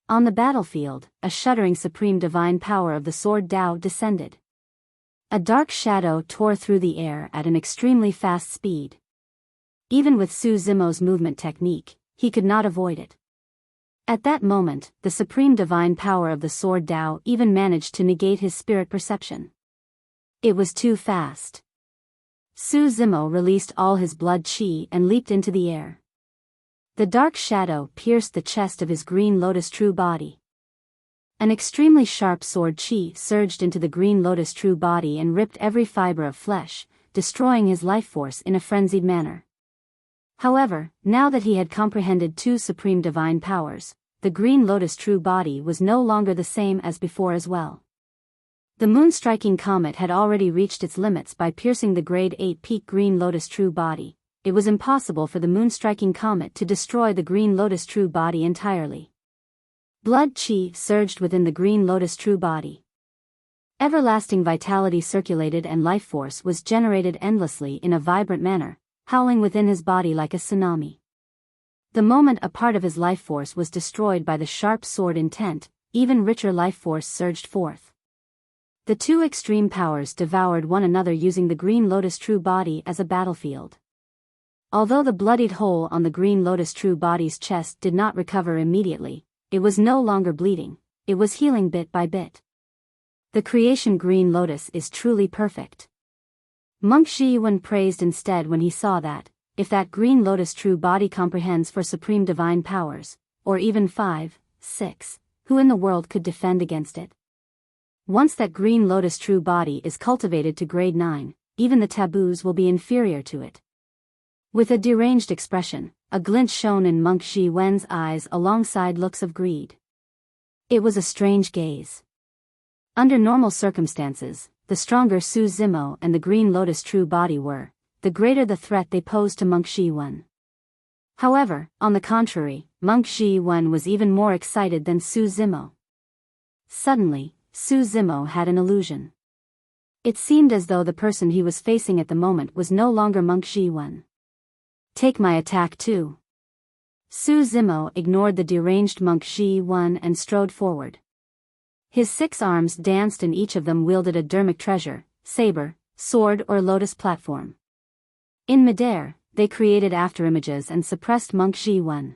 On the battlefield, a shuddering supreme divine power of the sword Dao descended. A dark shadow tore through the air at an extremely fast speed. Even with Su Zimo's movement technique, he could not avoid it. At that moment, the supreme divine power of the sword Dao even managed to negate his spirit perception. It was too fast. Su Zimo released all his blood qi and leaped into the air. The dark shadow pierced the chest of his green lotus true body. An extremely sharp sword qi surged into the green lotus true body and ripped every fiber of flesh, destroying his life force in a frenzied manner. However, now that he had comprehended 2 supreme divine powers, the green lotus true body was no longer the same as before as well. The moon-striking comet had already reached its limits by piercing the grade 8 peak green lotus true body. It was impossible for the moon-striking comet to destroy the green lotus true body entirely. Blood qi surged within the green lotus true body. Everlasting vitality circulated and life force was generated endlessly in a vibrant manner, howling within his body like a tsunami. The moment a part of his life force was destroyed by the sharp sword intent, even richer life force surged forth. The 2 extreme powers devoured one another using the green lotus true body as a battlefield. Although the bloodied hole on the green lotus true body's chest did not recover immediately, it was no longer bleeding, it was healing bit by bit. The creation green lotus is truly perfect. Monk Zhi Wen praised instead when he saw that, if that green lotus true body comprehends 4 supreme divine powers, or even 5, 6, who in the world could defend against it? Once that green lotus true body is cultivated to grade 9, even the taboos will be inferior to it. With a deranged expression, a glint shone in Monk Zhi Wen's eyes alongside looks of greed. It was a strange gaze. Under normal circumstances, the stronger Su Zimo and the green lotus true body were, the greater the threat they posed to Monk Zhi Wen. However, on the contrary, Monk Zhi Wen was even more excited than Su Zimo. Suddenly, Su Zimo had an illusion. It seemed as though the person he was facing at the moment was no longer Monk Zhi Wen. Take my attack too. Su Zimo ignored the deranged Monk Zhi Wen and strode forward. His 6 arms danced and each of them wielded a dermic treasure, saber, sword or lotus platform. In midair, they created afterimages and suppressed Monk Zhi Wen.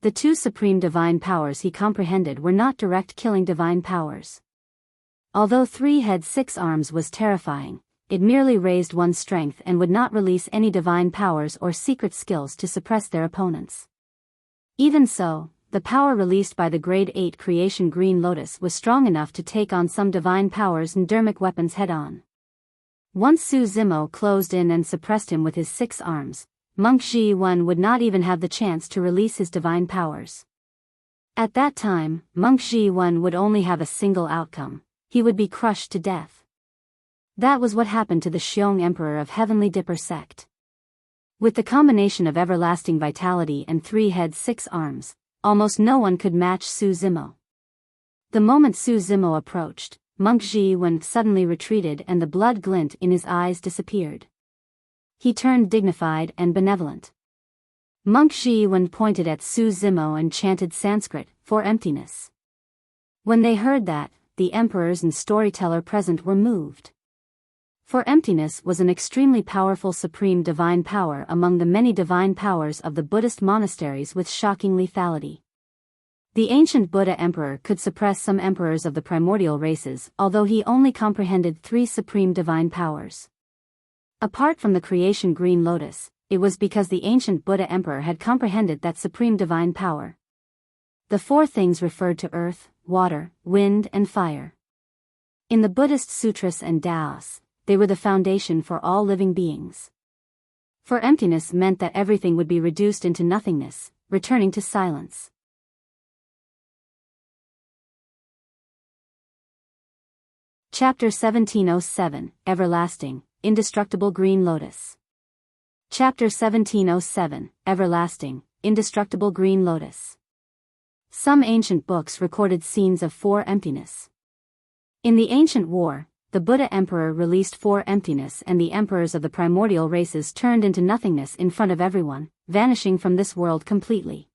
The 2 supreme divine powers he comprehended were not direct killing divine powers. Although 3 head 6 arms was terrifying, it merely raised one's strength and would not release any divine powers or secret skills to suppress their opponents. Even so, the power released by the Grade 8 creation Green Lotus was strong enough to take on some divine powers and dermic weapons head-on. Once Su Zimo closed in and suppressed him with his 6 arms, Monk Zhi Wen would not even have the chance to release his divine powers. At that time, Monk Zhi Wen would only have a single outcome: he would be crushed to death. That was what happened to the Xiong Emperor of Heavenly Dipper sect. With the combination of everlasting vitality and 3 heads 6 arms, almost no one could match Su Zimo. The moment Su Zimo approached, Monk Zhi Wen suddenly retreated and the blood glint in his eyes disappeared. He turned dignified and benevolent. Monk Zhi Wen pointed at Su Zimo and chanted Sanskrit for emptiness. When they heard that, the emperors and storyteller present were moved. For emptiness was an extremely powerful supreme divine power among the many divine powers of the Buddhist monasteries with shocking lethality. The ancient Buddha emperor could suppress some emperors of the primordial races, although he only comprehended 3 supreme divine powers. Apart from the creation Green Lotus, it was because the ancient Buddha emperor had comprehended that supreme divine power. The 4 things referred to earth, water, wind and fire. In the Buddhist sutras and Taoists, they were the foundation for all living beings. For emptiness meant that everything would be reduced into nothingness, returning to silence. Chapter 1707, Everlasting, Indestructible Green Lotus. Chapter 1707, Everlasting, Indestructible Green Lotus. Some ancient books recorded scenes of 4 emptiness. In the ancient war, the Buddha emperor released 4 emptiness and the emperors of the primordial races turned into nothingness in front of everyone, vanishing from this world completely.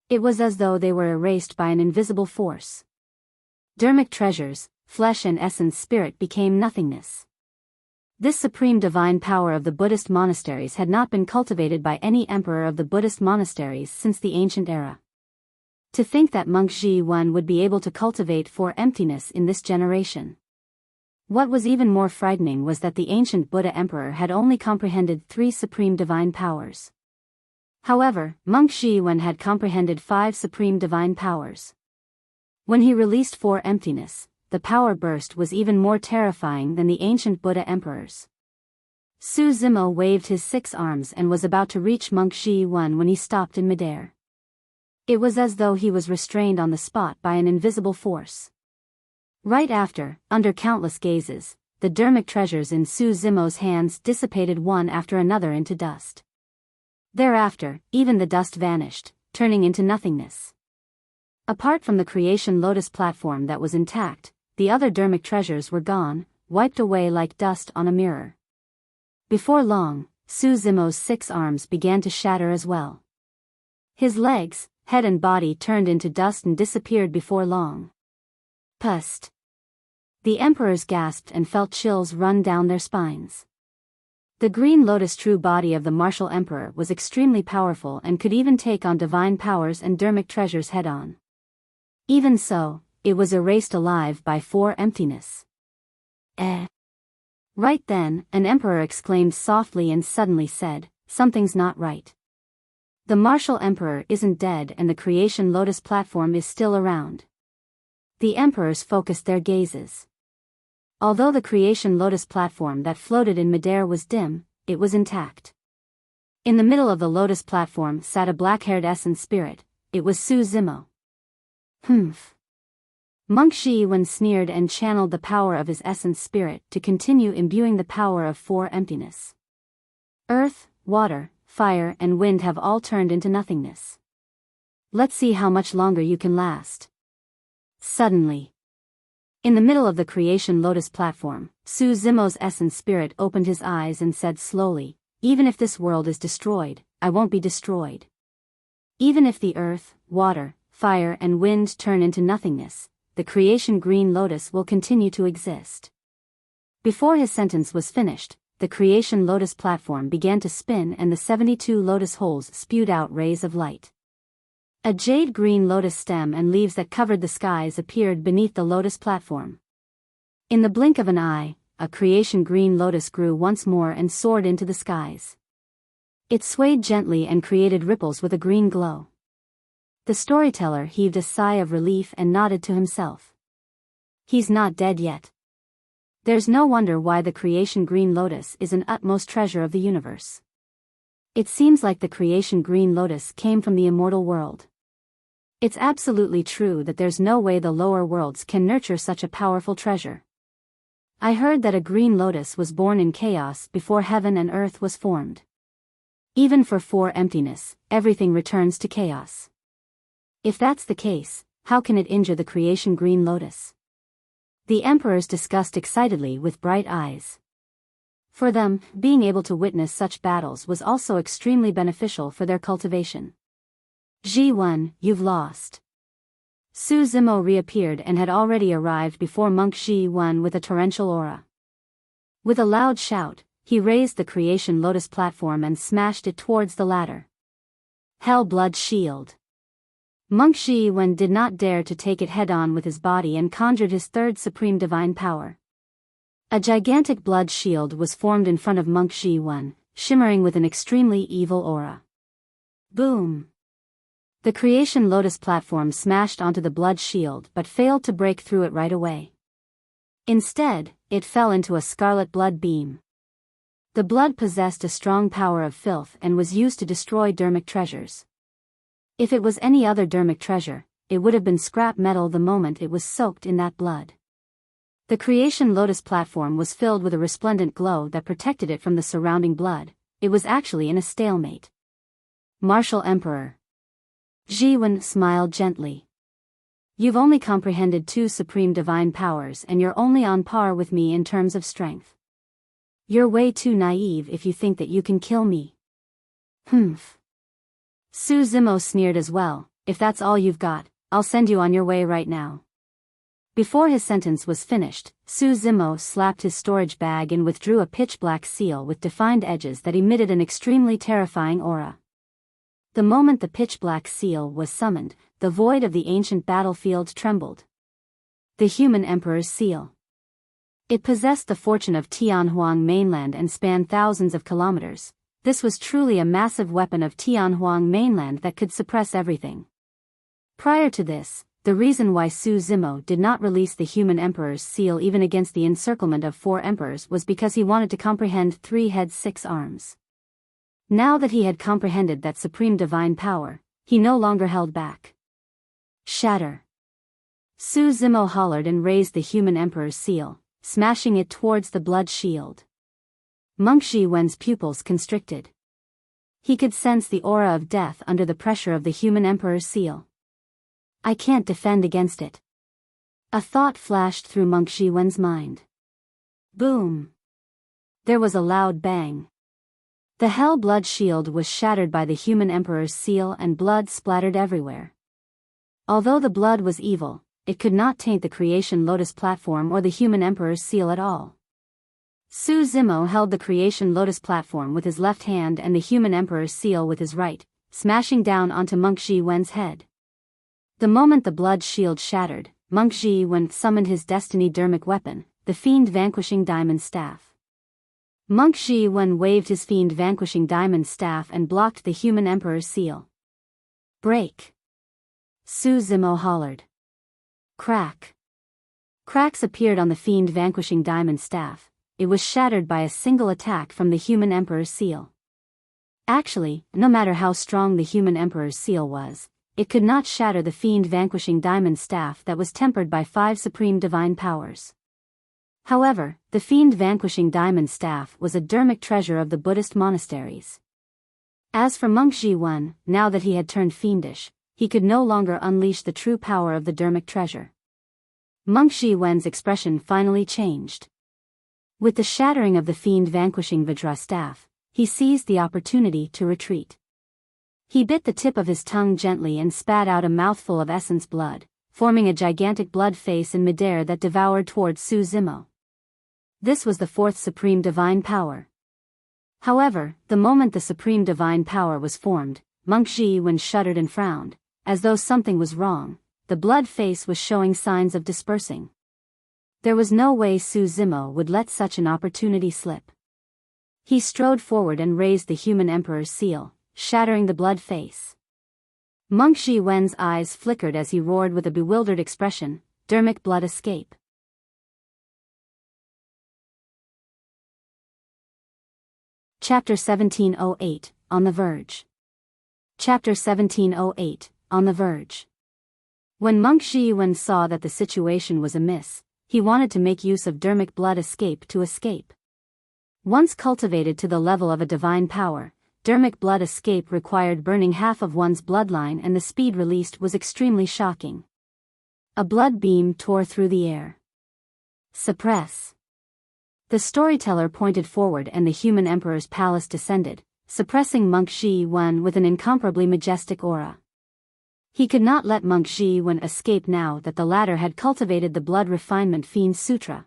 It was as though they were erased by an invisible force. Dermic treasures, flesh and essence spirit became nothingness. This supreme divine power of the Buddhist monasteries had not been cultivated by any emperor of the Buddhist monasteries since the ancient era. To think that Monk Zhi Wen would be able to cultivate 4 emptiness in this generation. What was even more frightening was that the ancient Buddha emperor had only comprehended 3 supreme divine powers. However, Monk Zhi Wen had comprehended 5 supreme divine powers. When he released 4 emptiness, the power burst was even more terrifying than the ancient Buddha emperors. Su Zimo waved his 6 arms and was about to reach Monk Zhi Wen when he stopped in midair. It was as though he was restrained on the spot by an invisible force. Right after, under countless gazes, the dermic treasures in Su Zimo's hands dissipated one after another into dust. Thereafter, even the dust vanished, turning into nothingness. Apart from the creation Lotus platform that was intact, the other dermic treasures were gone, wiped away like dust on a mirror. Before long, Su Zimo's 6 arms began to shatter as well. His legs, head and body turned into dust and disappeared before long. Pust. The emperors gasped and felt chills run down their spines. The Green Lotus true body of the martial emperor was extremely powerful and could even take on divine powers and dermic treasures head-on. Even so, it was erased alive by 4 emptiness. Right then, an emperor exclaimed softly and suddenly said, "Something's not right. The martial emperor isn't dead and the creation Lotus platform is still around." The emperors focused their gazes. Although the creation Lotus platform that floated in midair was dim, it was intact. In the middle of the Lotus platform sat a black-haired essence spirit. It was Su Zimo. Humph. Monk Zhi Wen sneered and channeled the power of his essence spirit to continue imbuing the power of 4 emptiness. Earth, water, fire and wind have all turned into nothingness. Let's see how much longer you can last. Suddenly, in the middle of the creation Lotus platform, Su Zimo's essence spirit opened his eyes and said slowly, "Even if this world is destroyed, I won't be destroyed. Even if the earth, water, fire and wind turn into nothingness, the creation Green Lotus will continue to exist." Before his sentence was finished, the creation Lotus platform began to spin and the 72 lotus holes spewed out rays of light. A jade green lotus stem and leaves that covered the skies appeared beneath the lotus platform. In the blink of an eye, a creation green lotus grew once more and soared into the skies. It swayed gently and created ripples with a green glow. The storyteller heaved a sigh of relief and nodded to himself. He's not dead yet. There's no wonder why the creation Green Lotus is an utmost treasure of the universe. It seems like the creation Green Lotus came from the immortal world. It's absolutely true that there's no way the lower worlds can nurture such a powerful treasure. I heard that a green lotus was born in chaos before heaven and earth was formed. Even for 4 emptiness, everything returns to chaos. If that's the case, how can it injure the creation Green Lotus? The emperors discussed excitedly with bright eyes. For them, being able to witness such battles was also extremely beneficial for their cultivation. Zhi Wen, you've lost. Su Zimo reappeared and had already arrived before monk Zhi Wen with a torrential aura. With a loud shout, he raised the creation lotus platform and smashed it towards the ladder. Hell blood shield. Monk Zhi Wen did not dare to take it head-on with his body and conjured his third supreme divine power. A gigantic blood shield was formed in front of monk Zhi Wen, shimmering with an extremely evil aura. Boom! The creation lotus platform smashed onto the blood shield but failed to break through it right away. Instead, it fell into a scarlet blood beam. The blood possessed a strong power of filth and was used to destroy dermic treasures. If it was any other dermic treasure, it would have been scrap metal the moment it was soaked in that blood. The creation lotus platform was filled with a resplendent glow that protected it from the surrounding blood. It was actually in a stalemate. Martial Emperor. Zhi Wen smiled gently. You've only comprehended 2 supreme divine powers and you're only on par with me in terms of strength. You're way too naive if you think that you can kill me. Humph. Su Zimo sneered as well. If that's all you've got, I'll send you on your way right now. Before his sentence was finished, Su Zimo slapped his storage bag and withdrew a pitch-black seal with defined edges that emitted an extremely terrifying aura. The moment the pitch-black seal was summoned, the void of the ancient battlefield trembled. The human emperor's seal. It possessed the fortune of Tianhuang mainland and spanned thousands of kilometers. This was truly a massive weapon of Tianhuang mainland that could suppress everything. Prior to this, the reason why Su Zimo did not release the human emperor's seal even against the encirclement of 4 emperors was because he wanted to comprehend 3 heads 6 arms. Now that he had comprehended that supreme divine power, he no longer held back. Shatter. Su Zimo hollered and raised the human emperor's seal, smashing it towards the blood shield. Monk Zhi Wen's pupils constricted. He could sense the aura of death under the pressure of the human emperor's seal. I can't defend against it. A thought flashed through monk Zhi Wen's mind. Boom! There was a loud bang. The hell blood shield was shattered by the human emperor's seal and blood splattered everywhere. Although the blood was evil, it could not taint the creation lotus platform or the human emperor's seal at all. Su Zimo held the creation lotus platform with his left hand and the human emperor's seal with his right, smashing down onto monk Zhi Wen's head. The moment the blood shield shattered, monk Zhi Wen summoned his destiny dermic weapon, the Fiend vanquishing diamond staff. Monk Zhi Wen waved his Fiend vanquishing diamond staff and blocked the human emperor's seal. Break! Su Zimo hollered. Crack! Cracks appeared on the Fiend vanquishing diamond staff. It was shattered by a single attack from the human emperor's seal. Actually, no matter how strong the human emperor's seal was, it could not shatter the Fiend vanquishing diamond staff that was tempered by 5 supreme divine powers. However, the Fiend vanquishing diamond staff was a dermic treasure of the Buddhist monasteries. As for monk Zhi Wen, now that he had turned fiendish, he could no longer unleash the true power of the dermic treasure. Monk Zhi Wen's expression finally changed. With the shattering of the Fiend vanquishing Vajra staff, he seized the opportunity to retreat. He bit the tip of his tongue gently and spat out a mouthful of essence blood, forming a gigantic blood face in midair that devoured towards Su Zimo. This was the 4th supreme divine power. However, the moment the supreme divine power was formed, monk Zhi Wen shuddered and frowned, as though something was wrong. The blood face was showing signs of dispersing. There was no way Su Zimo would let such an opportunity slip. He strode forward and raised the human emperor's seal, shattering the blood face. Monk Zhi Wen's eyes flickered as he roared with a bewildered expression, "Dermic blood escape." Chapter 1708, On the Verge. Chapter 1708, On the Verge. When Monk Zhi Wen saw that the situation was amiss, he wanted to make use of dermic blood escape to escape. Once cultivated to the level of a divine power, dermic blood escape required burning half of one's bloodline, and the speed released was extremely shocking. A blood beam tore through the air. Suppress. The storyteller pointed forward and the human emperor's palace descended, suppressing Monk Zhi Wen with an incomparably majestic aura. He could not let Monk Zhi Wen escape now that the latter had cultivated the blood refinement Fiend Sutra.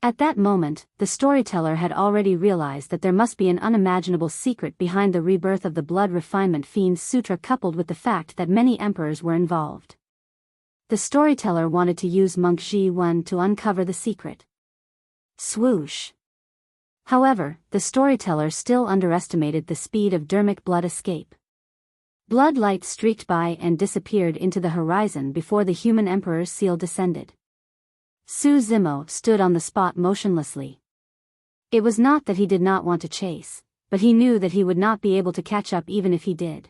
At that moment, the storyteller had already realized that there must be an unimaginable secret behind the rebirth of the blood refinement Fiend Sutra, coupled with the fact that many emperors were involved. The storyteller wanted to use Monk Zhi Wen to uncover the secret. Swoosh. However, the storyteller still underestimated the speed of dermic blood escape. Blood light streaked by and disappeared into the horizon before the human emperor's seal descended. Su Zimo stood on the spot motionlessly. It was not that he did not want to chase, but he knew that he would not be able to catch up even if he did.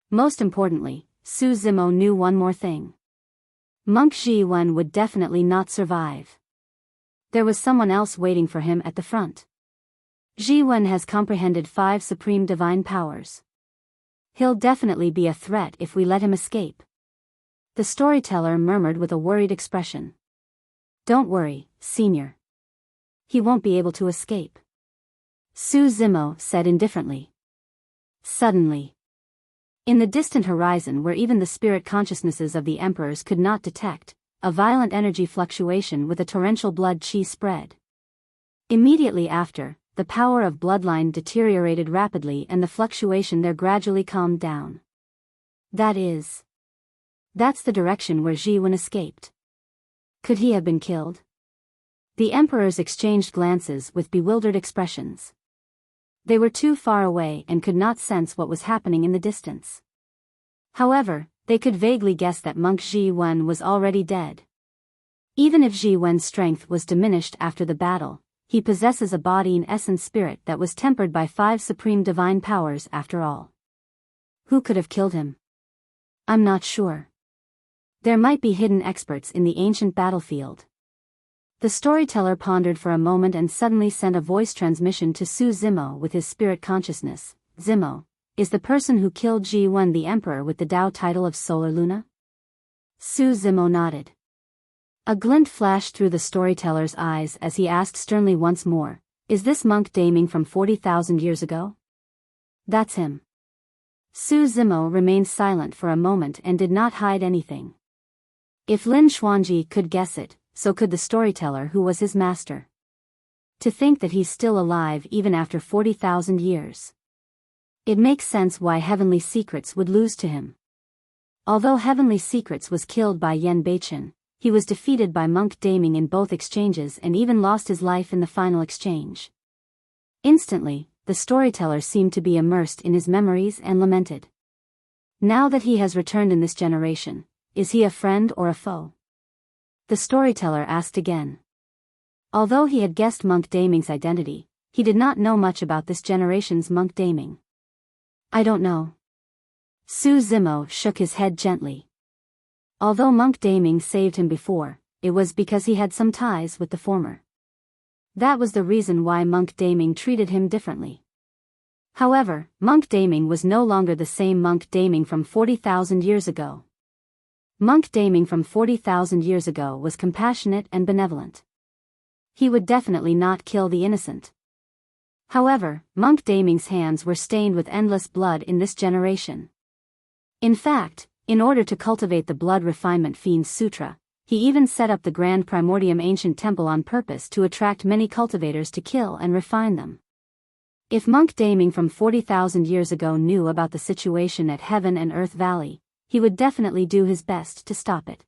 Most importantly, Su Zimo knew one more thing. Monk Zhi Wen would definitely not survive. There was someone else waiting for him at the front. Zhi Wen has comprehended 5 supreme divine powers. He'll definitely be a threat if we let him escape. The storyteller murmured with a worried expression. Don't worry, Senior. He won't be able to escape. Su Zimo said indifferently. Suddenly, in the distant horizon where even the spirit consciousnesses of the emperors could not detect, a violent energy fluctuation with a torrential blood chi spread. Immediately after, the power of bloodline deteriorated rapidly and the fluctuation there gradually calmed down. That's the direction where Zhi Wen escaped. Could he have been killed? The emperors exchanged glances with bewildered expressions. They were too far away and could not sense what was happening in the distance. However, they could vaguely guess that Monk Zhi Wen was already dead. Even if Zhi Wen's strength was diminished after the battle, he possesses a body and essence spirit that was tempered by 5 supreme divine powers after all. Who could have killed him? I'm not sure. There might be hidden experts in the ancient battlefield. The storyteller pondered for a moment and suddenly sent a voice transmission to Su Zimo with his spirit consciousness. Zimo, is the person who killed Zhi Wen the emperor with the Tao title of Solar Luna? Su Zimo nodded. A glint flashed through the storyteller's eyes as he asked sternly once more, is this monk Daming from 40,000 years ago? That's him. Su Zimo remained silent for a moment and did not hide anything. If Lin Xuanji could guess it, so could the storyteller who was his master. To think that he's still alive even after 40,000 years. It makes sense why Heavenly Secrets would lose to him. Although Heavenly Secrets was killed by Yen Beichen, he was defeated by Monk Daming in both exchanges and even lost his life in the final exchange. Instantly, the storyteller seemed to be immersed in his memories and lamented. Now that he has returned in this generation, is he a friend or a foe? The storyteller asked again. Although he had guessed Monk Daming's identity, he did not know much about this generation's Monk Daming. I don't know. Su Zimo shook his head gently. Although Monk Daming saved him before, it was because he had some ties with the former. That was the reason why Monk Daming treated him differently. However, Monk Daming was no longer the same Monk Daming from 40,000 years ago. Monk Daming from 40,000 years ago was compassionate and benevolent. He would definitely not kill the innocent. However, Monk Daming's hands were stained with endless blood in this generation. In fact, in order to cultivate the blood refinement Fiend Sutra, he even set up the Grand Primordium Ancient Temple on purpose to attract many cultivators to kill and refine them. If Monk Daming from 40,000 years ago knew about the situation at Heaven and Earth Valley, he would definitely do his best to stop it.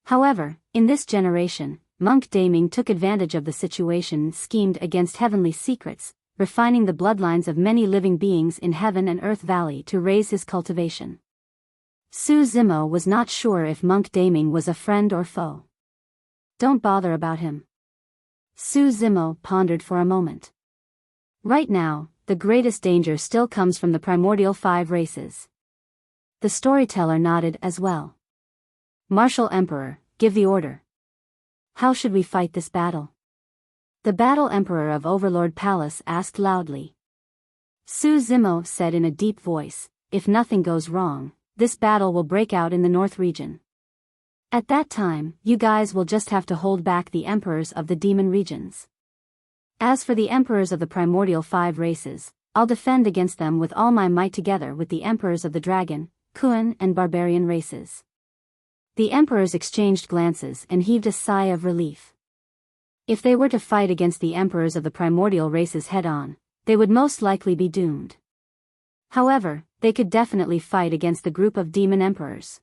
However, in this generation, Monk Daming took advantage of the situation and schemed against Heavenly Secrets, refining the bloodlines of many living beings in Heaven and Earth Valley to raise his cultivation. Su Zimo was not sure if Monk Daming was a friend or foe. Don't bother about him. Su Zimo pondered for a moment. Right now, the greatest danger still comes from the primordial 5 races. The storyteller nodded as well. Martial Emperor, give the order. How should we fight this battle? The Battle Emperor of Overlord Palace asked loudly. Su Zimo said in a deep voice, if nothing goes wrong, this battle will break out in the North region. At that time, you guys will just have to hold back the emperors of the demon regions. As for the emperors of the primordial 5 races, I'll defend against them with all my might together with the emperors of the dragon, Kuan and barbarian races. The emperors exchanged glances and heaved a sigh of relief. If they were to fight against the emperors of the primordial races head-on, they would most likely be doomed. However, they could definitely fight against the group of demon emperors.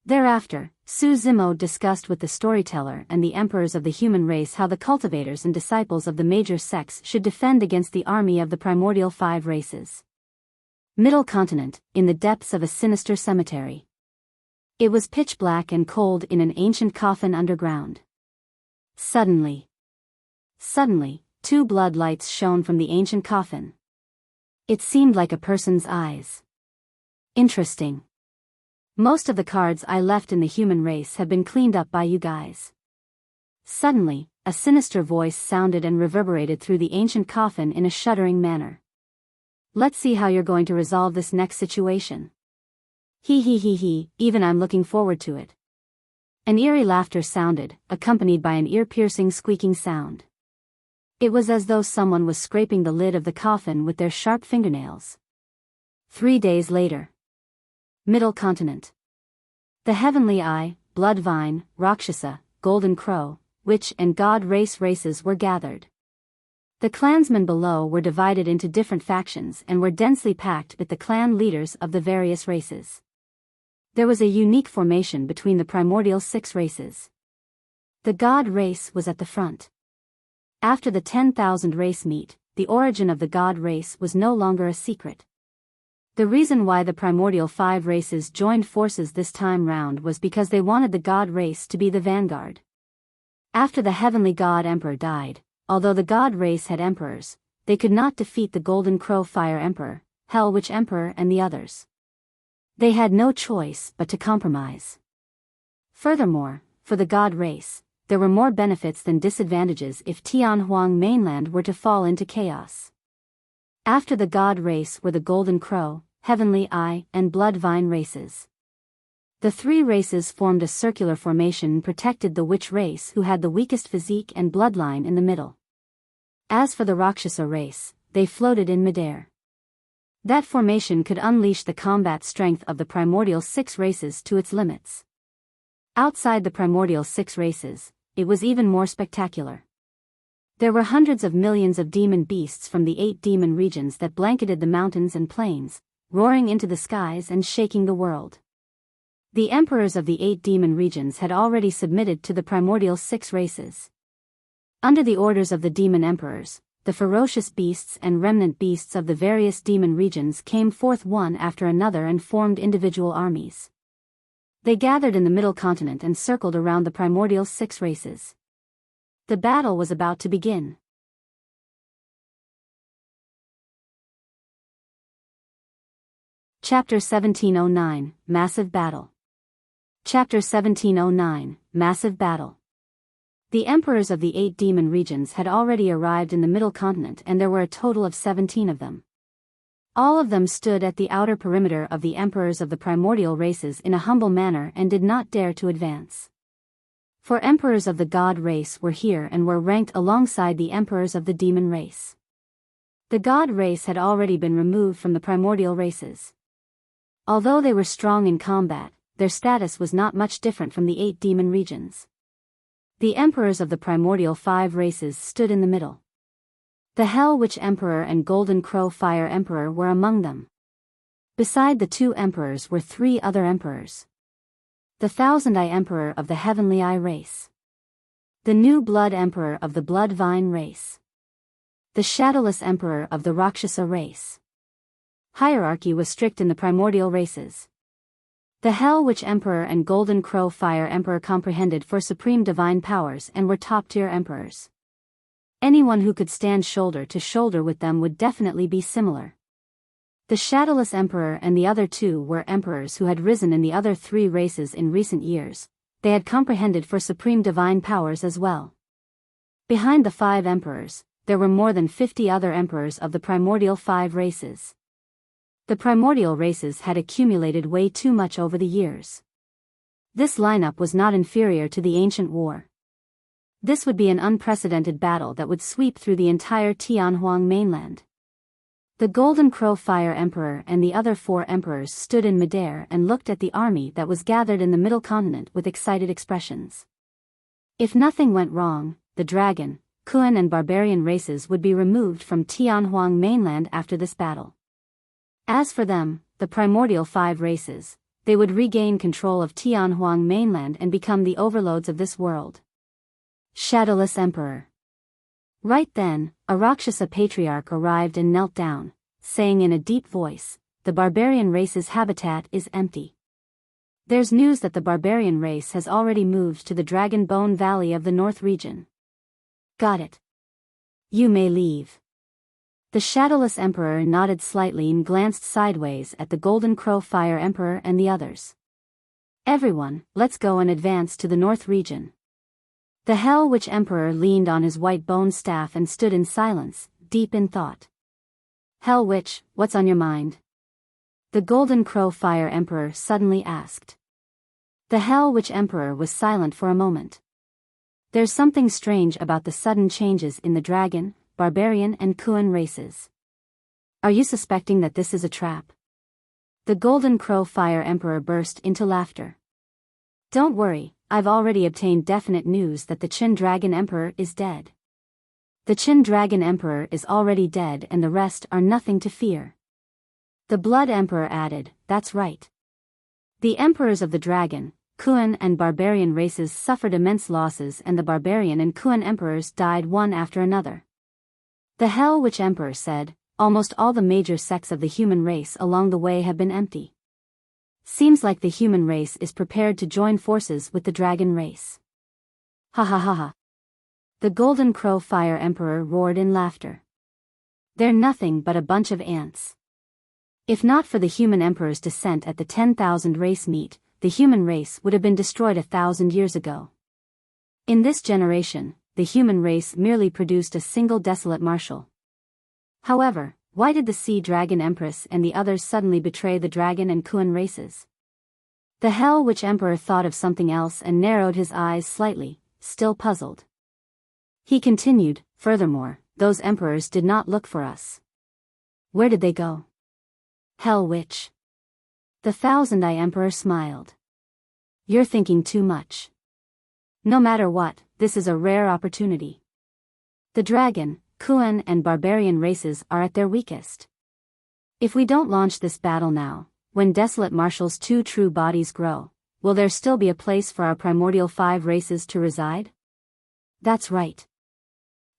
Thereafter, Su Zimo discussed with the storyteller and the emperors of the human race how the cultivators and disciples of the major sects should defend against the army of the primordial 5 races. Middle Continent, in the depths of a sinister cemetery. It was pitch black and cold in an ancient coffin underground. Suddenly, 2 blood lights shone from the ancient coffin. It seemed like a person's eyes. Interesting. Most of the cards I left in the human race have been cleaned up by you guys. Suddenly, a sinister voice sounded and reverberated through the ancient coffin in a shuddering manner. Let's see how you're going to resolve this next situation. He, even I'm looking forward to it. An eerie laughter sounded, accompanied by an ear-piercing squeaking sound. It was as though someone was scraping the lid of the coffin with their sharp fingernails. 3 days later. Middle Continent. The Heavenly Eye, Bloodvine, Rakshasa, Golden Crow, Witch and God races were gathered. The clansmen below were divided into different factions and were densely packed with the clan leaders of the various races. There was a unique formation between the primordial 6 races. The God race was at the front. After the 10,000 race meet, the origin of the God race was no longer a secret. The reason why the primordial 5 races joined forces this time round was because they wanted the God race to be the vanguard. After the heavenly God Emperor died, although the God race had emperors, they could not defeat the Golden Crow Fire Emperor, Hell Witch Emperor and the others. They had no choice but to compromise. Furthermore, for the God race, there were more benefits than disadvantages if Tianhuang mainland were to fall into chaos. After the God race were the Golden Crow, Heavenly Eye, and Bloodvine races. The 3 races formed a circular formation and protected the Witch race who had the weakest physique and bloodline in the middle. As for the Rakshasa race, they floated in midair. That formation could unleash the combat strength of the primordial 6 races to its limits. Outside the primordial 6 races, it was even more spectacular. There were hundreds of millions of demon beasts from the 8 demon regions that blanketed the mountains and plains, roaring into the skies and shaking the world. The emperors of the 8 demon regions had already submitted to the primordial 6 races. Under the orders of the demon emperors, the ferocious beasts and remnant beasts of the various demon regions came forth one after another and formed individual armies. They gathered in the Middle Continent and circled around the primordial 6 races. The battle was about to begin. Chapter 1709, Massive Battle. Chapter 1709, Massive Battle. The emperors of the 8 demon regions had already arrived in the Middle Continent and there were a total of 17 of them. All of them stood at the outer perimeter of the emperors of the primordial races in a humble manner and did not dare to advance. For emperors of the God race were here and were ranked alongside the emperors of the demon race. The God race had already been removed from the primordial races. Although they were strong in combat, their status was not much different from the 8 demon regions. The emperors of the primordial 5 races stood in the middle. The Hell Witch Emperor and Golden Crow Fire Emperor were among them. Beside the 2 emperors were 3 other emperors. The Thousand Eye Emperor of the Heavenly Eye race. The New Blood Emperor of the Bloodvine race. The Shadowless Emperor of the Rakshasa race. Hierarchy was strict in the primordial races. The Hell Witch Emperor and Golden Crow Fire Emperor comprehended for supreme divine powers and were top-tier emperors. Anyone who could stand shoulder to shoulder with them would definitely be similar. The Shadowless Emperor and the other two were emperors who had risen in the other three races in recent years. They had comprehended for supreme divine powers as well. Behind the 5 emperors, there were more than 50 other emperors of the primordial 5 races. The primordial races had accumulated way too much over the years. This lineup was not inferior to the ancient war. This would be an unprecedented battle that would sweep through the entire Tianhuang mainland. The Golden Crow Fire Emperor and the other 4 emperors stood in midair and looked at the army that was gathered in the middle continent with excited expressions. If nothing went wrong, the dragon, Kuan and barbarian races would be removed from Tianhuang mainland after this battle. As for them, the primordial 5 races, they would regain control of Tianhuang mainland and become the overlords of this world. Shadowless Emperor. Right then, a Rakshasa patriarch arrived and knelt down, saying in a deep voice, "The barbarian race's habitat is empty. There's news that the barbarian race has already moved to the Dragon Bone Valley of the North region." "Got it. You may leave." The Shadowless Emperor nodded slightly and glanced sideways at the Golden Crow Fire Emperor and the others. "Everyone, let's go and advance to the North region." The Hell Witch Emperor leaned on his white bone staff and stood in silence, deep in thought. "Hell Witch, what's on your mind?" The Golden Crow Fire Emperor suddenly asked. The Hell Witch Emperor was silent for a moment. There's something strange about the sudden changes in the dragon, barbarian and Kuan races. Are you suspecting that this is a trap? The Golden Crow Fire Emperor burst into laughter. "Don't worry. I've already obtained definite news that the Qin Dragon Emperor is dead. The Qin Dragon Emperor is already dead and the rest are nothing to fear." The Blood Emperor added, "That's right. The emperors of the Dragon, Kuan and barbarian races suffered immense losses and the barbarian and Kuan emperors died one after another." The Hell Witch Emperor said, "Almost all the major sects of the human race along the way have been empty. Seems like the human race is prepared to join forces with the dragon race." "Ha ha ha ha." The Golden Crow Fire Emperor roared in laughter. "They're nothing but a bunch of ants. If not for the human emperor's descent at the 10,000 race meet, the human race would have been destroyed 1,000 years ago. In this generation, the human race merely produced a single desolate marshal. However, why did the Sea Dragon Empress and the others suddenly betray the dragon and Kuan races?" The Hell Witch Emperor thought of something else and narrowed his eyes slightly, still puzzled. He continued, "Furthermore, those emperors did not look for us. Where did they go?" "Hell Witch." The Thousand-Eye Emperor smiled. "You're thinking too much. No matter what, this is a rare opportunity. The dragon, Kuan and barbarian races are at their weakest. If we don't launch this battle now, when Desolate Marshal's 2 true bodies grow, will there still be a place for our primordial 5 races to reside?" "That's right."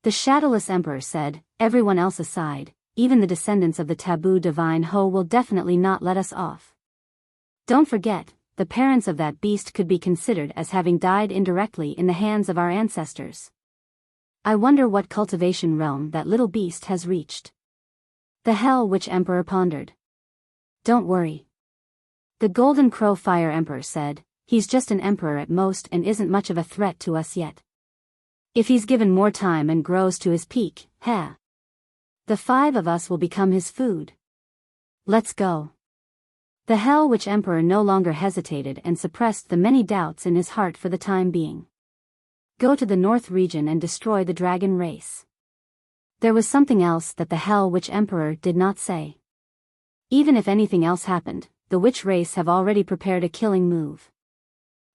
The Shadowless Emperor said, "Everyone else aside, even the descendants of the taboo divine Ho will definitely not let us off. Don't forget, the parents of that beast could be considered as having died indirectly in the hands of our ancestors. I wonder what cultivation realm that little beast has reached." The Hell Witch Emperor pondered. "Don't worry." The Golden Crow Fire Emperor said, "He's just an emperor at most and isn't much of a threat to us yet. If he's given more time and grows to his peak, the 5 of us will become his food. Let's go." The Hell Witch Emperor no longer hesitated and suppressed the many doubts in his heart for the time being. Go to the North region and destroy the dragon race. There was something else that the Hell Witch Emperor did not say. Even if anything else happened, the witch race have already prepared a killing move.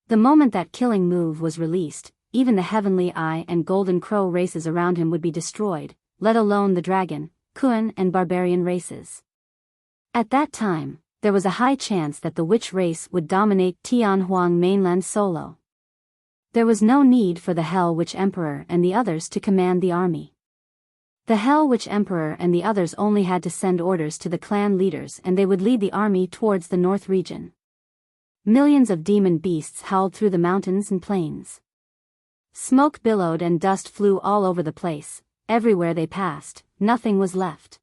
The moment that killing move was released, even the Heavenly Eye and Golden Crow races around him would be destroyed, let alone the dragon, Kuan and barbarian races. At that time, there was a high chance that the witch race would dominate Tianhuang mainland solo. There was no need for the Hell Witch Emperor and the others to command the army. The Hell Witch Emperor and the others only had to send orders to the clan leaders and they would lead the army towards the North region. Millions of demon beasts howled through the mountains and plains. Smoke billowed and dust flew all over the place. Everywhere they passed, nothing was left.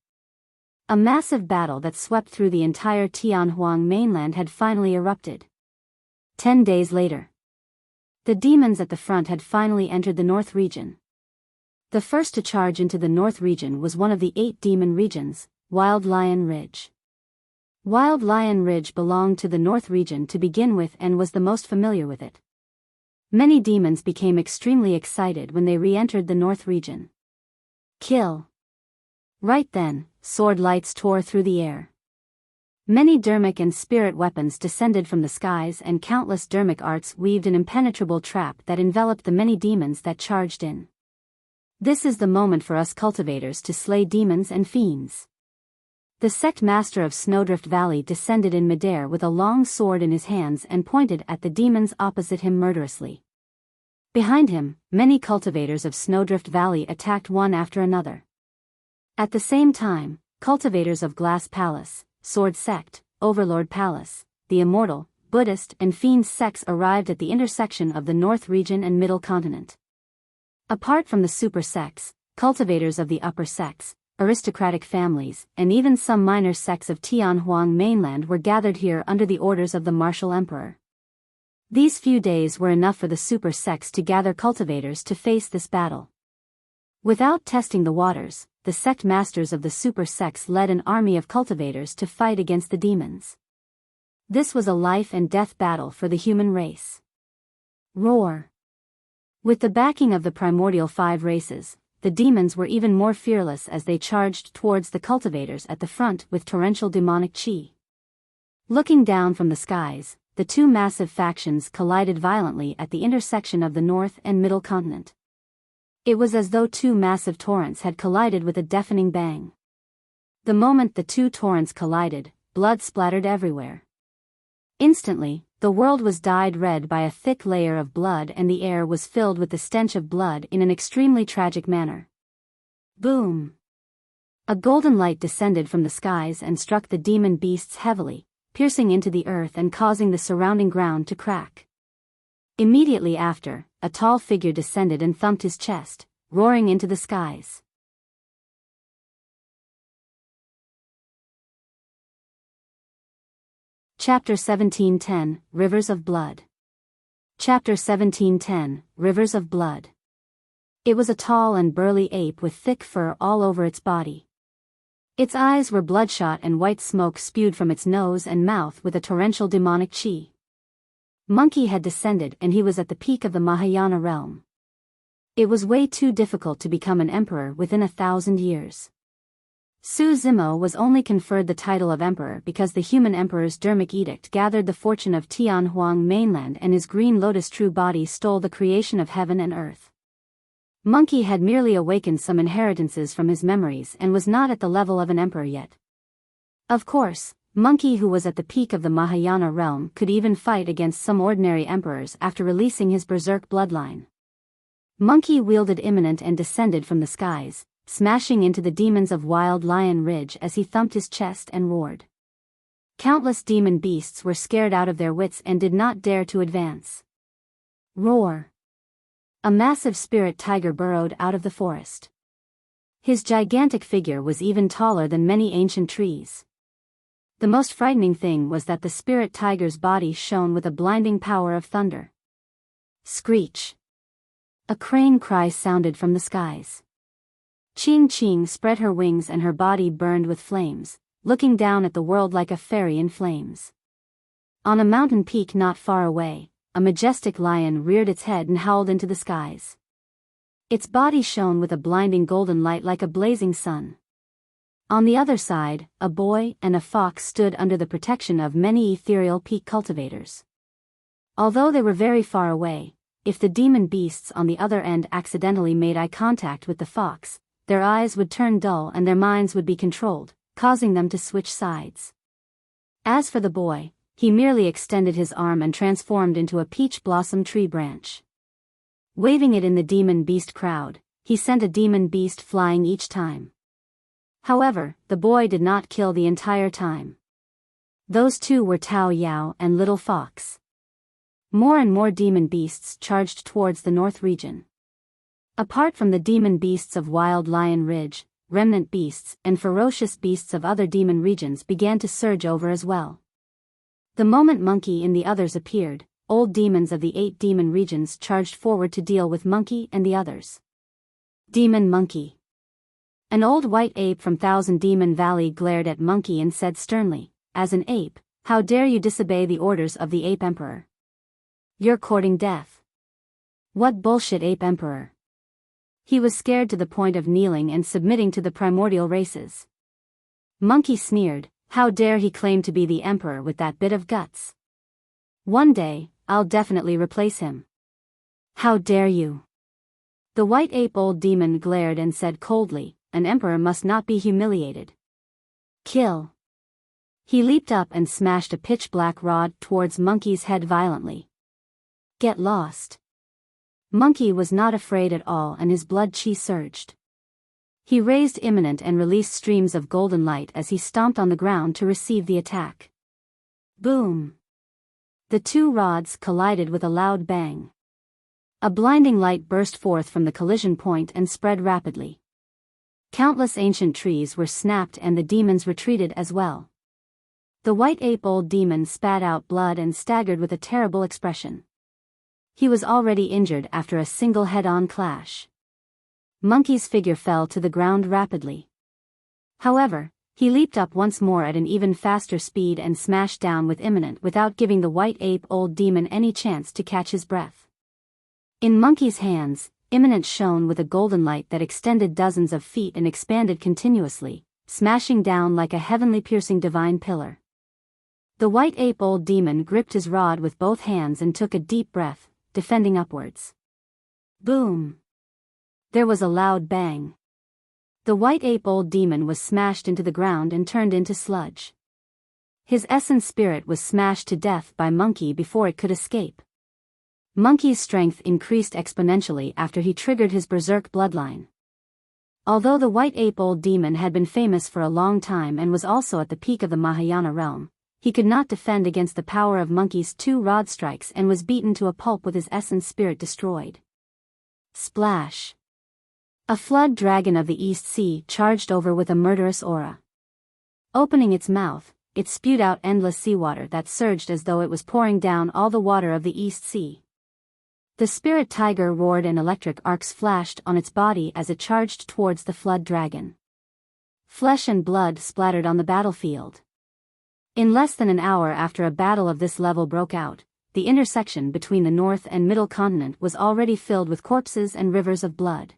A massive battle that swept through the entire Tianhuang mainland had finally erupted. 10 days later, the demons at the front had finally entered the North region. The first to charge into the North region was one of the 8 demon regions, Wild Lion Ridge. Wild Lion Ridge belonged to the North region to begin with and was the most familiar with it. Many demons became extremely excited when they re-entered the North region. Kill. Right then, sword lights tore through the air. Many dermic and spirit weapons descended from the skies and countless dermic arts weaved an impenetrable trap that enveloped the many demons that charged in. This is the moment for us cultivators to slay demons and fiends. The sect master of Snowdrift Valley descended in midair with a long sword in his hands and pointed at the demons opposite him murderously. Behind him, many cultivators of Snowdrift Valley attacked one after another. At the same time, cultivators of Glass Palace, Sword Sect, Overlord Palace, the Immortal, Buddhist and Fiend sects arrived at the intersection of the North region and Middle Continent. Apart from the super sects, cultivators of the upper sects, aristocratic families, and even some minor sects of Tianhuang mainland were gathered here under the orders of the martial emperor. These few days were enough for the super sects to gather cultivators to face this battle. Without testing the waters, the sect masters of the super sects led an army of cultivators to fight against the demons. This was a life and death battle for the human race. Roar! With the backing of the primordial 5 races, the demons were even more fearless as they charged towards the cultivators at the front with torrential demonic chi. Looking down from the skies, the 2 massive factions collided violently at the intersection of the North and Middle Continent. It was as though 2 massive torrents had collided with a deafening bang. The moment the 2 torrents collided, blood splattered everywhere. Instantly, the world was dyed red by a thick layer of blood and the air was filled with the stench of blood in an extremely tragic manner. Boom! A golden light descended from the skies and struck the demon beasts heavily, piercing into the earth and causing the surrounding ground to crack. Immediately after, a tall figure descended and thumped his chest, roaring into the skies. Chapter 1710, Rivers of Blood. Chapter 1710, Rivers of Blood. It was a tall and burly ape with thick fur all over its body. Its eyes were bloodshot and white smoke spewed from its nose and mouth with a torrential demonic chi. Monkey had descended and he was at the peak of the Mahayana realm. It was way too difficult to become an emperor within 1,000 years. Su Zimo was only conferred the title of emperor because the human emperor's dermic edict gathered the fortune of Tianhuang mainland and his green lotus true body stole the creation of heaven and earth. Monkey had merely awakened some inheritances from his memories and was not at the level of an emperor yet. Of course, Monkey, who was at the peak of the Mahayana realm, could even fight against some ordinary emperors after releasing his berserk bloodline. Monkey wielded imminent and descended from the skies, smashing into the demons of Wild Lion Ridge as he thumped his chest and roared. Countless demon beasts were scared out of their wits and did not dare to advance. Roar! A massive spirit tiger burrowed out of the forest. His gigantic figure was even taller than many ancient trees. The most frightening thing was that the spirit tiger's body shone with a blinding power of thunder. Screech! A crane cry sounded from the skies. Ching Ching spread her wings and her body burned with flames, looking down at the world like a fairy in flames. On a mountain peak not far away, a majestic lion reared its head and howled into the skies. Its body shone with a blinding golden light like a blazing sun. On the other side, a boy and a fox stood under the protection of many ethereal peak cultivators. Although they were very far away, if the demon beasts on the other end accidentally made eye contact with the fox, their eyes would turn dull and their minds would be controlled, causing them to switch sides. As for the boy, he merely extended his arm and transformed into a peach blossom tree branch. Waving it in the demon beast crowd, he sent a demon beast flying each time. However, the boy did not kill the entire time. Those two were Tao Yao and Little Fox. More and more demon beasts charged towards the north region. Apart from the demon beasts of Wild Lion Ridge, remnant beasts and ferocious beasts of other demon regions began to surge over as well. The moment Monkey and the others appeared, old demons of the 8 demon regions charged forward to deal with Monkey and the others. Demon Monkey. An old white ape from Thousand Demon Valley glared at Monkey and said sternly, "As an ape, how dare you disobey the orders of the Ape Emperor? You're courting death." "What bullshit, Ape Emperor?" He was scared to the point of kneeling and submitting to the primordial races. Monkey sneered, "How dare he claim to be the Emperor with that bit of guts? One day, I'll definitely replace him." "How dare you?" The white ape old demon glared and said coldly, "An emperor must not be humiliated. Kill." He leaped up and smashed a pitch-black rod towards Monkey's head violently. "Get lost." Monkey was not afraid at all and his blood chi surged. He raised imminent and released streams of golden light as he stomped on the ground to receive the attack. Boom! The two rods collided with a loud bang. A blinding light burst forth from the collision point and spread rapidly. Countless ancient trees were snapped and the demons retreated as well. The white ape old demon spat out blood and staggered with a terrible expression. He was already injured after a single head-on clash. Monkey's figure fell to the ground rapidly. However, he leaped up once more at an even faster speed and smashed down with imminent without giving the white ape old demon any chance to catch his breath. In Monkey's hands, imminent shone with a golden light that extended dozens of feet and expanded continuously, smashing down like a heavenly piercing divine pillar. The white ape old demon gripped his rod with both hands and took a deep breath, defending upwards. Boom! There was a loud bang. The white ape old demon was smashed into the ground and turned into sludge. His essence spirit was smashed to death by Monkey before it could escape. Monkey's strength increased exponentially after he triggered his berserk bloodline. Although the white ape old demon had been famous for a long time and was also at the peak of the Mahayana realm, he could not defend against the power of Monkey's 2 rod strikes and was beaten to a pulp with his essence spirit destroyed. Splash! A flood dragon of the East Sea charged over with a murderous aura. Opening its mouth, it spewed out endless seawater that surged as though it was pouring down all the water of the East Sea. The spirit tiger roared and electric arcs flashed on its body as it charged towards the flood dragon. Flesh and blood splattered on the battlefield. In less than an hour after a battle of this level broke out, the intersection between the North and Middle Continent was already filled with corpses and rivers of blood.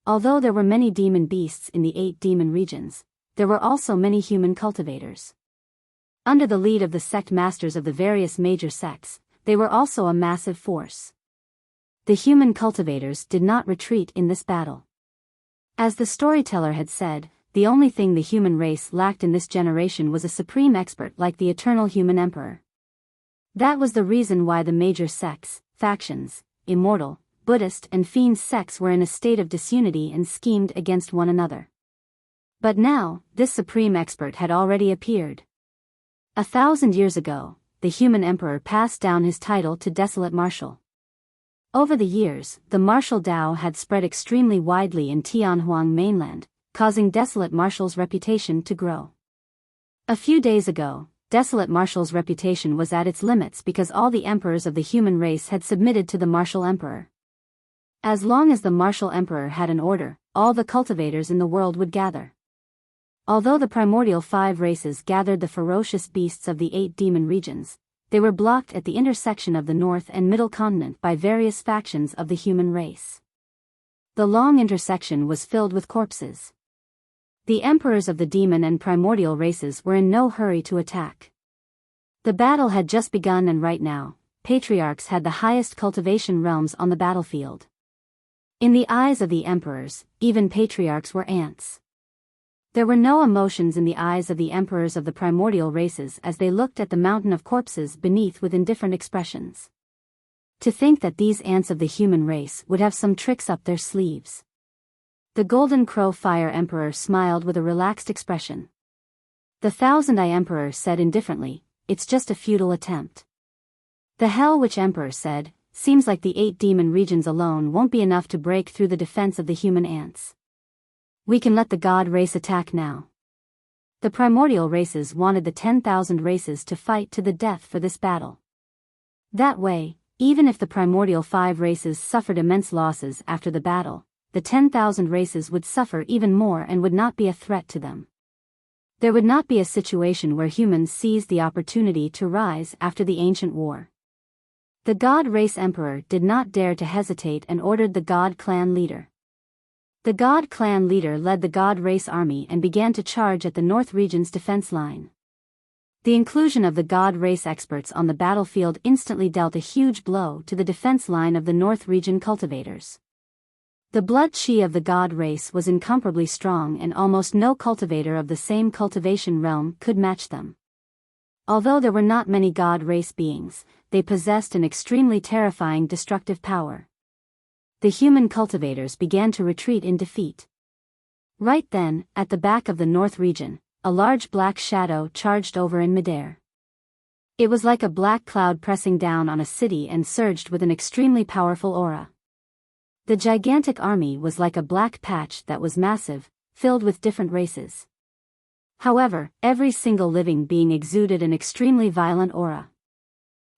Although there were many demon beasts in the 8 demon regions, there were also many human cultivators. Under the lead of the sect masters of the various major sects, they were also a massive force. The human cultivators did not retreat in this battle. As the storyteller had said, the only thing the human race lacked in this generation was a supreme expert like the eternal human emperor. That was the reason why the major sects, factions, Immortal, Buddhist and Fiend sects were in a state of disunity and schemed against one another. But now, this supreme expert had already appeared. 1,000 years ago, the human emperor passed down his title to Desolate Marshal. Over the years, the martial Dao had spread extremely widely in Tianhuang mainland, causing Desolate Marshal's reputation to grow. A few days ago, Desolate Marshal's reputation was at its limits because all the emperors of the human race had submitted to the Martial Emperor. As long as the Martial Emperor had an order, all the cultivators in the world would gather. Although the primordial 5 races gathered the ferocious beasts of the 8 demon regions, they were blocked at the intersection of the North and Middle Continent by various factions of the human race. The long intersection was filled with corpses. The emperors of the demon and primordial races were in no hurry to attack. The battle had just begun and right now, patriarchs had the highest cultivation realms on the battlefield. In the eyes of the emperors, even patriarchs were ants. There were no emotions in the eyes of the emperors of the primordial races as they looked at the mountain of corpses beneath with indifferent expressions. To think that these ants of the human race would have some tricks up their sleeves. The Golden Crow Fire Emperor smiled with a relaxed expression. The Thousand-Eye Emperor said indifferently, "It's just a futile attempt." The Hell Witch Emperor said, "Seems like the 8 demon regions alone won't be enough to break through the defense of the human ants. We can let the god race attack now." The primordial races wanted the 10,000 races to fight to the death for this battle. That way, even if the primordial 5 races suffered immense losses after the battle, the 10,000 races would suffer even more and would not be a threat to them. There would not be a situation where humans seized the opportunity to rise after the ancient war. The God Race Emperor did not dare to hesitate and ordered the God Clan leader. The God Clan leader led the God Race army and began to charge at the North region's defense line. The inclusion of the God Race experts on the battlefield instantly dealt a huge blow to the defense line of the North region cultivators. The blood chi of the God race was incomparably strong and almost no cultivator of the same cultivation realm could match them. Although there were not many God race beings, they possessed an extremely terrifying destructive power. The human cultivators began to retreat in defeat. Right then, at the back of the North region, a large black shadow charged over in midair. It was like a black cloud pressing down on a city and surged with an extremely powerful aura. The gigantic army was like a black patch that was massive, filled with different races. However, every single living being exuded an extremely violent aura.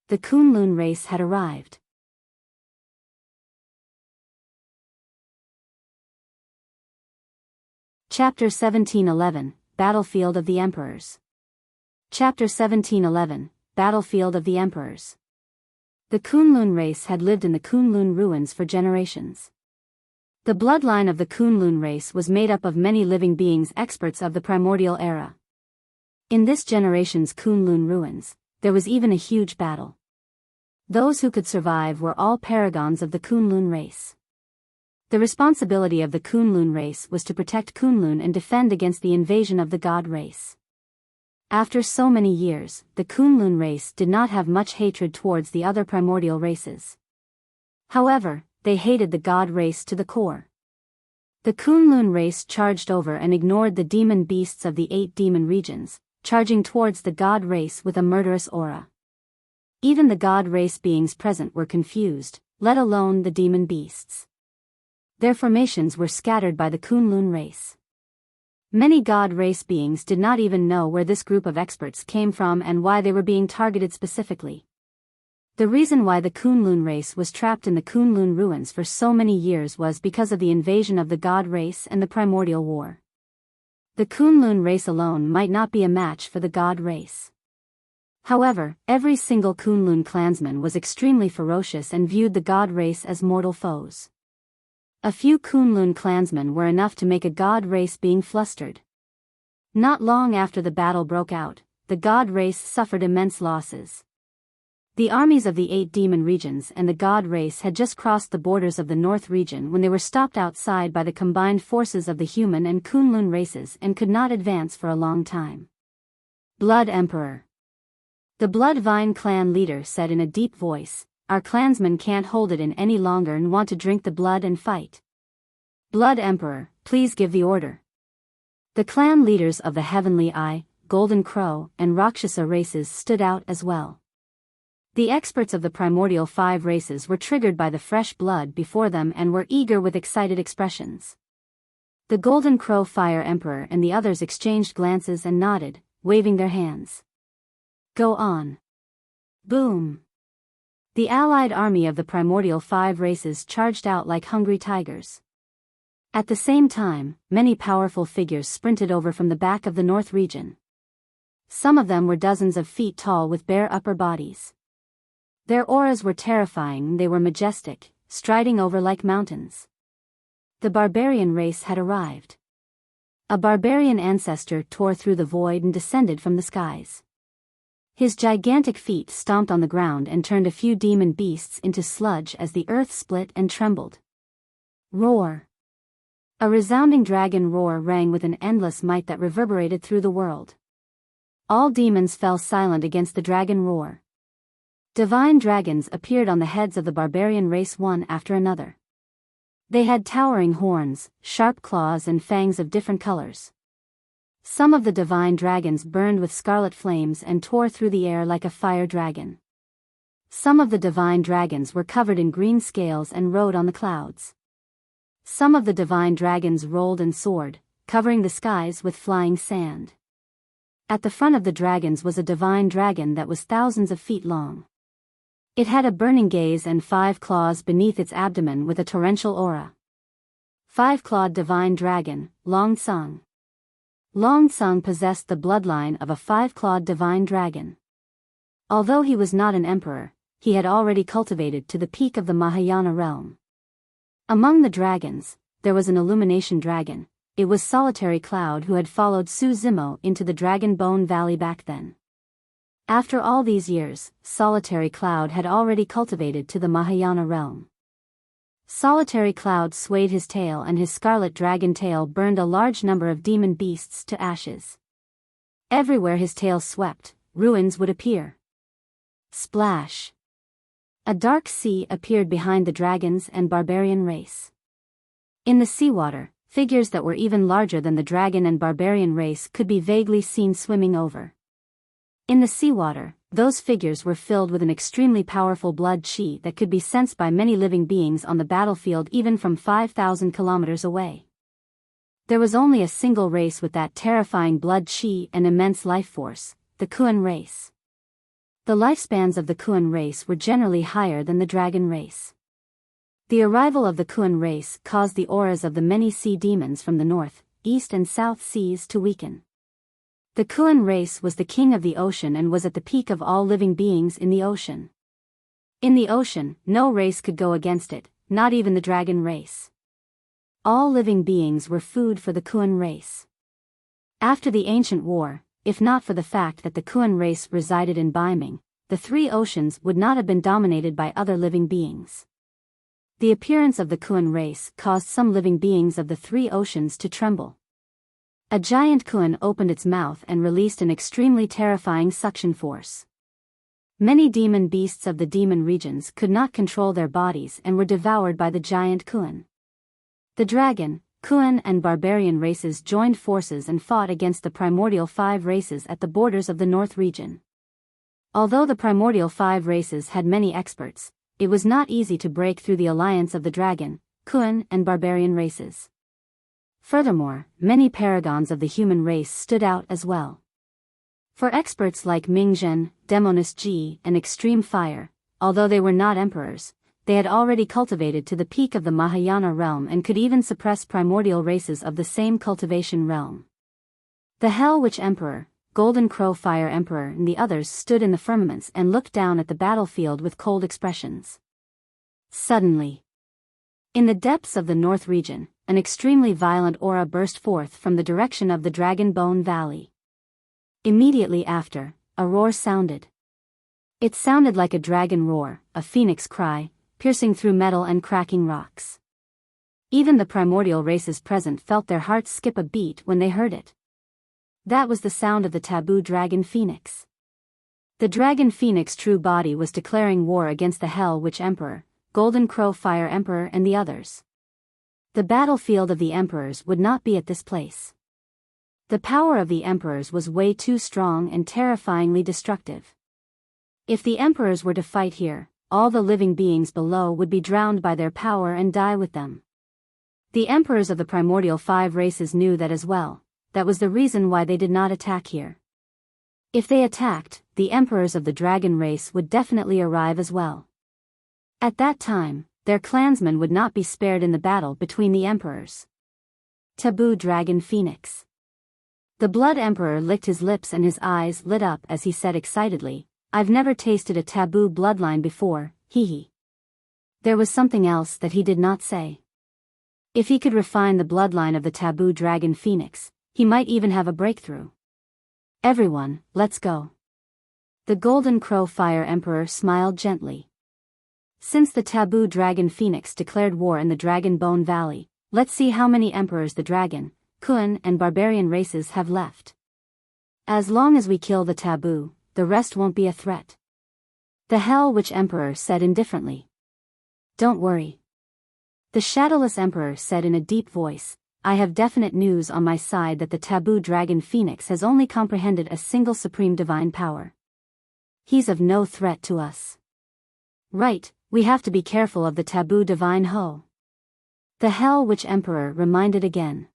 The Kunlun race had arrived. Chapter 1711, Battlefield of the Emperors. Chapter 1711, Battlefield of the Emperors. The Kunlun race had lived in the Kunlun ruins for generations. The bloodline of the Kunlun race was made up of many living beings experts of the primordial era. In this generation's Kunlun ruins, there was even a huge battle. Those who could survive were all paragons of the Kunlun race. The responsibility of the Kunlun race was to protect Kunlun and defend against the invasion of the god race. After so many years, the Kunlun race did not have much hatred towards the other primordial races. However, they hated the god race to the core. The Kunlun race charged over and ignored the demon beasts of the 8 demon regions, charging towards the god race with a murderous aura. Even the god race beings present were confused, let alone the demon beasts. Their formations were scattered by the Kunlun race. Many god race beings did not even know where this group of experts came from and why they were being targeted specifically. The reason why the Kunlun race was trapped in the Kunlun ruins for so many years was because of the invasion of the god race and the primordial war. The Kunlun race alone might not be a match for the god race. However, every single Kunlun clansman was extremely ferocious and viewed the god race as mortal foes. A few Kunlun clansmen were enough to make a god race being flustered. Not long after the battle broke out, the god race suffered immense losses. The armies of the 8 demon regions and the god race had just crossed the borders of the North region when they were stopped outside by the combined forces of the human and Kunlun races and could not advance for a long time. Blood Emperor. The Blood Vine clan leader said in a deep voice, "Our clansmen can't hold it in any longer and want to drink the blood and fight. Blood Emperor, please give the order." The clan leaders of the Heavenly Eye, Golden Crow, and Rakshasa races stood out as well. The experts of the primordial 5 races were triggered by the fresh blood before them and were eager with excited expressions. The Golden Crow Fire Emperor and the others exchanged glances and nodded, waving their hands. Go on. Boom. The allied army of the primordial 5 races charged out like hungry tigers. At the same time, many powerful figures sprinted over from the back of the North region. Some of them were dozens of feet tall with bare upper bodies. Their auras were terrifying, they were majestic, striding over like mountains. The barbarian race had arrived. A barbarian ancestor tore through the void and descended from the skies. His gigantic feet stomped on the ground and turned a few demon beasts into sludge as the earth split and trembled. Roar. A resounding dragon roar rang with an endless might that reverberated through the world. All demons fell silent against the dragon roar. Divine dragons appeared on the heads of the barbarian race one after another. They had towering horns, sharp claws and fangs of different colors. Some of the divine dragons burned with scarlet flames and tore through the air like a fire dragon. Some of the divine dragons were covered in green scales and rode on the clouds. Some of the divine dragons rolled and soared, covering the skies with flying sand. At the front of the dragons was a divine dragon that was thousands of feet long. It had a burning gaze and 5 claws beneath its abdomen with a torrential aura. 5-clawed divine dragon, Long Tsung. Long Tsung possessed the bloodline of a 5-clawed divine dragon. Although he was not an emperor, he had already cultivated to the peak of the Mahayana realm. Among the dragons, there was an illumination dragon. It was Solitary Cloud who had followed Su Zimo into the Dragon Bone Valley back then. After all these years, Solitary Cloud had already cultivated to the Mahayana realm. Solitary Cloud swayed his tail and his scarlet dragon tail burned a large number of demon beasts to ashes. Everywhere his tail swept, ruins would appear. Splash! A dark sea appeared behind the dragons and barbarian race. In the seawater, figures that were even larger than the dragon and barbarian race could be vaguely seen swimming over. In the seawater, those figures were filled with an extremely powerful blood chi that could be sensed by many living beings on the battlefield even from 5,000 kilometers away. There was only a single race with that terrifying blood chi and immense life force, the Kuan race. The lifespans of the Kuan race were generally higher than the dragon race. The arrival of the Kuan race caused the auras of the many sea demons from the north, east and south seas to weaken. The Kuan race was the king of the ocean and was at the peak of all living beings in the ocean. In the ocean, no race could go against it, not even the dragon race. All living beings were food for the Kuan race. After the ancient war, if not for the fact that the Kuan race resided in Biming, the 3 oceans would not have been dominated by other living beings. The appearance of the Kuan race caused some living beings of the 3 oceans to tremble. A giant Kuan opened its mouth and released an extremely terrifying suction force. Many demon beasts of the demon regions could not control their bodies and were devoured by the giant Kuan. The dragon, Kuan and barbarian races joined forces and fought against the primordial 5 races at the borders of the North region. Although the primordial 5 races had many experts, it was not easy to break through the alliance of the dragon, Kuan and barbarian races. Furthermore, many paragons of the human race stood out as well. For experts like Mingzhen, Demoness Ji and Extreme Fire, although they were not emperors, they had already cultivated to the peak of the Mahayana realm and could even suppress primordial races of the same cultivation realm. The Hell Witch Emperor, Golden Crow Fire Emperor and the others stood in the firmaments and looked down at the battlefield with cold expressions. Suddenly, in the depths of the North region, an extremely violent aura burst forth from the direction of the Dragon Bone Valley. Immediately after, a roar sounded. It sounded like a dragon roar, a phoenix cry, piercing through metal and cracking rocks. Even the primordial races present felt their hearts skip a beat when they heard it. That was the sound of the taboo dragon phoenix. The dragon phoenix true body was declaring war against the Hell Witch Emperor, Golden Crow Fire Emperor and the others. The battlefield of the emperors would not be at this place. The power of the emperors was way too strong and terrifyingly destructive. If the emperors were to fight here, all the living beings below would be drowned by their power and die with them. The emperors of the primordial 5 races knew that as well. That was the reason why they did not attack here. If they attacked, the emperors of the dragon race would definitely arrive as well. At that time, their clansmen would not be spared in the battle between the emperors. Taboo Dragon Phoenix. The Blood Emperor licked his lips and his eyes lit up as he said excitedly, "I've never tasted a taboo bloodline before, hee." There was something else that he did not say. If he could refine the bloodline of the taboo dragon phoenix, he might even have a breakthrough. "Everyone, let's go." The Golden Crow Fire Emperor smiled gently. Since the taboo dragon phoenix declared war in the Dragon Bone Valley, let's see how many emperors the dragon, Kuan and barbarian races have left. As long as we kill the taboo, the rest won't be a threat. The Hell Witch Emperor said indifferently. "Don't worry." The Shadowless Emperor said in a deep voice, I have definite news on my side that the taboo dragon Phoenix has only comprehended a single supreme divine power. He's of no threat to us. Right, we have to be careful of the taboo divine Ho. The Hell Witch Emperor reminded again.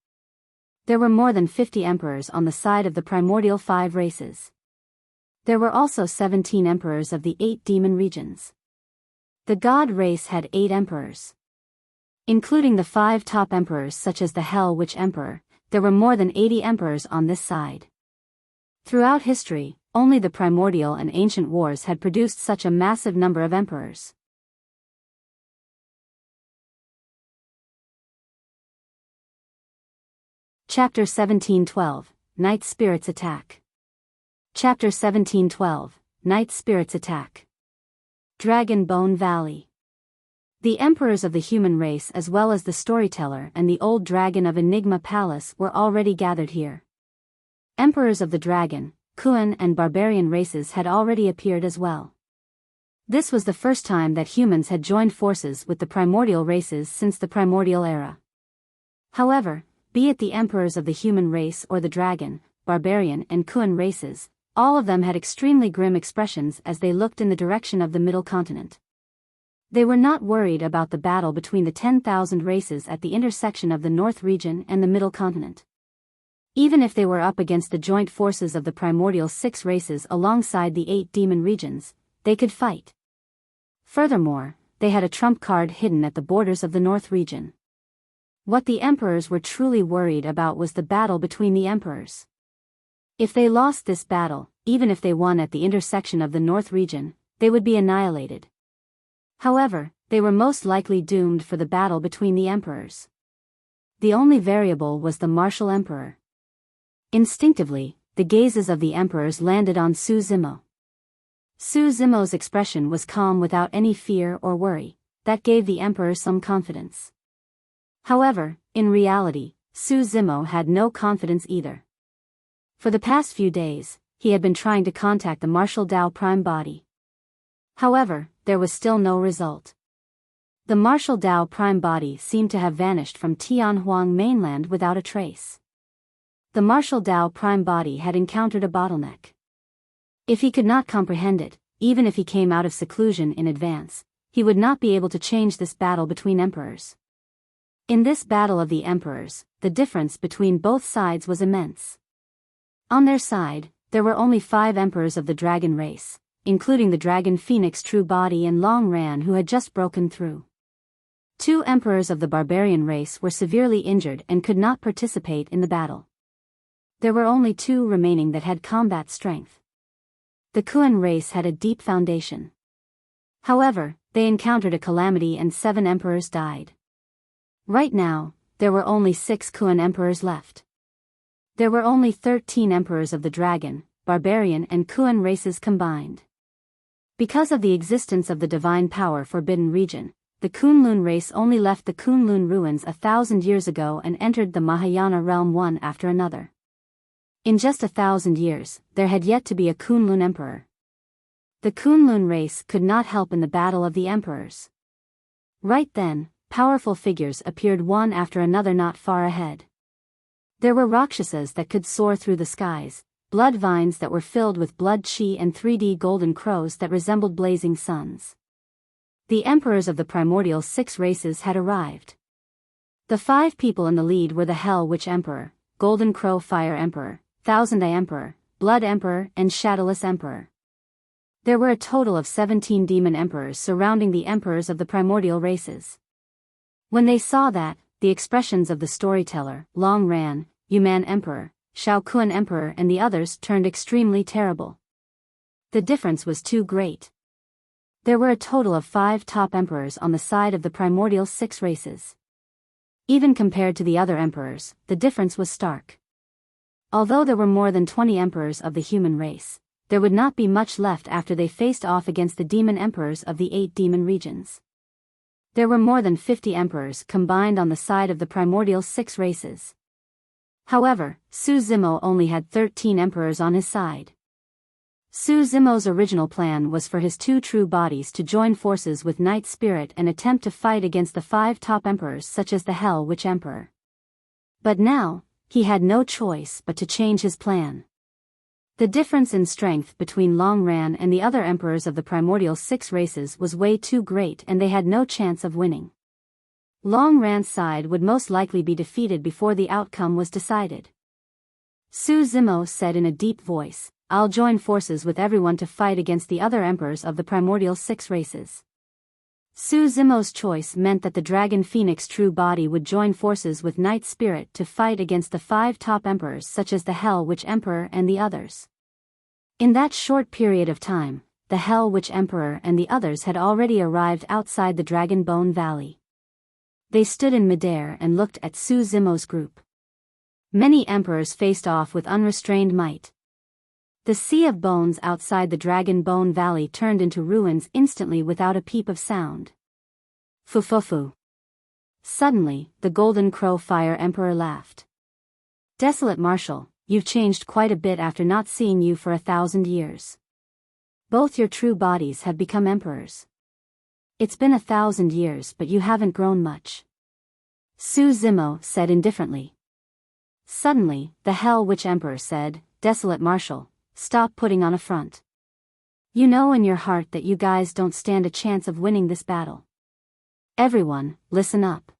There were more than 50 emperors on the side of the primordial 5 races. There were also 17 emperors of the 8 demon regions. The god race had 8 emperors. Including the 5 top emperors such as the Hell Witch Emperor, there were more than 80 emperors on this side. Throughout history, only the primordial and ancient wars had produced such a massive number of emperors. Chapter 1712, Night Spirits Attack. Chapter 1712, Night Spirits Attack. Dragon Bone Valley. The emperors of the human race as well as the storyteller and the old dragon of Enigma Palace were already gathered here. Emperors of the dragon, Kuan and barbarian races had already appeared as well. This was the first time that humans had joined forces with the primordial races since the primordial era. However, be it the emperors of the human race or the dragon, barbarian and Kuan races, all of them had extremely grim expressions as they looked in the direction of the middle continent. They were not worried about the battle between the 10,000 races at the intersection of the North region and the middle continent. Even if they were up against the joint forces of the primordial 6 races alongside the 8 demon regions, they could fight. Furthermore, they had a trump card hidden at the borders of the North region. What the emperors were truly worried about was the battle between the emperors. If they lost this battle, even if they won at the intersection of the North region, they would be annihilated. However, they were most likely doomed for the battle between the emperors. The only variable was the martial emperor. Instinctively, the gazes of the emperors landed on Su Zimo. Su Zimo's expression was calm without any fear or worry, that gave the emperor some confidence. However, in reality, Su Zimo had no confidence either. For the past few days, he had been trying to contact the Martial Dao Prime Body. However, there was still no result. The Martial Dao Prime Body seemed to have vanished from Tianhuang mainland without a trace. The Martial Dao Prime Body had encountered a bottleneck. If he could not comprehend it, even if he came out of seclusion in advance, he would not be able to change this battle between emperors. In this battle of the emperors, the difference between both sides was immense. On their side, there were only 5 emperors of the dragon race, including the dragon Phoenix True Body and Long Ran who had just broken through. 2 emperors of the barbarian race were severely injured and could not participate in the battle. There were only 2 remaining that had combat strength. The Kuan race had a deep foundation. However, they encountered a calamity and 7 emperors died. Right now, there were only 6 Kuan emperors left. There were only 13 emperors of the dragon, barbarian and Kuan races combined. Because of the existence of the divine power Forbidden Region, the Kunlun race only left the Kunlun ruins 1,000 years ago and entered the Mahayana realm one after another. In just 1,000 years, there had yet to be a Kunlun emperor. The Kunlun race could not help in the battle of the emperors. Right then, powerful figures appeared one after another not far ahead. There were Rakshasas that could soar through the skies, blood vines that were filled with blood chi and 3D golden crows that resembled blazing suns. The emperors of the primordial 6 races had arrived. The 5 people in the lead were the Hell Witch Emperor, Golden Crow Fire Emperor, Thousand Eye Emperor, Blood Emperor and Shadowless Emperor. There were a total of 17 demon emperors surrounding the emperors of the primordial races. When they saw that, the expressions of the storyteller, Long Ran, Yuman Emperor, Shao Kuan Emperor and the others turned extremely terrible. The difference was too great. There were a total of 5 top emperors on the side of the primordial 6 races. Even compared to the other emperors, the difference was stark. Although there were more than 20 emperors of the human race, there would not be much left after they faced off against the demon emperors of the 8 demon regions. There were more than 50 emperors combined on the side of the primordial 6 races. However, Su Zimo only had 13 emperors on his side. Su Zimo's original plan was for his 2 true bodies to join forces with Night Spirit and attempt to fight against the 5 top emperors such as the Hell Witch Emperor. But now, he had no choice but to change his plan. The difference in strength between Long Ran and the other emperors of the primordial 6 races was way too great, and they had no chance of winning. Long Ran's side would most likely be defeated before the outcome was decided. Su Zimo said in a deep voice, "I'll join forces with everyone to fight against the other emperors of the primordial 6 races." Su Zimo's choice meant that the Dragon Phoenix true body would join forces with Night Spirit to fight against the 5 top emperors such as the Hell Witch Emperor and the others. In that short period of time, the Hell Witch Emperor and the others had already arrived outside the Dragon Bone Valley. They stood in midair and looked at Su Zimo's group. Many emperors faced off with unrestrained might. The sea of bones outside the Dragon Bone Valley turned into ruins instantly without a peep of sound. Fufufu. Suddenly, the Golden Crow Fire Emperor laughed. "Desolate Marshal, you've changed quite a bit after not seeing you for 1,000 years. Both your true bodies have become emperors. It's been 1,000 years, but you haven't grown much." Su Zimo said indifferently. Suddenly, the Hell Witch Emperor said, "Desolate Marshal, stop putting on a front. You know in your heart that you guys don't stand a chance of winning this battle. Everyone, listen up.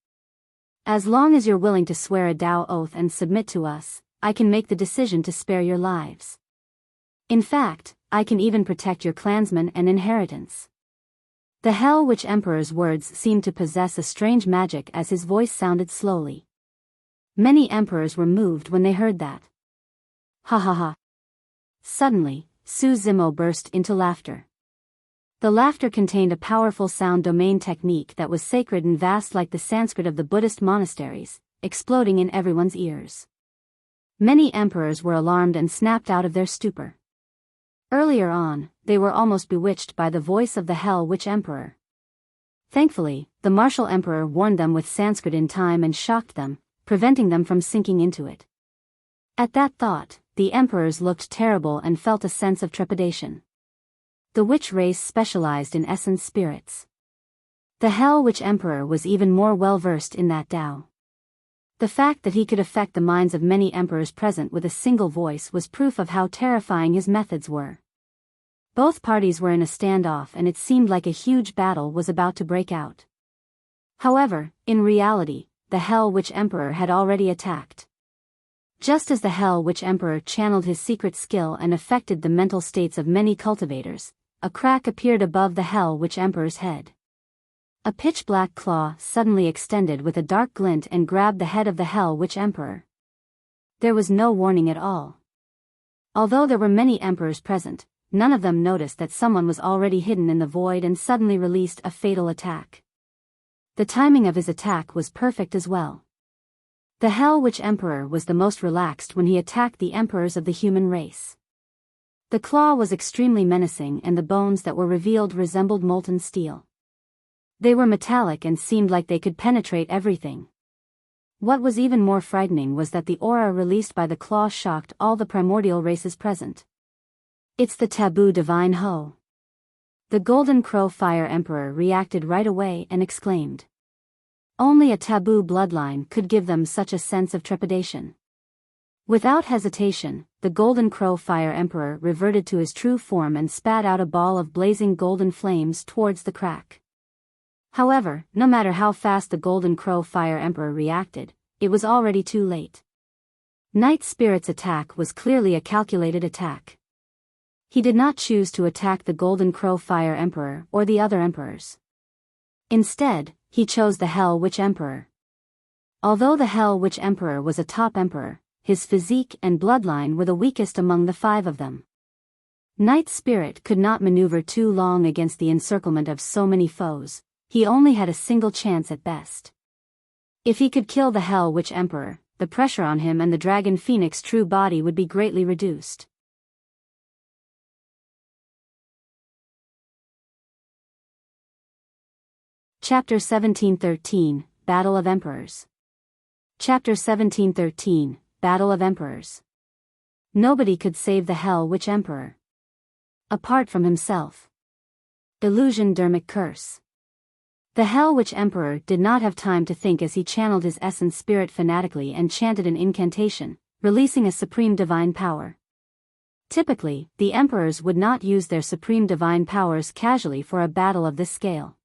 As long as you're willing to swear a Dao oath and submit to us, I can make the decision to spare your lives. In fact, I can even protect your clansmen and inheritance." The Hell Witch Emperor's words seemed to possess a strange magic as his voice sounded slowly. Many emperors were moved when they heard that. Ha ha ha. Suddenly, Su Zimo burst into laughter. The laughter contained a powerful sound domain technique that was sacred and vast like the Sanskrit of the Buddhist monasteries, exploding in everyone's ears. Many emperors were alarmed and snapped out of their stupor. Earlier on, they were almost bewitched by the voice of the Hell Witch Emperor. Thankfully, the Martial Emperor warned them with Sanskrit in time and shocked them, preventing them from sinking into it. At that thought, the emperors looked terrible and felt a sense of trepidation. The witch race specialized in essence spirits. The Hell Witch Emperor was even more well-versed in that Tao. The fact that he could affect the minds of many emperors present with a single voice was proof of how terrifying his methods were. Both parties were in a standoff and it seemed like a huge battle was about to break out. However, in reality, the Hell Witch Emperor had already attacked. Just as the Hell Witch Emperor channeled his secret skill and affected the mental states of many cultivators, a crack appeared above the Hell Witch Emperor's head. A pitch-black claw suddenly extended with a dark glint and grabbed the head of the Hell Witch Emperor. There was no warning at all. Although there were many emperors present, none of them noticed that someone was already hidden in the void and suddenly released a fatal attack. The timing of his attack was perfect as well. The Hell Witch Emperor was the most relaxed when he attacked the emperors of the human race. The claw was extremely menacing and the bones that were revealed resembled molten steel. They were metallic and seemed like they could penetrate everything. What was even more frightening was that the aura released by the claw shocked all the primordial races present. "It's the taboo Divine Ho." The Golden Crow Fire Emperor reacted right away and exclaimed. Only a taboo bloodline could give them such a sense of trepidation. Without hesitation, the Golden Crow Fire Emperor reverted to his true form and spat out a ball of blazing golden flames towards the crack. However, no matter how fast the Golden Crow Fire Emperor reacted, it was already too late. Night Spirit's attack was clearly a calculated attack. He did not choose to attack the Golden Crow Fire Emperor or the other emperors. Instead, he chose the Hell Witch Emperor. Although the Hell Witch Emperor was a top emperor, his physique and bloodline were the weakest among the 5 of them. Night Spirit could not maneuver too long against the encirclement of so many foes. He only had a single chance at best. If he could kill the Hell Witch Emperor, the pressure on him and the Dragon Phoenix true body would be greatly reduced. Chapter 1713, Battle of Emperors. Chapter 1713, Battle of Emperors. Nobody could save the Hell Witch Emperor. Apart from himself. Illusion Dermic Curse. The Hell Witch Emperor did not have time to think as he channeled his essence spirit fanatically and chanted an incantation, releasing a supreme divine power. Typically, the emperors would not use their supreme divine powers casually for a battle of this scale.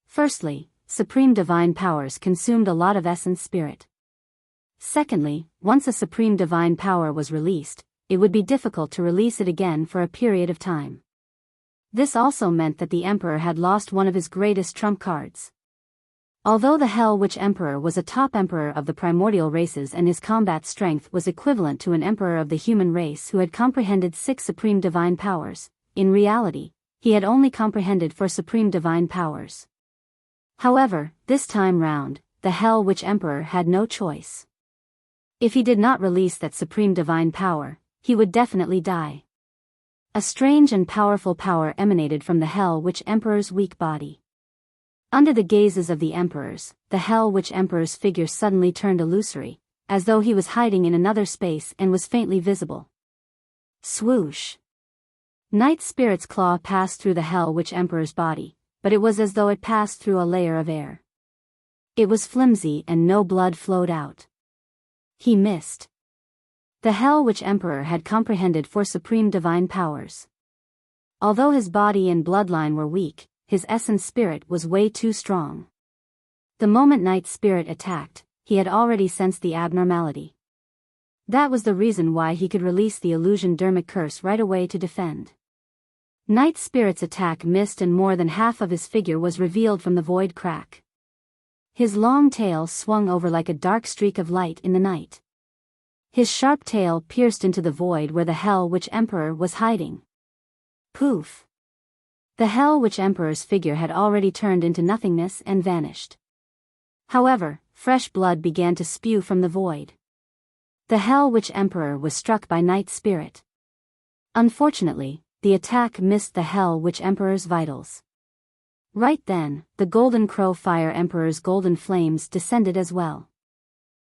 Firstly, supreme divine powers consumed a lot of essence spirit. Secondly, once a supreme divine power was released, it would be difficult to release it again for a period of time. This also meant that the emperor had lost one of his greatest trump cards. Although the Hell Witch Emperor was a top emperor of the primordial races and his combat strength was equivalent to an emperor of the human race who had comprehended 6 supreme divine powers, in reality, he had only comprehended 4 supreme divine powers. However, this time round, the Hell Witch Emperor had no choice. If he did not release that supreme divine power, he would definitely die. A strange and powerful power emanated from the Hell Witch Emperor's weak body. Under the gazes of the emperors, the Hell Witch Emperor's figure suddenly turned illusory, as though he was hiding in another space and was faintly visible. Swoosh! Night Spirit's claw passed through the Hell Witch Emperor's body, but it was as though it passed through a layer of air. It was flimsy and no blood flowed out. He missed. The Hell Witch Emperor had comprehended 4 supreme divine powers. Although his body and bloodline were weak, his essence spirit was way too strong. The moment Night Spirit attacked, he had already sensed the abnormality. That was the reason why he could release the illusion dermic curse right away to defend. Night Spirit's attack missed and more than half of his figure was revealed from the void crack. His long tail swung over like a dark streak of light in the night. His sharp tail pierced into the void where the Hell Witch Emperor was hiding. Poof! The Hell Witch Emperor's figure had already turned into nothingness and vanished. However, fresh blood began to spew from the void. The Hell Witch Emperor was struck by Night Spirit. Unfortunately, the attack missed the Hell Witch Emperor's vitals. Right then, the Golden Crow Fire Emperor's golden flames descended as well.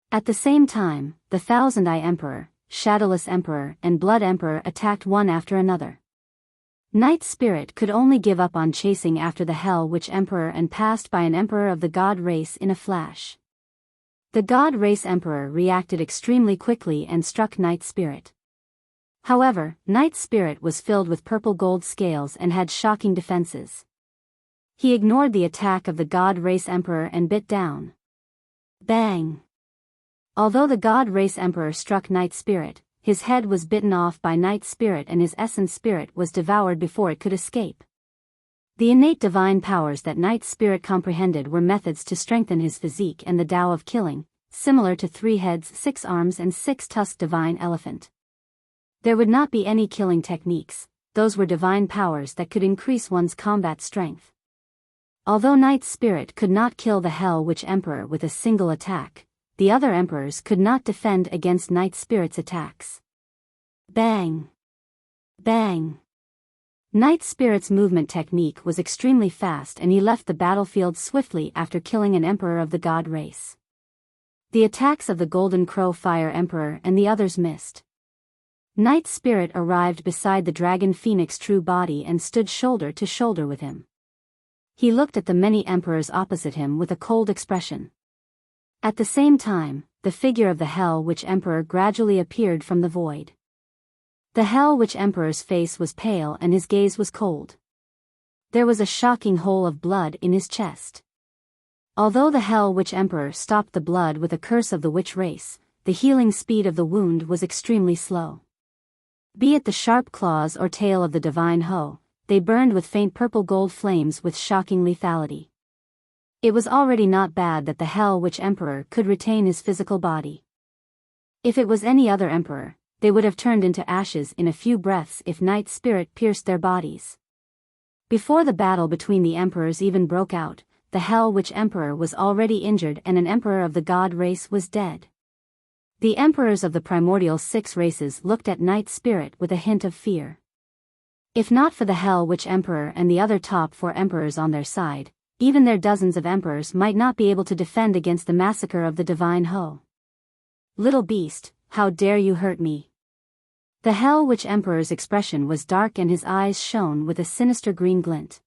At the same time, the Thousand Eye Emperor, Shadowless Emperor and Blood Emperor attacked one after another. Night Spirit could only give up on chasing after the Hell Witch Emperor and passed by an emperor of the God race in a flash. The God race Emperor reacted extremely quickly and struck Night Spirit. However, Night Spirit was filled with purple gold scales and had shocking defenses. He ignored the attack of the God race Emperor and bit down. Bang! Although the God Race Emperor struck Night Spirit, his head was bitten off by Night Spirit and his essence spirit was devoured before it could escape. The innate divine powers that Night Spirit comprehended were methods to strengthen his physique and the Tao of killing, similar to 3 heads, 6 arms and 6-tusked divine elephant. There would not be any killing techniques, those were divine powers that could increase one's combat strength. Although Night Spirit could not kill the Hell Witch Emperor with a single attack, the other emperors could not defend against Night Spirit's attacks. Bang! Bang! Night Spirit's movement technique was extremely fast and he left the battlefield swiftly after killing an emperor of the God race. The attacks of the Golden Crow Fire Emperor and the others missed. Night Spirit arrived beside the Dragon Phoenix true body and stood shoulder to shoulder with him. He looked at the many emperors opposite him with a cold expression. At the same time, the figure of the Hell Witch Emperor gradually appeared from the void. The Hell Witch Emperor's face was pale and his gaze was cold. There was a shocking hole of blood in his chest. Although the Hell Witch Emperor stopped the blood with a curse of the witch race, the healing speed of the wound was extremely slow. Be it the sharp claws or tail of the divine hoe, they burned with faint purple gold flames with shocking lethality. It was already not bad that the Hell Witch Emperor could retain his physical body. If it was any other emperor, they would have turned into ashes in a few breaths if Night Spirit pierced their bodies. Before the battle between the emperors even broke out, the Hell Witch Emperor was already injured and an emperor of the God race was dead. The emperors of the primordial 6 races looked at Night Spirit with a hint of fear. If not for the Hell Witch Emperor and the other top 4 emperors on their side, even their dozens of emperors might not be able to defend against the massacre of the divine hoe. Little beast, how dare you hurt me? The Hell Witch Emperor's expression was dark and his eyes shone with a sinister green glint.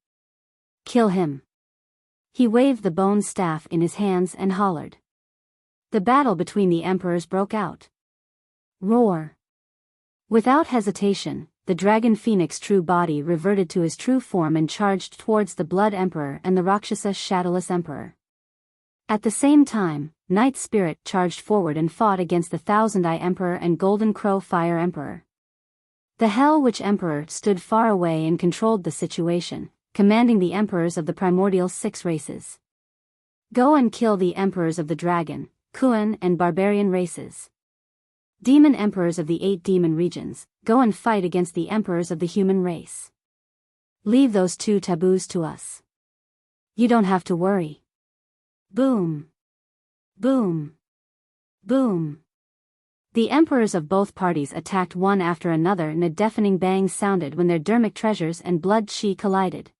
Kill him. He waved the bone staff in his hands and hollered. The battle between the emperors broke out. Roar! Without hesitation, the dragon phoenix true body reverted to his true form and charged towards the Blood Emperor and the Rakshasa Shadowless Emperor. At the same time, Night Spirit charged forward and fought against the Thousand-Eye Emperor and Golden Crow Fire Emperor. The Hell Witch Emperor stood far away and controlled the situation, commanding the emperors of the primordial 6 races. Go and kill the emperors of the dragon, Kuan and barbarian races. Demon emperors of the 8 demon regions, go and fight against the emperors of the human race. Leave those 2 taboos to us. You don't have to worry. Boom. Boom. Boom. The emperors of both parties attacked one after another and a deafening bang sounded when their dermic treasures and blood chi collided.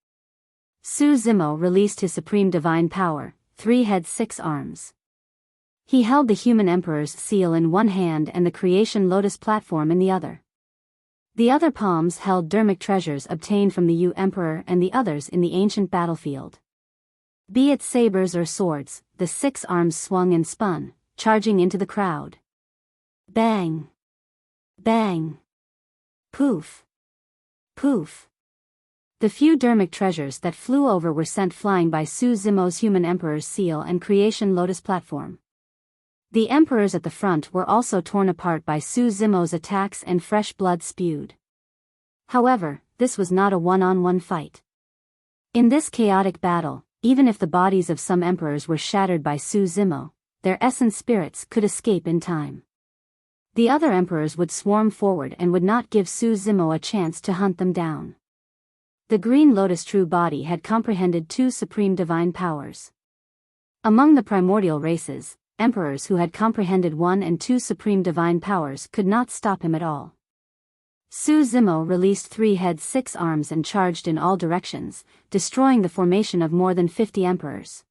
Su Zimo released his supreme divine power, 3 heads 6 arms. He held the human emperor's seal in one hand and the creation Lotus platform in the other. The other palms held dermic treasures obtained from the Yu Emperor and the others in the ancient battlefield. Be it sabers or swords, the 6 arms swung and spun, charging into the crowd. Bang! Bang! Poof! Poof! The few dermic treasures that flew over were sent flying by Su Zimo's human emperor's seal and creation Lotus platform. The emperors at the front were also torn apart by Su Zimo's attacks and fresh blood spewed. However, this was not a one-on-one fight. In this chaotic battle, even if the bodies of some emperors were shattered by Su Zimo, their essence spirits could escape in time. The other emperors would swarm forward and would not give Su Zimo a chance to hunt them down. The Green Lotus true body had comprehended 2 supreme divine powers. Among the primordial races, emperors who had comprehended 1 and 2 supreme divine powers could not stop him at all. Su Zimo released 3 heads 6 arms and charged in all directions, destroying the formation of more than 50 emperors.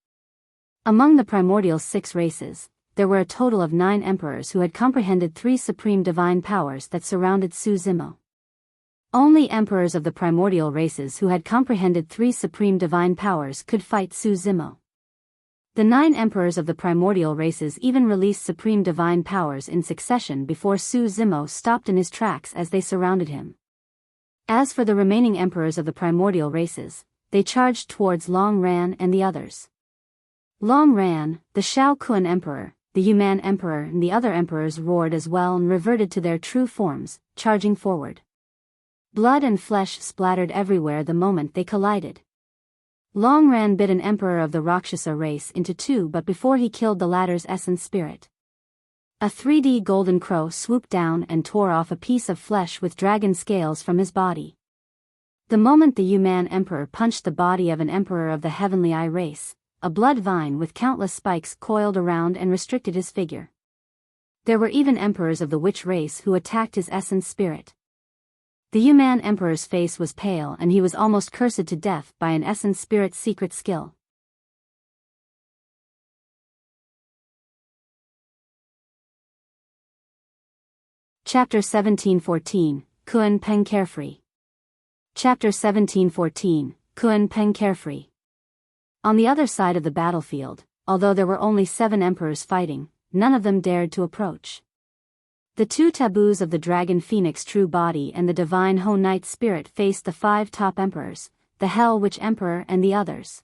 Among the primordial 6 races, there were a total of 9 emperors who had comprehended 3 supreme divine powers that surrounded Su Zimo. Only emperors of the primordial races who had comprehended 3 supreme divine powers could fight Su Zimo. The 9 emperors of the primordial races even released supreme divine powers in succession before Su Zimo stopped in his tracks as they surrounded him. As for the remaining emperors of the primordial races, they charged towards Long Ran and the others. Long Ran, the Shao Kuan Emperor, the Yuman Emperor and the other emperors roared as well and reverted to their true forms, charging forward. Blood and flesh splattered everywhere the moment they collided. Long Ran bit an emperor of the Rakshasa race into 2 but before he killed the latter's essence spirit. A 3D golden crow swooped down and tore off a piece of flesh with dragon scales from his body. The moment the Yuman Emperor punched the body of an emperor of the Heavenly Eye race, a blood vine with countless spikes coiled around and restricted his figure. There were even emperors of the witch race who attacked his essence spirit. The Yuman Emperor's face was pale and he was almost cursed to death by an essence spirit's secret skill. Chapter 1714, Kuan Peng Carefree. Chapter 1714, Kuan Peng Carefree. On the other side of the battlefield, although there were only 7 emperors fighting, none of them dared to approach. The 2 taboos of the Dragon Phoenix true body and the Divine Ho Night Spirit faced the 5 top emperors, the Hell Witch Emperor and the others.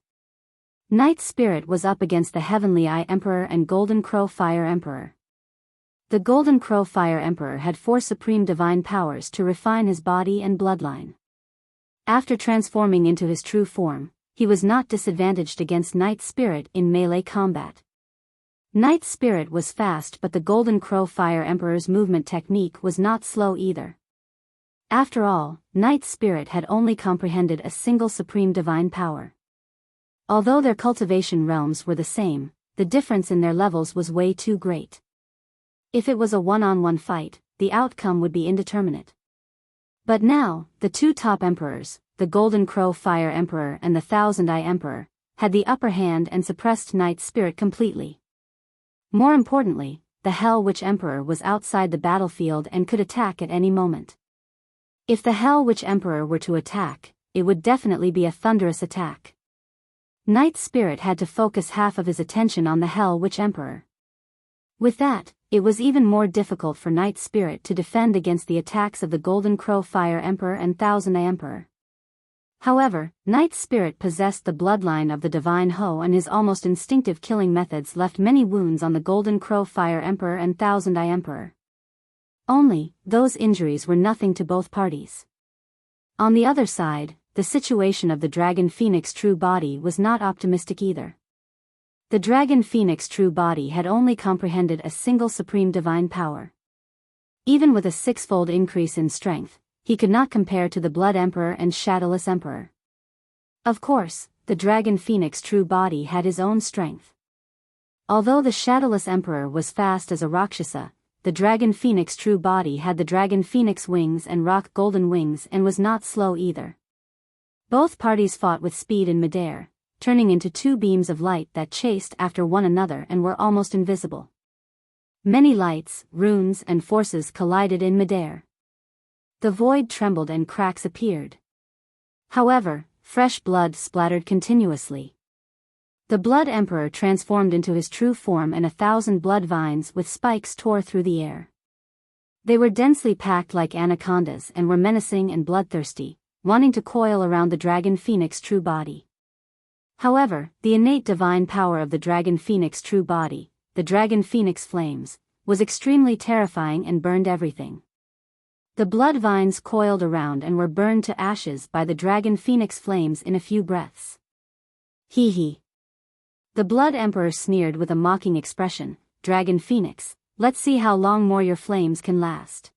Night Spirit was up against the Heavenly Eye Emperor and Golden Crow Fire Emperor. The Golden Crow Fire Emperor had 4 supreme divine powers to refine his body and bloodline. After transforming into his true form, he was not disadvantaged against Night Spirit in melee combat. Night Spirit was fast but the Golden Crow Fire Emperor's movement technique was not slow either. After all, Night Spirit had only comprehended a single supreme divine power. Although their cultivation realms were the same, the difference in their levels was way too great. If it was a one-on-one fight, the outcome would be indeterminate. But now, the 2 top emperors, the Golden Crow Fire Emperor and the Thousand-Eye Emperor, had the upper hand and suppressed Night Spirit completely. More importantly, the Hell Witch Emperor was outside the battlefield and could attack at any moment. If the Hell Witch Emperor were to attack, it would definitely be a thunderous attack. Night Spirit had to focus half of his attention on the Hell Witch Emperor. With that, it was even more difficult for Night Spirit to defend against the attacks of the Golden Crow Fire Emperor and Thousand Eye Emperor. However, Night Spirit possessed the bloodline of the Divine Ho, and his almost instinctive killing methods left many wounds on the Golden Crow Fire Emperor and Thousand Eye Emperor. Only, those injuries were nothing to both parties. On the other side, the situation of the Dragon Phoenix True Body was not optimistic either. The Dragon Phoenix True Body had only comprehended a single supreme divine power. Even with a six-fold increase in strength, he could not compare to the Blood Emperor and Shadowless Emperor. Of course, the Dragon Phoenix True Body had his own strength. Although the Shadowless Emperor was fast as a Rakshasa, the Dragon Phoenix True Body had the Dragon Phoenix wings and rock golden wings and was not slow either. Both parties fought with speed in midair, turning into two beams of light that chased after one another and were almost invisible. Many lights, runes, and forces collided in midair. The void trembled and cracks appeared. However, fresh blood splattered continuously. The Blood Emperor transformed into his true form, and 1,000 blood vines with spikes tore through the air. They were densely packed like anacondas and were menacing and bloodthirsty, wanting to coil around the Dragon Phoenix True Body. However, the innate divine power of the Dragon Phoenix True Body, the Dragon Phoenix Flames, was extremely terrifying and burned everything. The blood vines coiled around and were burned to ashes by the Dragon Phoenix Flames in a few breaths. Hee hee. The Blood Emperor sneered with a mocking expression, "Dragon Phoenix, let's see how long more your flames can last."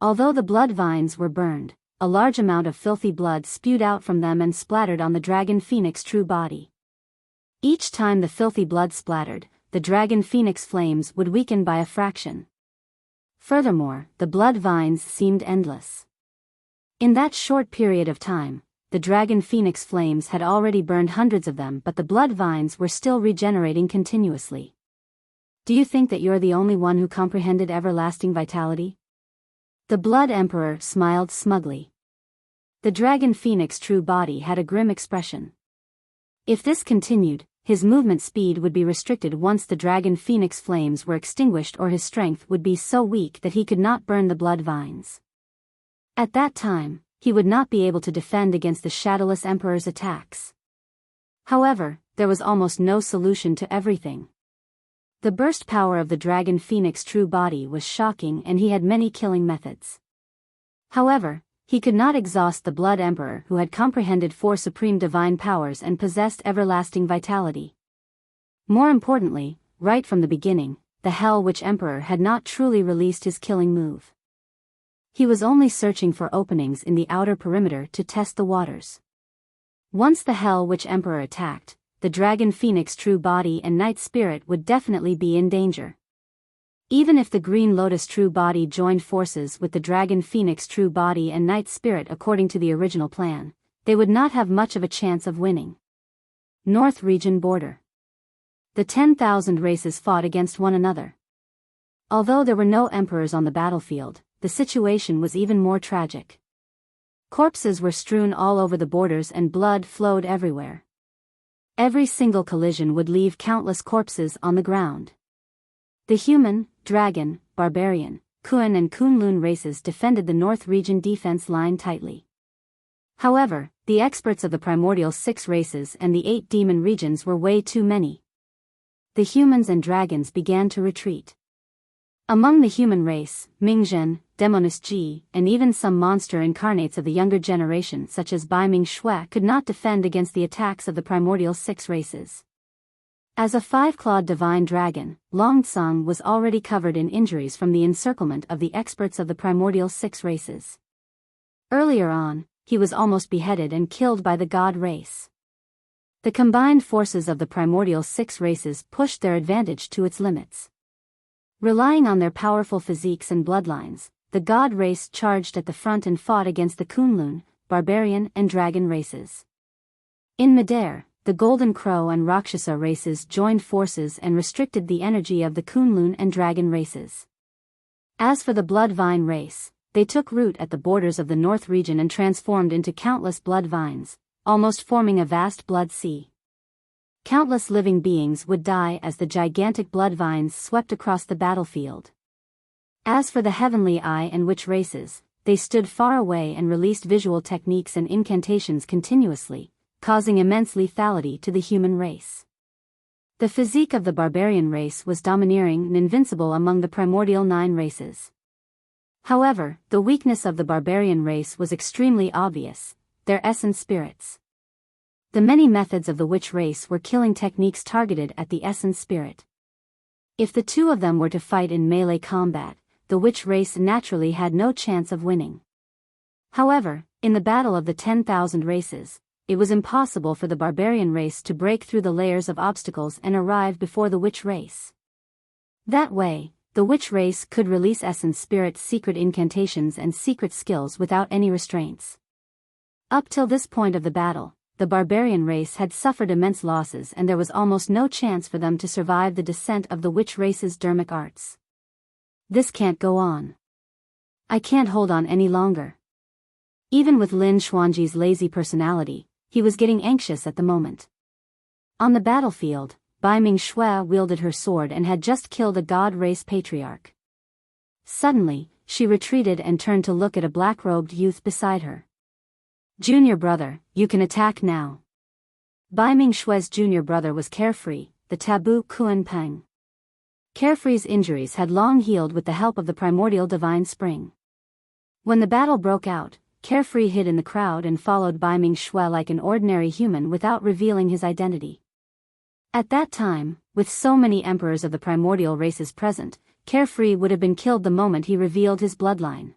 Although the blood vines were burned, a large amount of filthy blood spewed out from them and splattered on the Dragon Phoenix True Body. Each time the filthy blood splattered, the Dragon Phoenix Flames would weaken by a fraction. Furthermore, the blood vines seemed endless. In that short period of time, the Dragon Phoenix Flames had already burned hundreds of them, but the blood vines were still regenerating continuously. Do you think that you're the only one who comprehended everlasting vitality? The Blood Emperor smiled smugly. The Dragon Phoenix True Body had a grim expression. If this continued, his movement speed would be restricted once the Dragon Phoenix Flames were extinguished, or his strength would be so weak that he could not burn the blood vines. At that time, he would not be able to defend against the Shadowless Emperor's attacks. However, there was almost no solution to everything. The burst power of the Dragon Phoenix True Body was shocking, and he had many killing methods. However, he could not exhaust the Blood Emperor, who had comprehended 4 supreme divine powers and possessed everlasting vitality. More importantly, right from the beginning, the Hell Witch Emperor had not truly released his killing move. He was only searching for openings in the outer perimeter to test the waters. Once the Hell Witch Emperor attacked, the Dragon Phoenix True Body and Night Spirit would definitely be in danger. Even if the Green Lotus True Body joined forces with the Dragon Phoenix True Body and Night Spirit according to the original plan, they would not have much of a chance of winning. North Region Border. The 10,000 races fought against one another. Although there were no emperors on the battlefield, the situation was even more tragic. Corpses were strewn all over the borders and blood flowed everywhere. Every single collision would leave countless corpses on the ground. The human, dragon, barbarian, Kun and Kunlun races defended the North Region defense line tightly. However, the experts of the primordial 6 races and the 8 demon regions were way too many. The humans and dragons began to retreat. Among the human race, Mingzhen, Demoness Ji, and even some monster incarnates of the younger generation such as Bai Ming Shui could not defend against the attacks of the primordial 6 races. As a 5-clawed divine dragon, Longsong was already covered in injuries from the encirclement of the experts of the primordial 6 races. Earlier on, he was almost beheaded and killed by the god race. The combined forces of the primordial 6 races pushed their advantage to its limits. Relying on their powerful physiques and bloodlines, the god race charged at the front and fought against the Kunlun, barbarian and dragon races. In midair, the Golden Crow and Rakshasa races joined forces and restricted the energy of the Kunlun and dragon races. As for the Blood Vine race, they took root at the borders of the North Region and transformed into countless blood vines, almost forming a vast blood sea. Countless living beings would die as the gigantic blood vines swept across the battlefield. As for the Heavenly Eye and Witch races, they stood far away and released visual techniques and incantations continuously, causing immense lethality to the human race. The physique of the barbarian race was domineering and invincible among the primordial 9 races. However, the weakness of the barbarian race was extremely obvious: their essence spirits. The many methods of the witch race were killing techniques targeted at the essence spirit. If the two of them were to fight in melee combat, the witch race naturally had no chance of winning. However, in the battle of the 10,000 races, it was impossible for the barbarian race to break through the layers of obstacles and arrive before the witch race. That way, the witch race could release essence spirit's secret incantations and secret skills without any restraints. Up till this point of the battle, the barbarian race had suffered immense losses and there was almost no chance for them to survive the descent of the witch race's dermic arts. This can't go on. I can't hold on any longer. Even with Lin Xuanji's lazy personality, he was getting anxious at the moment. On the battlefield, Bai Ming-Shui wielded her sword and had just killed a god race patriarch. Suddenly, she retreated and turned to look at a black-robed youth beside her. "Junior brother, you can attack now." Bai Ming-Shui's junior brother was Carefree, the taboo Kuan Peng. Carefree's injuries had long healed with the help of the primordial divine spring. When the battle broke out, Carefree hid in the crowd and followed Bai Ming-Shui like an ordinary human without revealing his identity. At that time, with so many emperors of the primordial races present, Carefree would have been killed the moment he revealed his bloodline.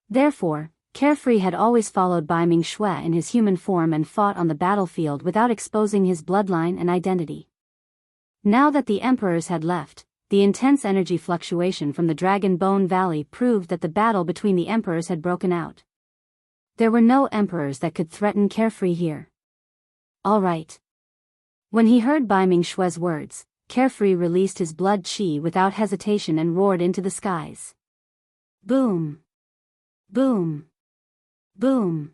Therefore, Carefree had always followed Bai Ming-Shui in his human form and fought on the battlefield without exposing his bloodline and identity. Now that the emperors had left, the intense energy fluctuation from the Dragon Bone Valley proved that the battle between the emperors had broken out. There were no emperors that could threaten Carefree here. All right. When he heard Bai Ming-Shui's words, Carefree released his blood qi without hesitation and roared into the skies. Boom! Boom! Boom!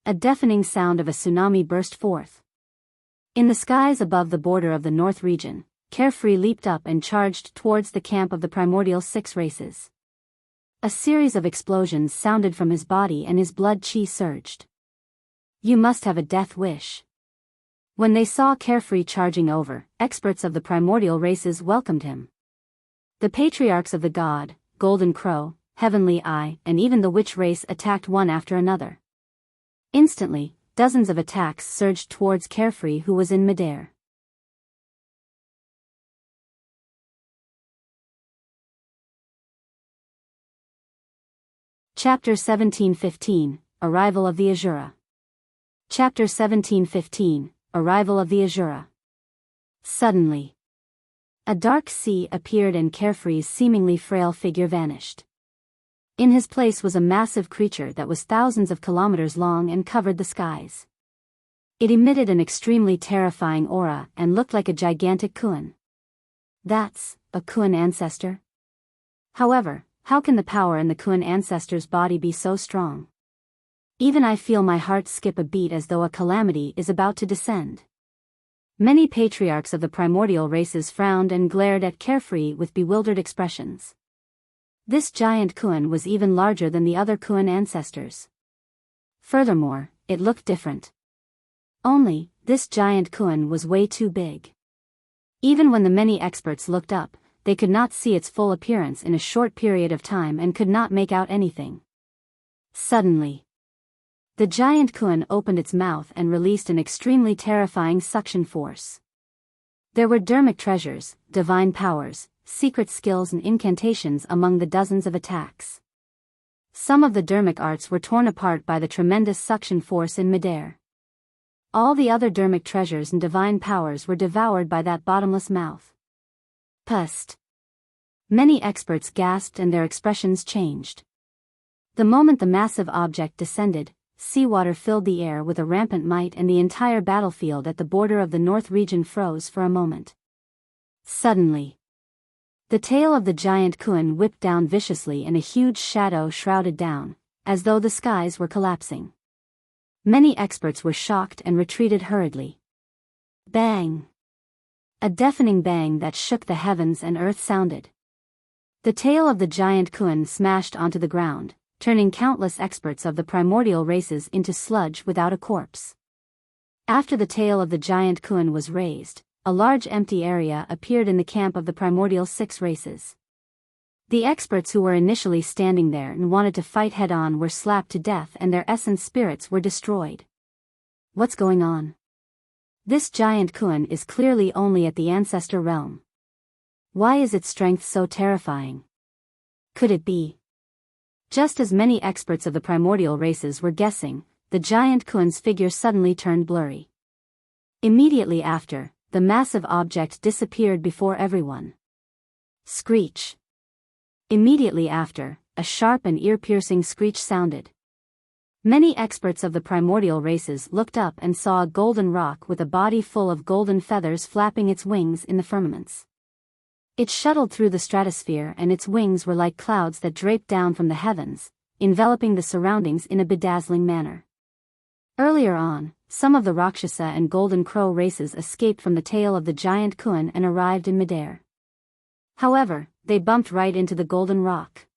A deafening sound of a tsunami burst forth. In the skies above the border of the North region, Carefree leaped up and charged towards the camp of the primordial 6 races. A series of explosions sounded from his body and his blood qi surged. "You must have a death wish." When they saw Carefree charging over, experts of the primordial races welcomed him. The patriarchs of the God, Golden Crow, Heavenly Eye, and even the witch race attacked one after another. Instantly, dozens of attacks surged towards Carefree, who was in midair. Chapter 1715, Arrival of the Asura. Chapter 1715, Arrival of the Asura. Suddenly, a dark sea appeared and Carefree's seemingly frail figure vanished. In his place was a massive creature that was thousands of kilometers long and covered the skies. It emitted an extremely terrifying aura and looked like a gigantic Kuan. That's a Kuan ancestor? However, how can the power in the Kuan ancestor's body be so strong? Even I feel my heart skip a beat as though a calamity is about to descend. Many patriarchs of the primordial races frowned and glared at Carefree with bewildered expressions. This giant Kuan was even larger than the other Kuan ancestors. Furthermore, it looked different. Only, this giant Kuan was way too big. Even when the many experts looked up, they could not see its full appearance in a short period of time and could not make out anything. Suddenly, the giant Kuan opened its mouth and released an extremely terrifying suction force. There were dermic treasures, divine powers, secret skills and incantations among the dozens of attacks. Some of the dermic arts were torn apart by the tremendous suction force in midair. All the other dermic treasures and divine powers were devoured by that bottomless mouth. Pust. Many experts gasped and their expressions changed. The moment the massive object descended, seawater filled the air with a rampant might and the entire battlefield at the border of the North region froze for a moment. Suddenly, the tail of the giant Kuan whipped down viciously and a huge shadow shrouded down, as though the skies were collapsing. Many experts were shocked and retreated hurriedly. Bang! A deafening bang that shook the heavens and earth sounded. The tail of the giant Kun smashed onto the ground, turning countless experts of the primordial races into sludge without a corpse. After the tail of the giant Kun was raised, a large empty area appeared in the camp of the primordial 6 races. The experts who were initially standing there and wanted to fight head-on were slapped to death and their essence spirits were destroyed. What's going on? This giant Kun is clearly only at the ancestor realm. Why is its strength so terrifying? Could it be? Just as many experts of the primordial races were guessing, the giant Kun's figure suddenly turned blurry. Immediately after, the massive object disappeared before everyone. Screech. Immediately after, a sharp and ear-piercing screech sounded. Many experts of the primordial races looked up and saw a golden rock with a body full of golden feathers flapping its wings in the firmaments. It shuttled through the stratosphere and its wings were like clouds that draped down from the heavens, enveloping the surroundings in a bedazzling manner. Earlier on, some of the Rakshasa and Golden Crow races escaped from the tail of the giant Kun and arrived in midair. However, they bumped right into the golden rock.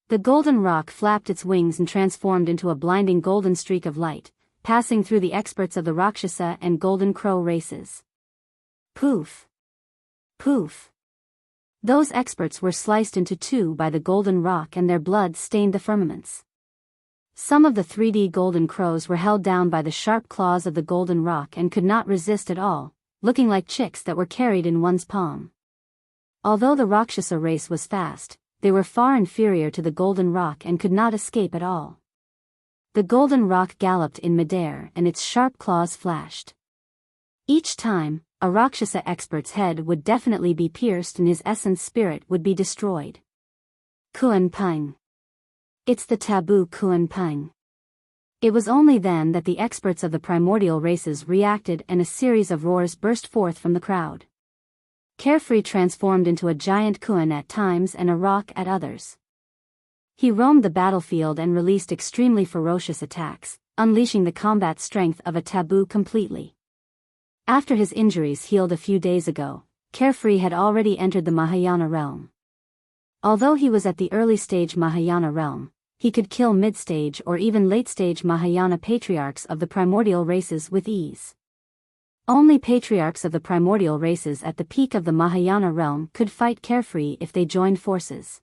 The golden rock flapped its wings and transformed into a blinding golden streak of light, passing through the experts of the Rakshasa and Golden Crow races. Poof! Poof! Those experts were sliced into 2 by the golden rock and their blood stained the firmaments. Some of the 3D golden crows were held down by the sharp claws of the golden rock and could not resist at all, looking like chicks that were carried in one's palm. Although the Rakshasa race was fast, they were far inferior to the golden rock and could not escape at all. The golden rock galloped in midair and its sharp claws flashed. Each time, a Rakshasa expert's head would definitely be pierced and his essence spirit would be destroyed. Kun Peng. It's the taboo Kun Peng. It was only then that the experts of the primordial races reacted and a series of roars burst forth from the crowd. Carefree transformed into a giant Kun at times and a rock at others. He roamed the battlefield and released extremely ferocious attacks, unleashing the combat strength of a taboo completely. After his injuries healed a few days ago, Carefree had already entered the Mahayana realm. Although he was at the early stage Mahayana realm, he could kill mid-stage or even late-stage Mahayana patriarchs of the primordial races with ease. Only patriarchs of the primordial races at the peak of the Mahayana realm could fight Carefree if they joined forces.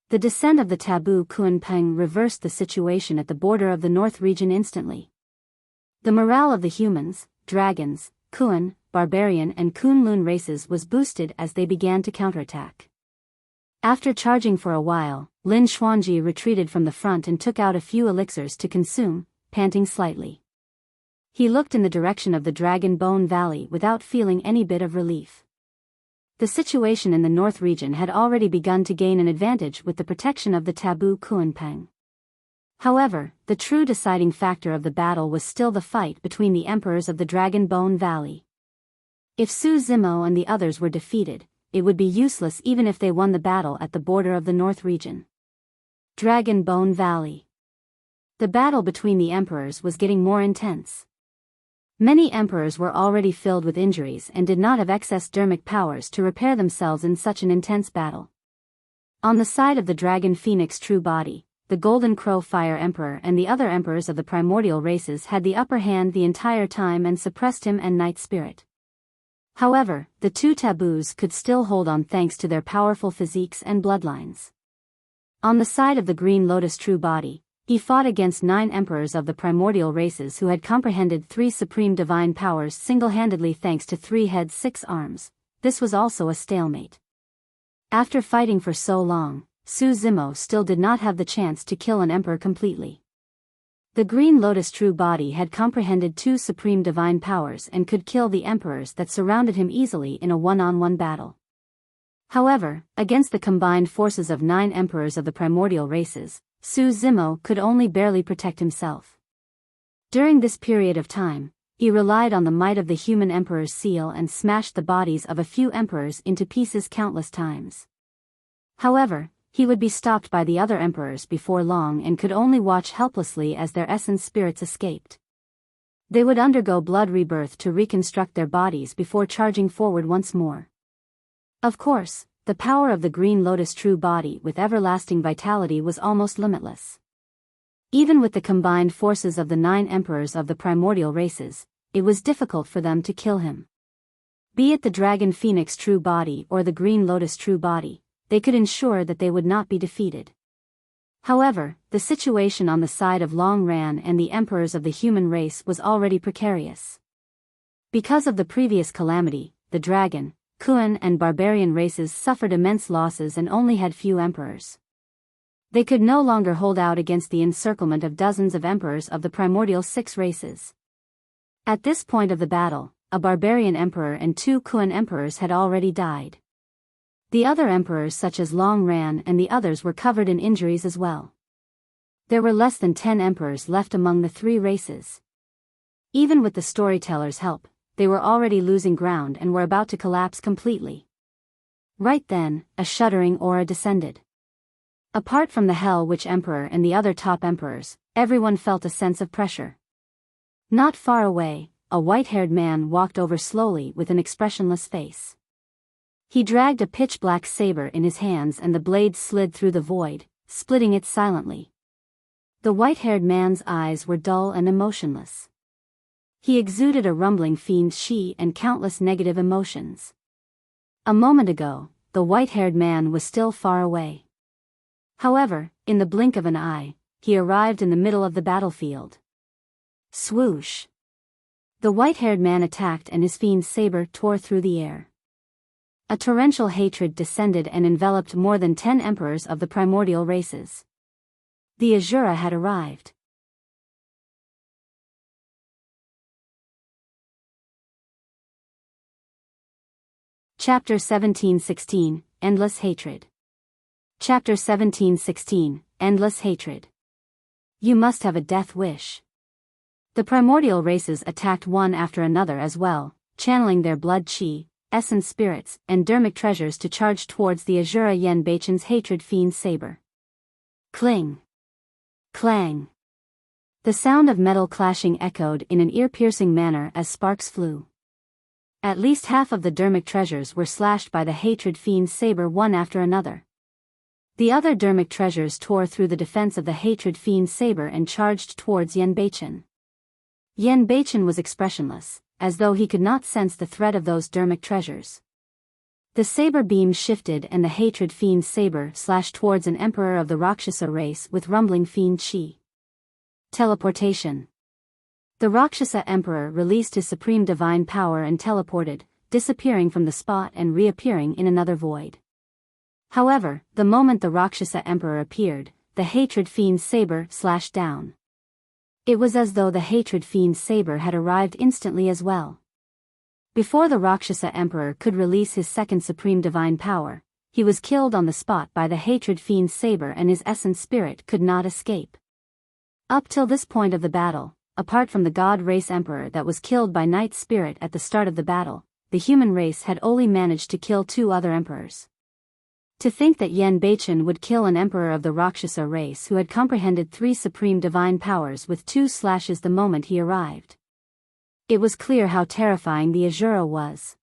The descent of the taboo Kun Peng reversed the situation at the border of the North region instantly. The morale of the humans, dragons, Kun, barbarian and Kunlun races was boosted as they began to counterattack. After charging for a while, Lin Xuanji retreated from the front and took out a few elixirs to consume, panting slightly. He looked in the direction of the Dragon Bone Valley without feeling any bit of relief. The situation in the North region had already begun to gain an advantage with the protection of the taboo Kun Peng. However, the true deciding factor of the battle was still the fight between the emperors of the Dragon Bone Valley. If Su Zimo and the others were defeated, it would be useless even if they won the battle at the border of the North region. Dragon Bone Valley. The battle between the emperors was getting more intense. Many emperors were already filled with injuries and did not have excess dermic powers to repair themselves in such an intense battle. On the side of the Dragon Phoenix True Body, the Golden Crow Fire Emperor and the other emperors of the primordial races had the upper hand the entire time and suppressed him and Night Spirit. However, the two taboos could still hold on thanks to their powerful physiques and bloodlines. On the side of the Green Lotus True Body, he fought against 9 emperors of the primordial races who had comprehended 3 supreme divine powers single-handedly thanks to 3 heads 6 arms. This was also a stalemate. After fighting for so long, Su Zimo still did not have the chance to kill an emperor completely. The Green Lotus True Body had comprehended 2 supreme divine powers and could kill the emperors that surrounded him easily in a one-on-one battle. However, against the combined forces of 9 emperors of the primordial races, Su Zimo could only barely protect himself. During this period of time, he relied on the might of the human emperor's seal and smashed the bodies of a few emperors into pieces countless times. However, he would be stopped by the other emperors before long and could only watch helplessly as their essence spirits escaped. They would undergo blood rebirth to reconstruct their bodies before charging forward once more. Of course, the power of the Green Lotus true body with everlasting vitality was almost limitless. Even with the combined forces of the 9 emperors of the primordial races, it was difficult for them to kill him. Be it the Dragon Phoenix true body or the Green Lotus true body, they could ensure that they would not be defeated. However, the situation on the side of Long Ran and the emperors of the human race was already precarious. Because of the previous calamity, the dragon, Kuan and barbarian races suffered immense losses and only had few emperors. They could no longer hold out against the encirclement of dozens of emperors of the primordial 6 races. At this point of the battle, a barbarian emperor and 2 Kuan emperors had already died. The other emperors such as Long Ran and the others were covered in injuries as well. There were less than 10 emperors left among the 3 races. Even with the storyteller's help, they were already losing ground and were about to collapse completely. Right then, a shuddering aura descended. Apart from the Hell Witch Emperor and the other top emperors, everyone felt a sense of pressure. Not far away, a white-haired man walked over slowly with an expressionless face. He dragged a pitch-black saber in his hands and the blade slid through the void, splitting it silently. The white-haired man's eyes were dull and emotionless. He exuded a rumbling fiend chi and countless negative emotions. A moment ago, the white-haired man was still far away. However, in the blink of an eye, he arrived in the middle of the battlefield. Swoosh! The white-haired man attacked and his fiend saber tore through the air. A torrential hatred descended and enveloped more than 10 emperors of the primordial races. The Asura had arrived. Chapter 1716, Endless Hatred. Chapter 1716, Endless Hatred. You must have a death wish. The primordial races attacked one after another as well, channeling their blood chi, essence spirits, and dermic treasures to charge towards the Asura Yen Beichen's hatred fiend saber. Cling! Clang! The sound of metal clashing echoed in an ear-piercing manner as sparks flew. At least half of the dermic treasures were slashed by the hatred fiend saber one after another. The other dermic treasures tore through the defense of the hatred fiend saber and charged towards Yen Beichen. Yen Beichen was expressionless, as though he could not sense the threat of those dermic treasures. The saber beam shifted and the hatred fiend saber slashed towards an emperor of the Rakshasa race with rumbling fiend chi. Teleportation. The Rakshasa emperor released his supreme divine power and teleported, disappearing from the spot and reappearing in another void. However, the moment the Rakshasa emperor appeared, the hatred fiend saber slashed down. It was as though the hatred fiend saber had arrived instantly as well. Before the Rakshasa emperor could release his second supreme divine power, he was killed on the spot by the hatred fiend saber and his essence spirit could not escape. Up till this point of the battle, apart from the god race emperor that was killed by night spirit at the start of the battle, the human race had only managed to kill 2 other emperors. To think that Yen Beichen would kill an emperor of the Rakshasa race who had comprehended 3 supreme divine powers with 2 slashes the moment he arrived. It was clear how terrifying the Asura was.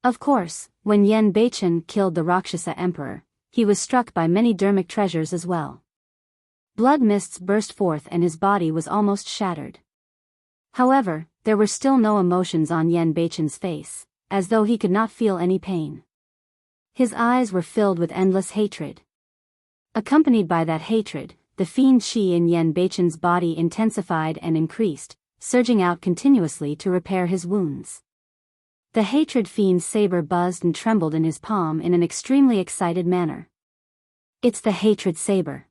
Of course, when Yen Beichen killed the Rakshasa emperor, he was struck by many dermic treasures as well. Blood mists burst forth and his body was almost shattered. However, there were still no emotions on Yen Beichen's face, as though he could not feel any pain. His eyes were filled with endless hatred. Accompanied by that hatred, the fiend chi in Yen Beichen's body intensified and increased, surging out continuously to repair his wounds. The hatred fiend's saber buzzed and trembled in his palm in an extremely excited manner. It's the hatred saber.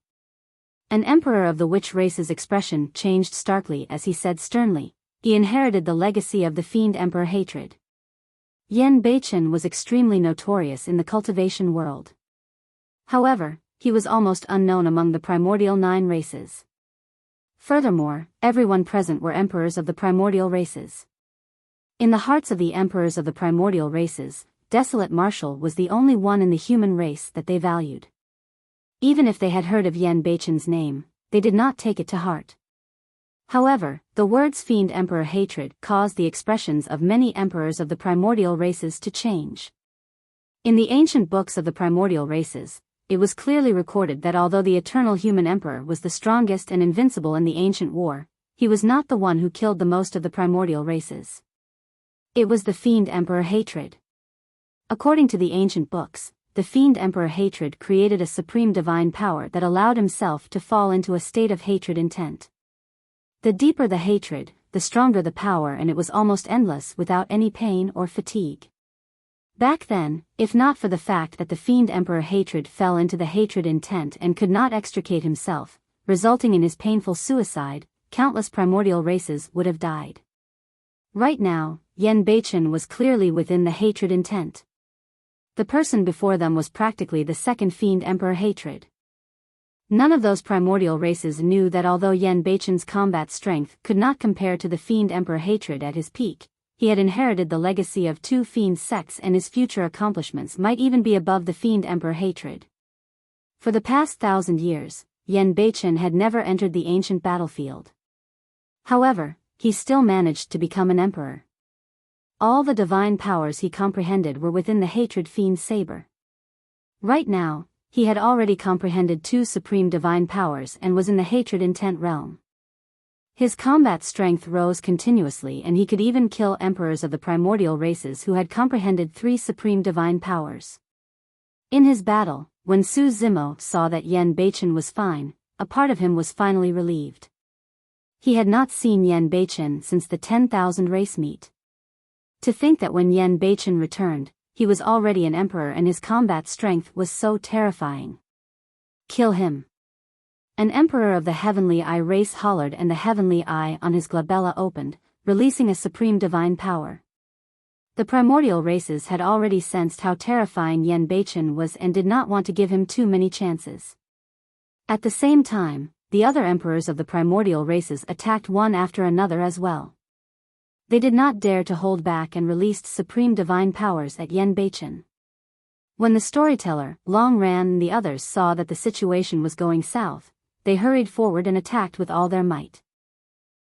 An emperor of the witch race's expression changed starkly as he said sternly, he inherited the legacy of the fiend emperor hatred. Yen Beichen was extremely notorious in the cultivation world. However, he was almost unknown among the primordial 9 races. Furthermore, everyone present were emperors of the primordial races. In the hearts of the emperors of the primordial races, Desolate Marshal was the only one in the human race that they valued. Even if they had heard of Yen Beichen's name, they did not take it to heart. However, the words Fiend Emperor hatred caused the expressions of many emperors of the primordial races to change. In the ancient books of the primordial races, it was clearly recorded that although the eternal human emperor was the strongest and invincible in the ancient war, he was not the one who killed the most of the primordial races. It was the Fiend Emperor hatred. According to the ancient books, the Fiend Emperor hatred created a supreme divine power that allowed himself to fall into a state of hatred intent. The deeper the hatred, the stronger the power, and it was almost endless without any pain or fatigue. Back then, if not for the fact that the Fiend Emperor hatred fell into the hatred intent and could not extricate himself, resulting in his painful suicide, countless primordial races would have died. Right now, Yan Beichen was clearly within the hatred intent. The person before them was practically the second Fiend Emperor hatred. None of those primordial races knew that although Yan Beichen's combat strength could not compare to the Fiend Emperor hatred at his peak, he had inherited the legacy of two Fiend sects, and his future accomplishments might even be above the Fiend Emperor hatred. For the past 1,000 years, Yan Beichen had never entered the ancient battlefield. However, he still managed to become an emperor. All the divine powers he comprehended were within the hatred Fiend saber. Right now, he had already comprehended two supreme divine powers and was in the hatred intent realm. His combat strength rose continuously, and he could even kill emperors of the primordial races who had comprehended three supreme divine powers. In his battle, when Su Zimo saw that Yan Beichen was fine, a part of him was finally relieved. He had not seen Yan Beichen since the 10,000 race meet. To think that when Yan Beichen returned, he was already an emperor and his combat strength was so terrifying. Kill him. An emperor of the Heavenly Eye race hollered, and the Heavenly Eye on his glabella opened, releasing a supreme divine power. The primordial races had already sensed how terrifying Yan Beichen was and did not want to give him too many chances. At the same time, the other emperors of the primordial races attacked one after another as well. They did not dare to hold back and released supreme divine powers at Yan Beichen. When the storyteller, Long Ran, and the others saw that the situation was going south, they hurried forward and attacked with all their might.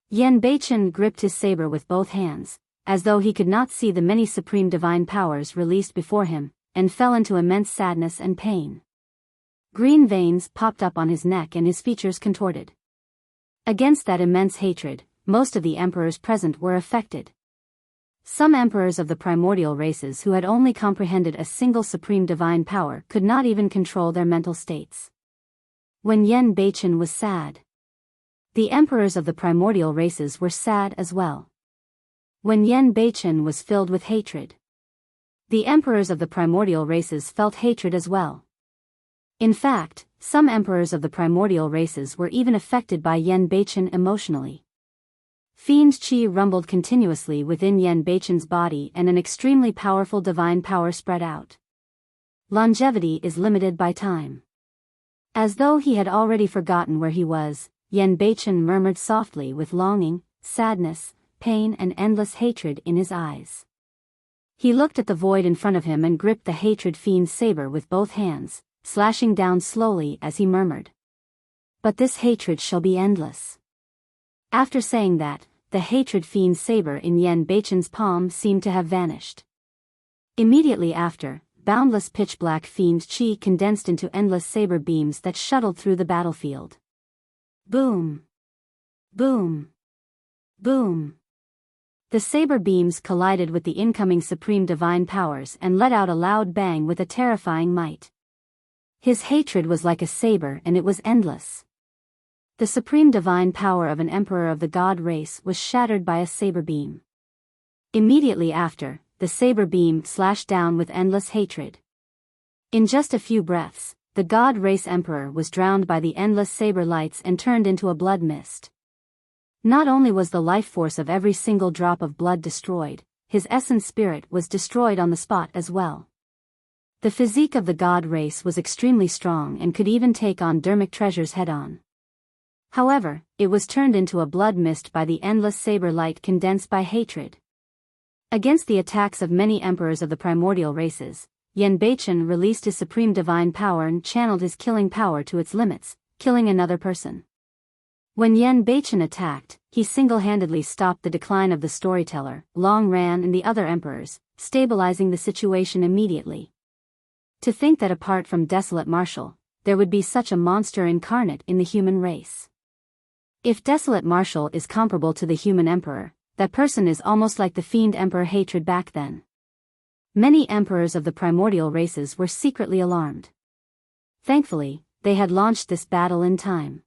Yan Beichen gripped his saber with both hands, as though he could not see the many supreme divine powers released before him, and fell into immense sadness and pain. Green veins popped up on his neck and his features contorted. Against that immense hatred, most of the emperors present were affected. Some emperors of the primordial races who had only comprehended a single supreme divine power could not even control their mental states. When Yan Beichen was sad, the emperors of the primordial races were sad as well. When Yan Beichen was filled with hatred, the emperors of the primordial races felt hatred as well. In fact, some emperors of the primordial races were even affected by Yan Beichen emotionally. Fiend chi rumbled continuously within Yan Beichen's body, and an extremely powerful divine power spread out. Longevity is limited by time. As though he had already forgotten where he was, Yan Beichen murmured softly with longing, sadness, pain, and endless hatred in his eyes. He looked at the void in front of him and gripped the hatred fiend's saber with both hands, slashing down slowly as he murmured, "But this hatred shall be endless." After saying that, the hatred fiend's saber in Yan Beichen's palm seemed to have vanished. Immediately after, boundless pitch-black fiend chi condensed into endless saber beams that shuttled through the battlefield. Boom! Boom! Boom! The saber beams collided with the incoming supreme divine powers and let out a loud bang with a terrifying might. His hatred was like a saber, and it was endless. The supreme divine power of an emperor of the god race was shattered by a saber beam. Immediately after, the saber beam slashed down with endless hatred. In just a few breaths, the god race emperor was drowned by the endless saber lights and turned into a blood mist. Not only was the life force of every single drop of blood destroyed, his essence spirit was destroyed on the spot as well. The physique of the god race was extremely strong and could even take on dermic treasures head-on. However, it was turned into a blood mist by the endless saber light condensed by hatred. Against the attacks of many emperors of the primordial races, Yan Beichen released his supreme divine power and channeled his killing power to its limits, killing another person. When Yan Beichen attacked, he single-handedly stopped the decline of the storyteller, Long Ran and the other emperors, stabilizing the situation immediately. To think that apart from Desolate Marshal, there would be such a monster incarnate in the human race. If Desolate Marshal is comparable to the human emperor, that person is almost like the Fiend Emperor hatred back then. Many emperors of the primordial races were secretly alarmed. Thankfully, they had launched this battle in time.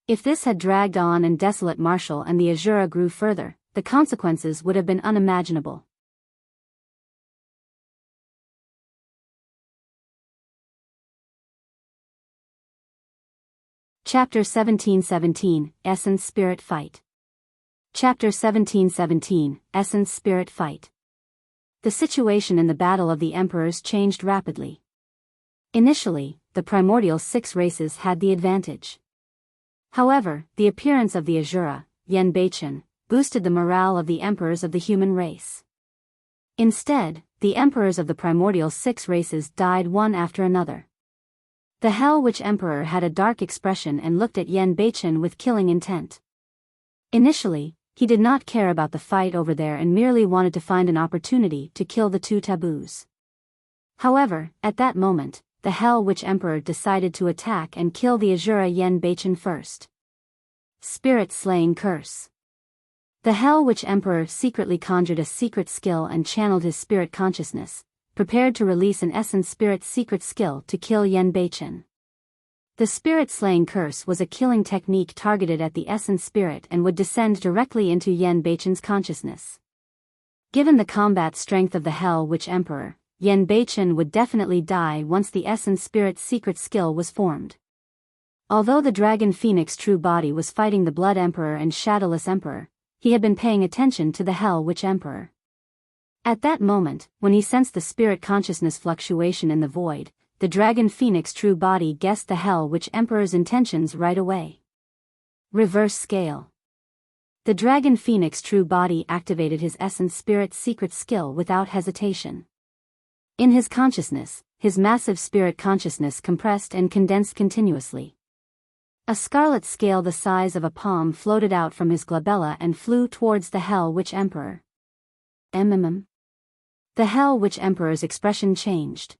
If this had dragged on and Desolate Marshal and the Asura grew further, the consequences would have been unimaginable. Chapter 1717, Essence Spirit Fight. Chapter 1717, Essence Spirit Fight. The situation in the Battle of the Emperors changed rapidly. Initially, the primordial 6 races had the advantage. However, the appearance of the Asura, Yan Beichen, boosted the morale of the emperors of the human race. Instead, the emperors of the primordial 6 races died one after another. The Hell Witch Emperor had a dark expression and looked at Yan Beichen with killing intent. Initially, he did not care about the fight over there and merely wanted to find an opportunity to kill the 2 taboos. However, at that moment, the Hell Witch Emperor decided to attack and kill the Asura Yan Beichen first. Spirit Slaying Curse. The Hell Witch Emperor secretly conjured a secret skill and channeled his spirit consciousness, prepared to release an essence spirit secret skill to kill Yan Beichen. The Spirit Slaying Curse was a killing technique targeted at the essence spirit and would descend directly into Yan Beichen's consciousness. Given the combat strength of the Hell Witch Emperor, Yan Beichen would definitely die once the essence spirit secret skill was formed. Although the Dragon Phoenix true body was fighting the Blood Emperor and Shadowless Emperor, he had been paying attention to the Hell Witch Emperor. At that moment, when he sensed the spirit consciousness fluctuation in the void, the Dragon Phoenix true body guessed the Hell Witch Emperor's intentions right away. Reverse Scale. The Dragon Phoenix true body activated his essence spirit secret skill without hesitation. In his consciousness, his massive spirit consciousness compressed and condensed continuously. A scarlet scale the size of a palm floated out from his glabella and flew towards the Hell Witch Emperor. The Hell Witch Emperor's expression changed.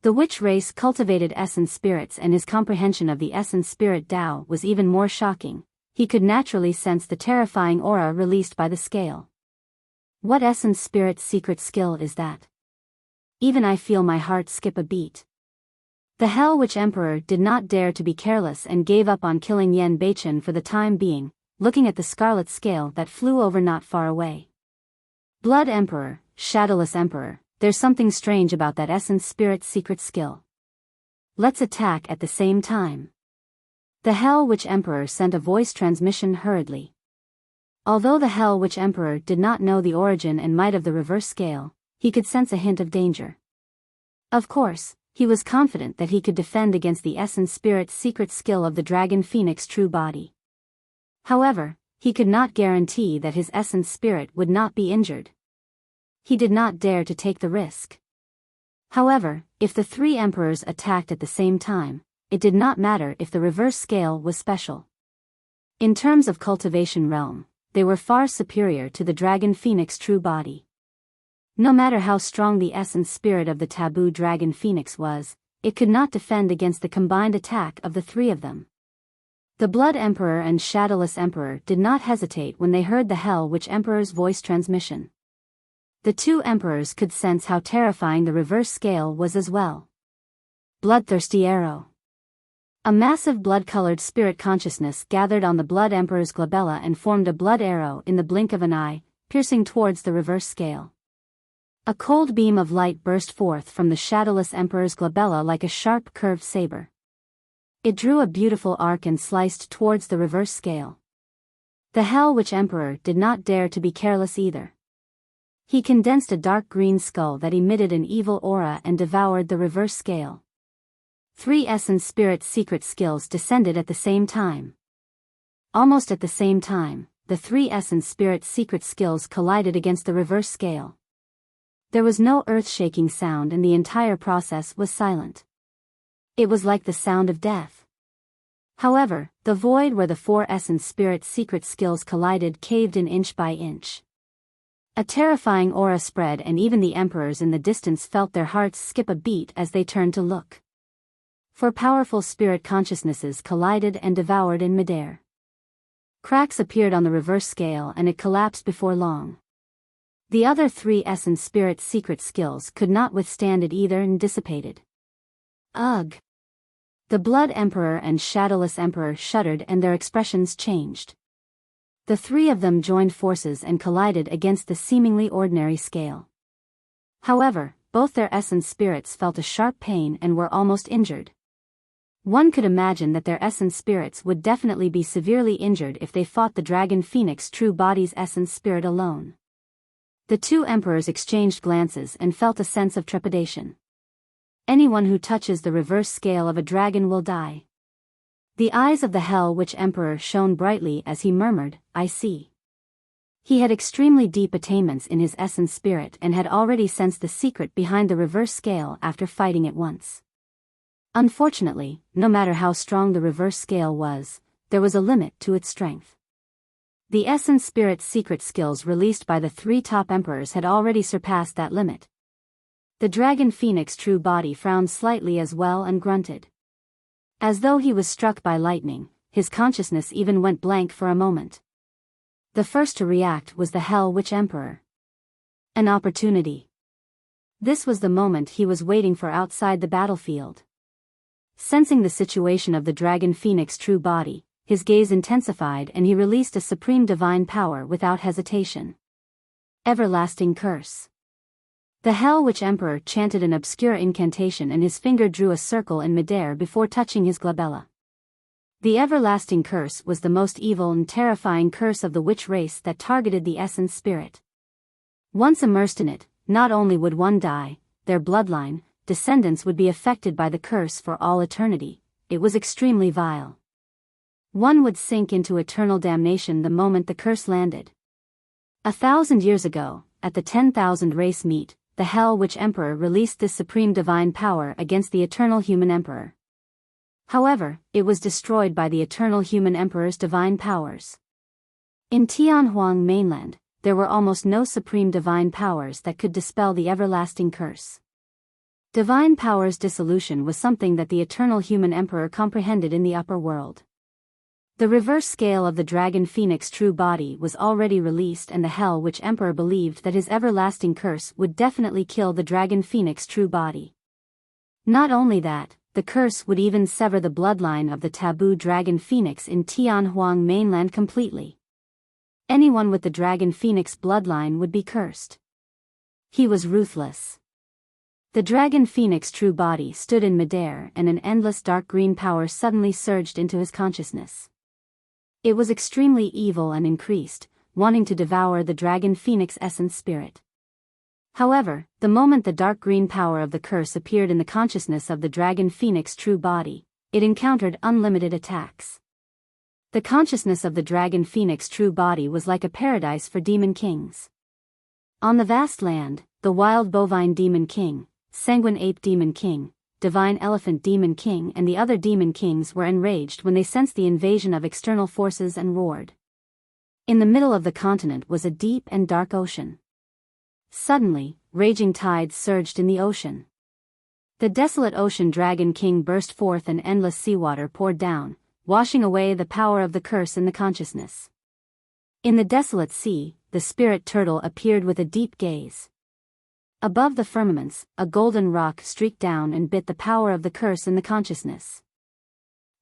The witch race cultivated essence spirits and his comprehension of the essence spirit Tao was even more shocking. He could naturally sense the terrifying aura released by the scale. What essence spirit secret skill is that? Even I feel my heart skip a beat. The Hell Witch Emperor did not dare to be careless and gave up on killing Yan Beichen for the time being, looking at the scarlet scale that flew over not far away. Blood Emperor, Shadowless Emperor, there's something strange about that essence spirit secret skill. Let's attack at the same time. The Hell Witch Emperor sent a voice transmission hurriedly. Although the Hell Witch Emperor did not know the origin and might of the reverse scale, he could sense a hint of danger. Of course, he was confident that he could defend against the essence spirit secret skill of the Dragon Phoenix true body. However, he could not guarantee that his essence spirit would not be injured. He did not dare to take the risk. However, if the 3 emperors attacked at the same time, it did not matter if the reverse scale was special. In terms of cultivation realm, they were far superior to the Dragon Phoenix true body. No matter how strong the essence spirit of the taboo Dragon Phoenix was, it could not defend against the combined attack of the 3 of them. The Blood Emperor and Shadowless Emperor did not hesitate when they heard the Hell Witch Emperor's voice transmission. The 2 emperors could sense how terrifying the reverse scale was as well. Bloodthirsty Arrow. A massive blood-colored spirit consciousness gathered on the Blood Emperor's glabella and formed a blood arrow in the blink of an eye, piercing towards the reverse scale. A cold beam of light burst forth from the Shadowless Emperor's glabella like a sharp curved saber. It drew a beautiful arc and sliced towards the reverse scale. The Hell Witch Emperor did not dare to be careless either. He condensed a dark green skull that emitted an evil aura and devoured the reverse scale. 3 essence spirit secret skills descended at the same time. Almost at the same time, the 3 essence spirit secret skills collided against the reverse scale. There was no earth-shaking sound and the entire process was silent. It was like the sound of death. However, the void where the four essence spirit's secret skills collided caved in inch by inch. A terrifying aura spread, and even the emperors in the distance felt their hearts skip a beat as they turned to look. Four powerful spirit consciousnesses collided and devoured in midair. Cracks appeared on the reverse scale and it collapsed before long. The other three essence spirit secret skills could not withstand it either and dissipated. Ugh! The Blood Emperor and Shadowless Emperor shuddered and their expressions changed. The three of them joined forces and collided against the seemingly ordinary scale. However, both their essence spirits felt a sharp pain and were almost injured. One could imagine that their essence spirits would definitely be severely injured if they fought the Dragon Phoenix true body's essence spirit alone. The two emperors exchanged glances and felt a sense of trepidation. Anyone who touches the reverse scale of a dragon will die. The eyes of the Hell Witch Emperor shone brightly as he murmured, "I see." He had extremely deep attainments in his essence spirit and had already sensed the secret behind the reverse scale after fighting it once. Unfortunately, no matter how strong the reverse scale was, there was a limit to its strength. The essence spirit's secret skills released by the three top emperors had already surpassed that limit. The Dragon Phoenix true body frowned slightly as well and grunted. As though he was struck by lightning, his consciousness even went blank for a moment. The first to react was the Hell Witch Emperor. An opportunity. This was the moment he was waiting for outside the battlefield. Sensing the situation of the Dragon Phoenix true body, his gaze intensified and he released a supreme divine power without hesitation. Everlasting Curse. The Hell Witch Emperor chanted an obscure incantation and his finger drew a circle in midair before touching his glabella. The Everlasting Curse was the most evil and terrifying curse of the witch race that targeted the essence spirit. Once immersed in it, not only would one die, their bloodline, descendants would be affected by the curse for all eternity. It was extremely vile. One would sink into eternal damnation the moment the curse landed. 1,000 years ago, at the 10,000 race meet, the Hell Witch Emperor released this supreme divine power against the Eternal Human Emperor. However, it was destroyed by the Eternal Human Emperor's divine powers. In Tianhuang mainland, there were almost no supreme divine powers that could dispel the everlasting curse. Divine powers dissolution was something that the Eternal Human Emperor comprehended in the upper world. The reverse scale of the Dragon Phoenix true body was already released and the Hell Witch Emperor believed that his everlasting curse would definitely kill the Dragon Phoenix true body. Not only that, the curse would even sever the bloodline of the taboo Dragon Phoenix in Tianhuang mainland completely. Anyone with the Dragon Phoenix bloodline would be cursed. He was ruthless. The Dragon Phoenix true body stood in midair and an endless dark green power suddenly surged into his consciousness. It was extremely evil and increased, wanting to devour the Dragon Phoenix essence spirit. However, the moment the dark green power of the curse appeared in the consciousness of the Dragon Phoenix true body, it encountered unlimited attacks. The consciousness of the Dragon Phoenix true body was like a paradise for demon kings. On the vast land, the wild bovine demon king, sanguine ape demon king, divine elephant demon king and the other demon kings were enraged when they sensed the invasion of external forces and roared. In the middle of the continent was a deep and dark ocean. Suddenly, raging tides surged in the ocean. The desolate ocean dragon king burst forth and endless seawater poured down, washing away the power of the curse in the consciousness. In the desolate sea, the spirit turtle appeared with a deep gaze. Above the firmaments, a golden rock streaked down and bit the power of the curse in the consciousness.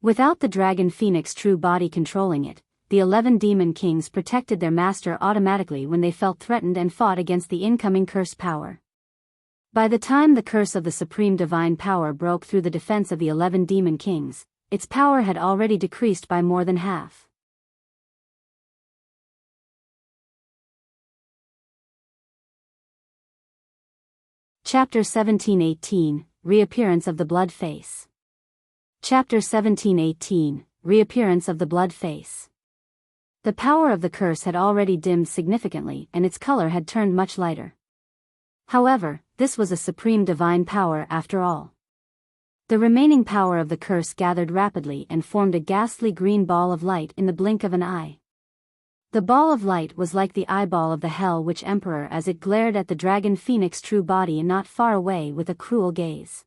Without the Dragon Phoenix true body controlling it, the 11 demon kings protected their master automatically when they felt threatened and fought against the incoming curse power. By the time the curse of the supreme divine power broke through the defense of the 11 demon kings, its power had already decreased by more than half. Chapter 1718, Reappearance of the Blood Face. Chapter 1718, Reappearance of the Blood Face. The power of the curse had already dimmed significantly and its color had turned much lighter. However, this was a supreme divine power after all. The remaining power of the curse gathered rapidly and formed a ghastly green ball of light in the blink of an eye. The ball of light was like the eyeball of the Hell Witch Emperor as it glared at the dragon phoenix true body not far away with a cruel gaze.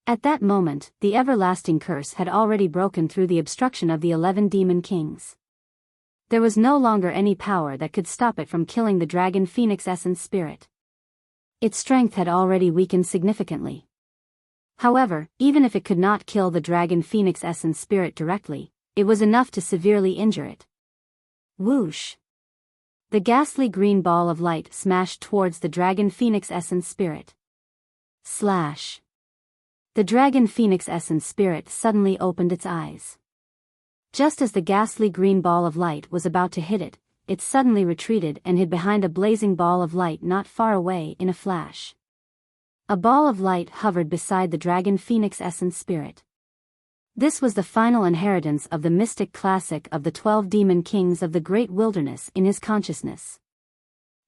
At that moment, the everlasting curse had already broken through the obstruction of the 11 demon kings. There was no longer any power that could stop it from killing the dragon phoenix essence spirit. Its strength had already weakened significantly. However, even if it could not kill the dragon phoenix essence spirit directly, it was enough to severely injure it. Whoosh! The ghastly green ball of light smashed towards the dragon phoenix essence spirit. Slash! The dragon phoenix essence spirit suddenly opened its eyes. Just as the ghastly green ball of light was about to hit it, it suddenly retreated and hid behind a blazing ball of light not far away in a flash. A ball of light hovered beside the dragon phoenix essence spirit. This was the final inheritance of the mystic classic of the 12 demon kings of the great wilderness in his consciousness.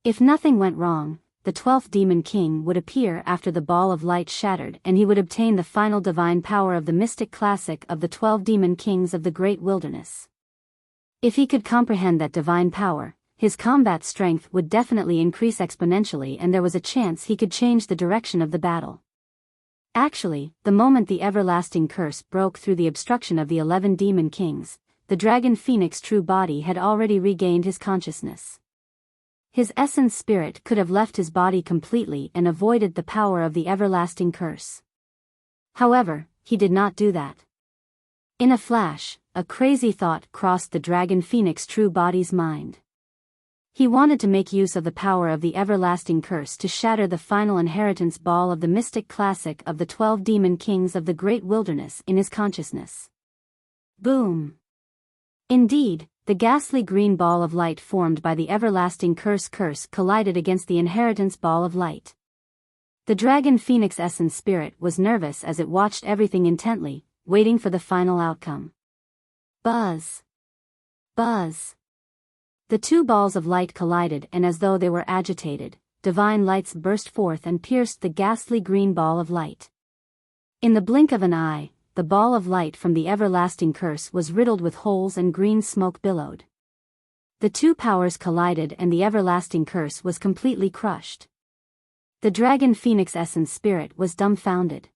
If nothing went wrong, the 12th demon king would appear after the ball of light shattered and he would obtain the final divine power of the mystic classic of the 12 demon kings of the great wilderness. If he could comprehend that divine power, his combat strength would definitely increase exponentially and there was a chance he could change the direction of the battle. Actually, the moment the everlasting curse broke through the obstruction of the 11 demon kings, the dragon phoenix true body had already regained his consciousness. His essence spirit could have left his body completely and avoided the power of the everlasting curse. However, he did not do that. In a flash, a crazy thought crossed the dragon phoenix true body's mind. He wanted to make use of the power of the everlasting curse to shatter the final inheritance ball of the mystic classic of the 12 demon kings of the great wilderness in his consciousness. Boom! Indeed, the ghastly green ball of light formed by the everlasting curse collided against the inheritance ball of light. The dragon phoenix essence spirit was nervous as it watched everything intently, waiting for the final outcome. Buzz! Buzz! The two balls of light collided and as though they were agitated, divine lights burst forth and pierced the ghastly green ball of light. In the blink of an eye, the ball of light from the everlasting curse was riddled with holes and green smoke billowed. The two powers collided and the everlasting curse was completely crushed. The dragon phoenix essence spirit was dumbfounded.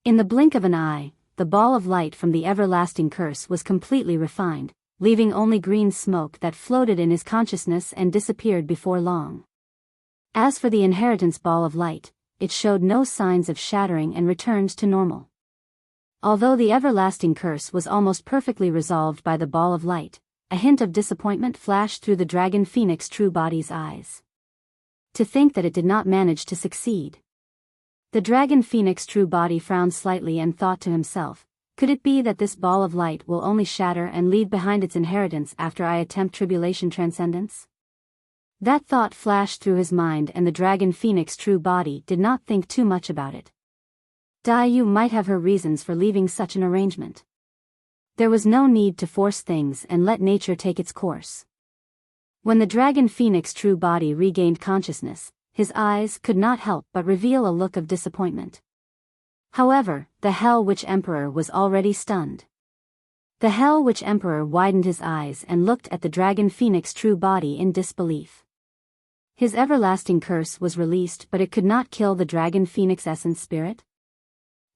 In the blink of an eye, the ball of light from the everlasting curse was completely refined, leaving only green smoke that floated in his consciousness and disappeared before long. As for the inheritance ball of light, it showed no signs of shattering and returned to normal. Although the everlasting curse was almost perfectly resolved by the ball of light, a hint of disappointment flashed through the dragon phoenix true body's eyes. To think that it did not manage to succeed. The dragon phoenix true body frowned slightly and thought to himself, could it be that this ball of light will only shatter and leave behind its inheritance after I attempt tribulation transcendence? That thought flashed through his mind and the dragon phoenix true body did not think too much about it. Yu might have her reasons for leaving such an arrangement. There was no need to force things and let nature take its course. When the dragon phoenix true body regained consciousness, his eyes could not help but reveal a look of disappointment. However, the Hell Witch Emperor was already stunned. The Hell Witch Emperor widened his eyes and looked at the dragon phoenix true body in disbelief. His everlasting curse was released but it could not kill the dragon phoenix essence spirit?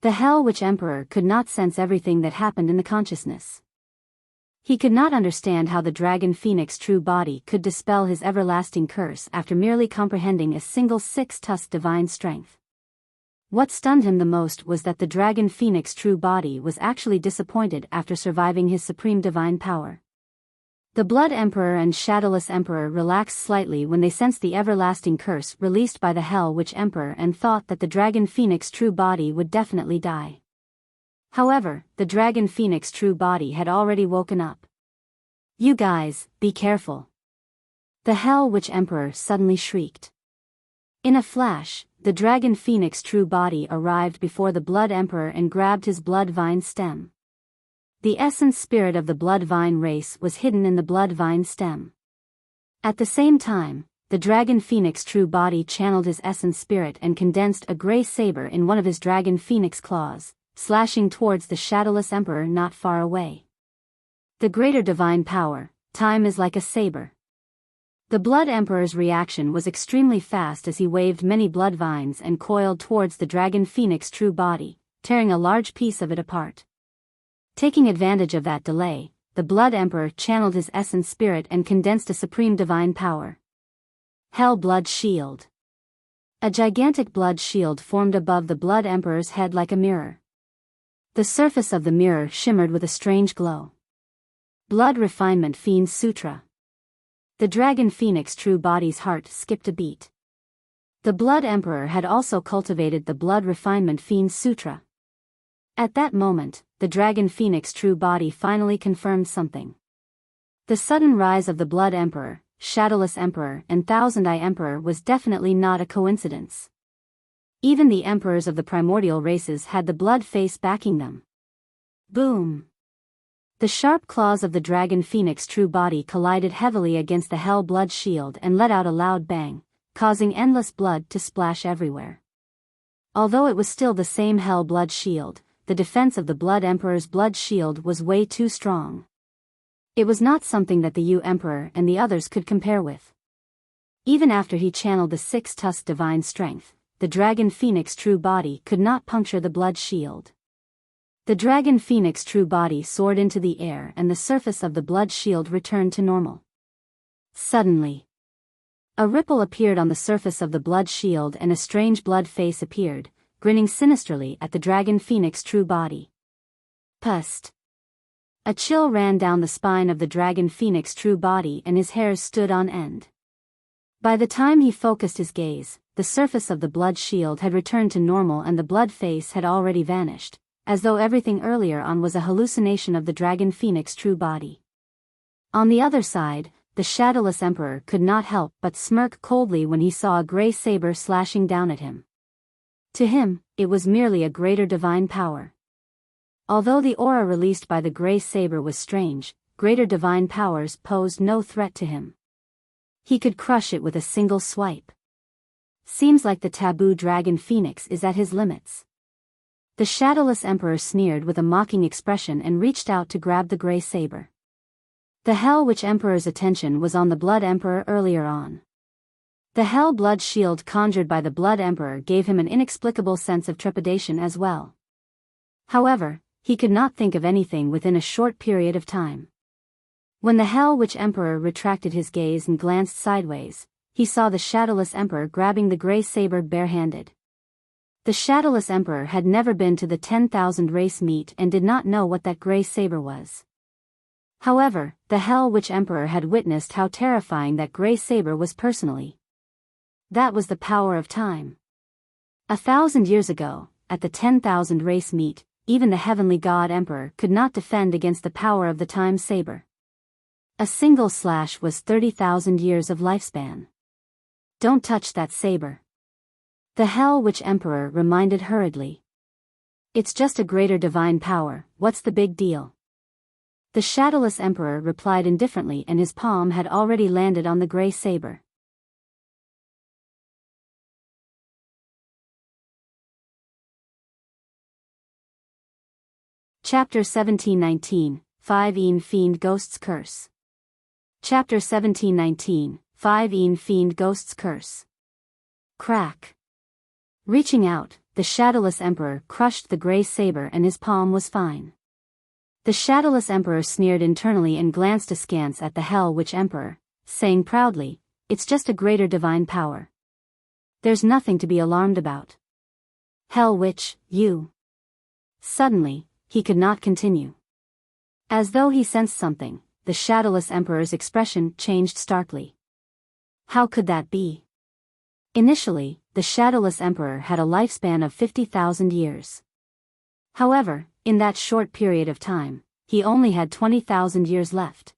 The Hell Witch Emperor could not sense everything that happened in the consciousness. He could not understand how the dragon phoenix true body could dispel his everlasting curse after merely comprehending a single six-tusked divine strength. What stunned him the most was that the dragon phoenix true body was actually disappointed after surviving his supreme divine power. The Blood Emperor and Shadowless Emperor relaxed slightly when they sensed the everlasting curse released by the Hell Witch Emperor and thought that the dragon phoenix true body would definitely die. However, the dragon phoenix true body had already woken up. You guys, be careful. The Hell Witch Emperor suddenly shrieked. In a flash, the dragon phoenix true body arrived before the Blood Emperor and grabbed his blood vine stem. The essence spirit of the blood vine race was hidden in the blood vine stem. At the same time, the dragon phoenix true body channeled his essence spirit and condensed a gray saber in one of his dragon phoenix claws, slashing towards the shadowless emperor not far away. The greater divine power, time is like a saber. The Blood Emperor's reaction was extremely fast as he waved many blood vines and coiled towards the Dragon Phoenix true body, tearing a large piece of it apart. Taking advantage of that delay, the Blood Emperor channeled his essence spirit and condensed a supreme divine power. Hell Blood Shield. A gigantic blood shield formed above the Blood Emperor's head like a mirror. The surface of the mirror shimmered with a strange glow. Blood Refinement Fiend Sutra. The Dragon Phoenix true body's heart skipped a beat. The Blood Emperor had also cultivated the Blood Refinement Fiend Sutra. At that moment, the Dragon Phoenix true body finally confirmed something. The sudden rise of the Blood Emperor, Shadowless Emperor and Thousand Eye Emperor was definitely not a coincidence. Even the emperors of the primordial races had the blood face backing them. Boom! The sharp claws of the Dragon Phoenix true body collided heavily against the Hell Blood Shield and let out a loud bang, causing endless blood to splash everywhere. Although it was still the same Hell Blood Shield, the defense of the Blood Emperor's blood shield was way too strong. It was not something that the Emperor and the others could compare with. Even after he channeled the six-tusked divine strength, the Dragon Phoenix true body could not puncture the blood shield. The Dragon Phoenix true body soared into the air and the surface of the blood shield returned to normal. Suddenly, a ripple appeared on the surface of the blood shield and a strange blood face appeared, grinning sinisterly at the Dragon Phoenix true body. Pust. A chill ran down the spine of the Dragon Phoenix true body and his hairs stood on end. By the time he focused his gaze, the surface of the blood shield had returned to normal and the blood face had already vanished, as though everything earlier on was a hallucination of the Dragon Phoenix true body. On the other side, the Shadowless Emperor could not help but smirk coldly when he saw a grey saber slashing down at him. To him, it was merely a greater divine power. Although the aura released by the grey saber was strange, greater divine powers posed no threat to him. He could crush it with a single swipe. Seems like the taboo Dragon Phoenix is at his limits. The Shadowless Emperor sneered with a mocking expression and reached out to grab the grey saber. The Hell Witch Emperor's attention was on the Blood Emperor earlier on. The Hell Blood Shield conjured by the Blood Emperor gave him an inexplicable sense of trepidation as well. However, he could not think of anything within a short period of time. When the Hell Witch Emperor retracted his gaze and glanced sideways, he saw the Shadowless Emperor grabbing the grey saber barehanded. The Shadowless Emperor had never been to the 10,000 race meet and did not know what that grey saber was. However, the Hell Witch Emperor had witnessed how terrifying that grey saber was personally. That was the power of time. 1,000 years ago, at the 10,000 race meet, even the heavenly god Emperor could not defend against the power of the time saber. A single slash was 30,000 years of lifespan. Don't touch that saber. The Hell Witch Emperor reminded hurriedly. It's just a greater divine power, what's the big deal? The Shadowless Emperor replied indifferently and his palm had already landed on the grey saber. Chapter 1719, 5 Fiend Ghost's Curse. Chapter 1719, 5 Fiend Ghost's Curse. Crack. Reaching out, the Shadowless Emperor crushed the grey saber and his palm was fine. The Shadowless Emperor sneered internally and glanced askance at the Hell Witch Emperor, saying proudly, "It's just a greater divine power. There's nothing to be alarmed about." Hell Witch, you. Suddenly, he could not continue. As though he sensed something, the Shadowless Emperor's expression changed starkly. How could that be? Initially, the Shadowless Emperor had a lifespan of 50,000 years. However, in that short period of time, he only had 20,000 years left.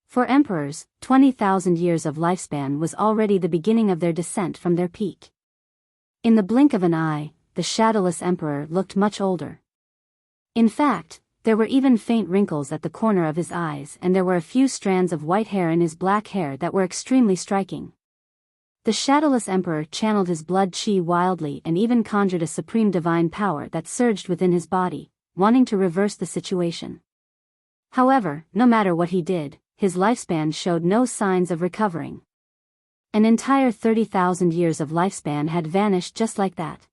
For emperors, 20,000 years of lifespan was already the beginning of their descent from their peak. In the blink of an eye, the Shadowless Emperor looked much older. In fact, there were even faint wrinkles at the corner of his eyes and there were a few strands of white hair in his black hair that were extremely striking. The shadowless emperor channeled his blood chi wildly and even conjured a supreme divine power that surged within his body, wanting to reverse the situation. However, no matter what he did, his lifespan showed no signs of recovering. An entire 30,000 years of lifespan had vanished just like that.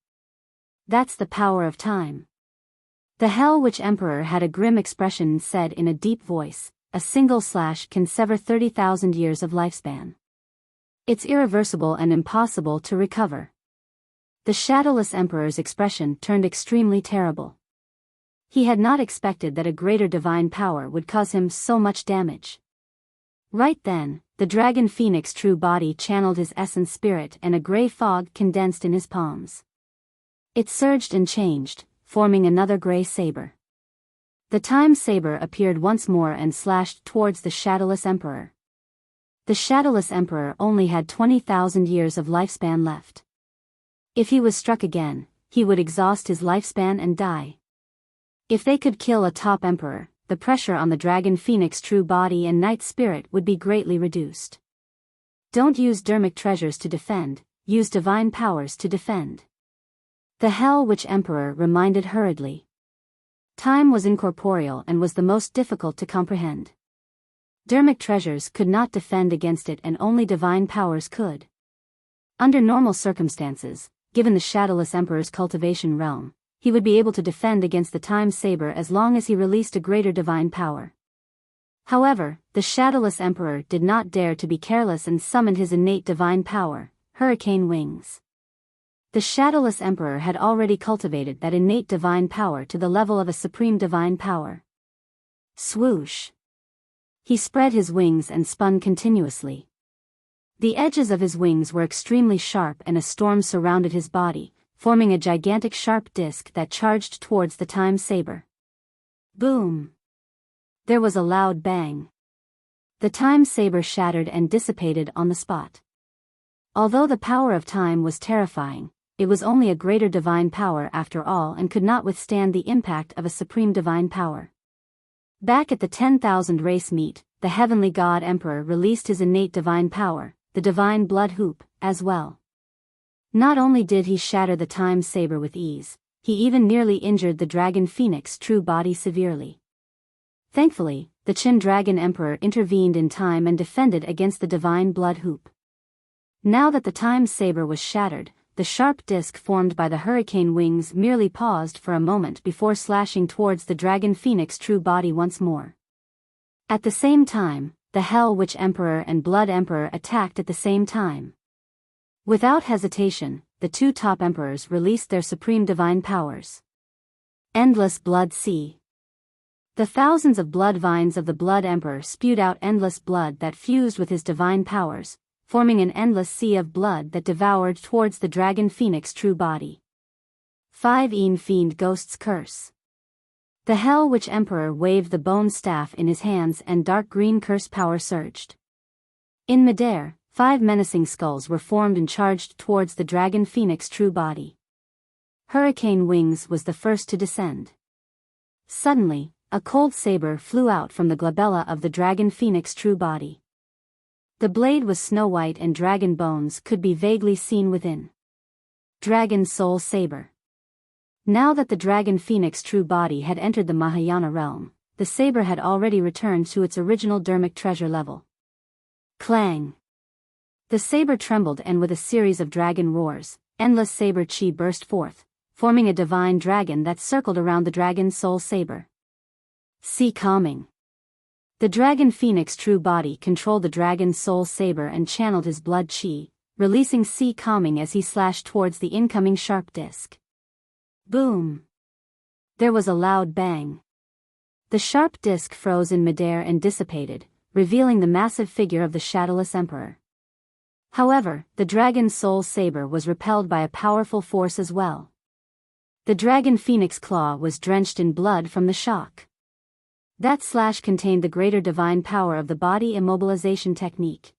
That's the power of time. The Hell Witch Emperor had a grim expression and said in a deep voice, "A single slash can sever 30,000 years of lifespan. It's irreversible and impossible to recover." The Shadowless Emperor's expression turned extremely terrible. He had not expected that a greater divine power would cause him so much damage. Right then, the Dragon Phoenix true body channeled his essence spirit and a gray fog condensed in his palms. It surged and changed, forming another gray saber. The Time Saber appeared once more and slashed towards the Shadowless Emperor. The Shadowless Emperor only had 20,000 years of lifespan left. If he was struck again, he would exhaust his lifespan and die. If they could kill a top emperor, the pressure on the Dragon Phoenix true body and night spirit would be greatly reduced. Don't use dermic treasures to defend, use divine powers to defend. The Hell Witch Emperor reminded hurriedly. Time was incorporeal and was the most difficult to comprehend. Dermic treasures could not defend against it and only divine powers could. Under normal circumstances, given the Shadowless Emperor's cultivation realm, he would be able to defend against the Time Saber as long as he released a greater divine power. However, the Shadowless Emperor did not dare to be careless and summoned his innate divine power, Hurricane Wings. The Shadowless Emperor had already cultivated that innate divine power to the level of a supreme divine power. Swoosh! He spread his wings and spun continuously. The edges of his wings were extremely sharp and a storm surrounded his body, forming a gigantic sharp disc that charged towards the Time Saber. Boom! There was a loud bang. The Time Saber shattered and dissipated on the spot. Although the power of time was terrifying, it was only a greater divine power after all and could not withstand the impact of a supreme divine power. Back at the 10,000 race meet, the Heavenly God Emperor released his innate divine power, the Divine Blood Hoop, as well. Not only did he shatter the Time Saber with ease, he even nearly injured the Dragon Phoenix true body severely. Thankfully, the Qin Dragon Emperor intervened in time and defended against the Divine Blood Hoop. Now that the Time Saber was shattered, the sharp disc formed by the hurricane wings merely paused for a moment before slashing towards the Dragon Phoenix true body once more. At the same time, the Hell Witch Emperor and Blood Emperor attacked at the same time. Without hesitation, the two top emperors released their supreme divine powers. Endless Blood Sea. The thousands of blood vines of the Blood Emperor spewed out endless blood that fused with his divine powers, forming an endless sea of blood that devoured towards the Dragon Phoenix true body. 5 Fiend Ghost's Curse. The Hell Witch Emperor waved the bone staff in his hands and dark green curse power surged. In midair, 5 menacing skulls were formed and charged towards the Dragon Phoenix true body. Hurricane Wings was the first to descend. Suddenly, a cold saber flew out from the glabella of the Dragon Phoenix true body. The blade was snow-white and dragon bones could be vaguely seen within. Dragon Soul Saber. Now that the Dragon Phoenix true body had entered the Mahayana realm, the saber had already returned to its original dermic treasure level. Clang! The saber trembled and with a series of dragon roars, endless saber chi burst forth, forming a divine dragon that circled around the Dragon Soul Saber. Sea Calming. The Dragon Phoenix true body controlled the Dragon Soul Saber and channeled his blood chi, releasing Sea Calming as he slashed towards the incoming sharp disc. Boom! There was a loud bang. The sharp disc froze in midair and dissipated, revealing the massive figure of the Shadowless Emperor. However, the Dragon Soul Saber was repelled by a powerful force as well. The Dragon Phoenix claw was drenched in blood from the shock. That slash contained the greater divine power of the body immobilization technique.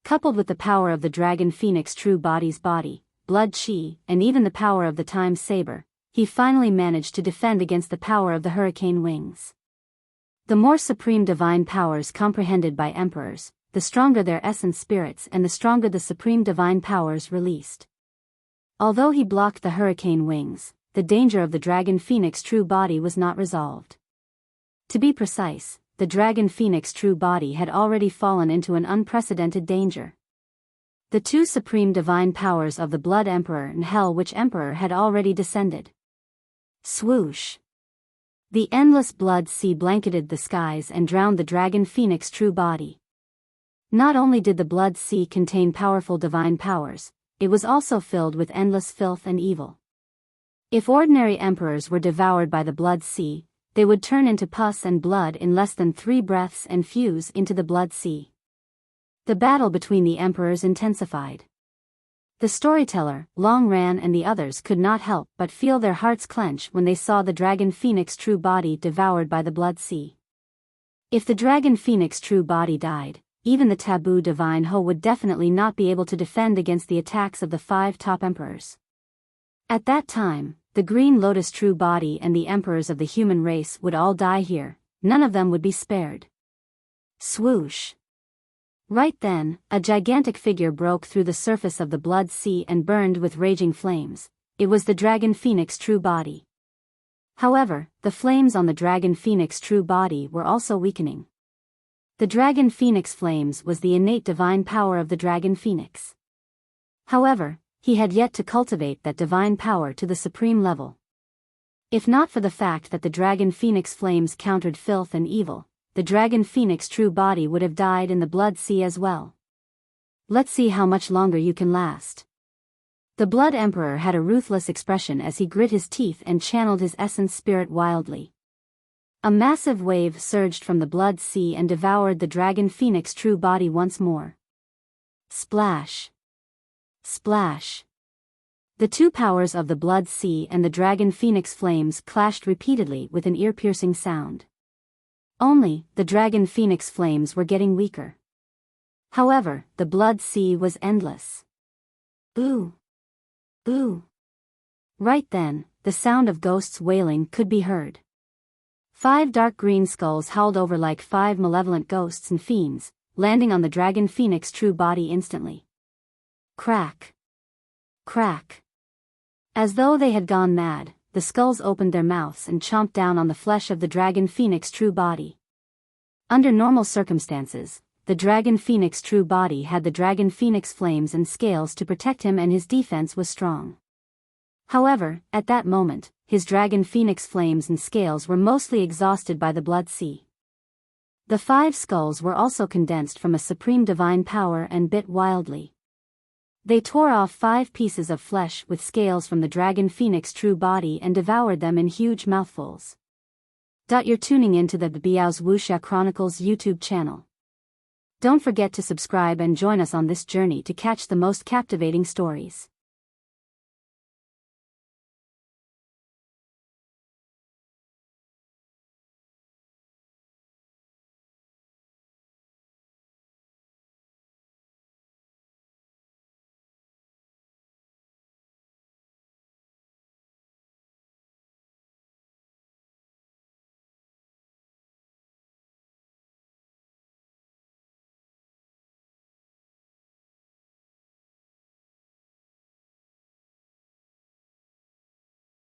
Coupled with the power of the Dragon Phoenix true body's body, blood chi, and even the power of the Time Saber, he finally managed to defend against the power of the Hurricane Wings. The more supreme divine powers comprehended by emperors, the stronger their essence spirits and the stronger the supreme divine powers released. Although he blocked the hurricane wings, the danger of the dragon phoenix true body was not resolved. To be precise, the dragon phoenix true body had already fallen into an unprecedented danger. The two supreme divine powers of the Blood Emperor and Hell Witch Emperor had already descended. Swoosh! The endless blood sea blanketed the skies and drowned the dragon phoenix true body. Not only did the blood sea contain powerful divine powers, it was also filled with endless filth and evil. If ordinary emperors were devoured by the blood sea, they would turn into pus and blood in less than 3 breaths and fuse into the blood sea. The battle between the emperors intensified. The storyteller, Long Ran and the others could not help but feel their hearts clench when they saw the dragon phoenix true body devoured by the blood sea. If the dragon phoenix true body died, even the taboo divine Ho would definitely not be able to defend against the attacks of the 5 top emperors. At that time, the green lotus true body and the emperors of the human race would all die here, none of them would be spared. Swoosh! Right then, a gigantic figure broke through the surface of the blood sea and burned with raging flames. It was the dragon phoenix true body. However, the flames on the dragon phoenix true body were also weakening. The dragon phoenix flames was the innate divine power of the dragon phoenix. However, he had yet to cultivate that divine power to the supreme level. If not for the fact that the dragon phoenix flames countered filth and evil, the dragon phoenix true body would have died in the blood sea as well. Let's see how much longer you can last. The Blood Emperor had a ruthless expression as he grit his teeth and channeled his essence spirit wildly. A massive wave surged from the blood sea and devoured the dragon phoenix true body once more. Splash! Splash! The two powers of the blood sea and the dragon phoenix flames clashed repeatedly with an ear-piercing sound. Only, the dragon phoenix flames were getting weaker. However, the blood sea was endless. Ooh! Ooh! Right then, the sound of ghosts wailing could be heard. 5 dark green skulls howled over like 5 malevolent ghosts and fiends, landing on the dragon phoenix true body instantly. Crack! Crack! As though they had gone mad, the skulls opened their mouths and chomped down on the flesh of the dragon phoenix true body. Under normal circumstances, the dragon phoenix true body had the dragon phoenix flames and scales to protect him and his defense was strong. However, at that moment, his dragon phoenix flames and scales were mostly exhausted by the blood sea. The 5 skulls were also condensed from a supreme divine power and bit wildly. They tore off 5 pieces of flesh with scales from the dragon phoenix true body and devoured them in huge mouthfuls. You're tuning into the Biyao's Wuxia Chronicles YouTube channel. Don't forget to subscribe and join us on this journey to catch the most captivating stories.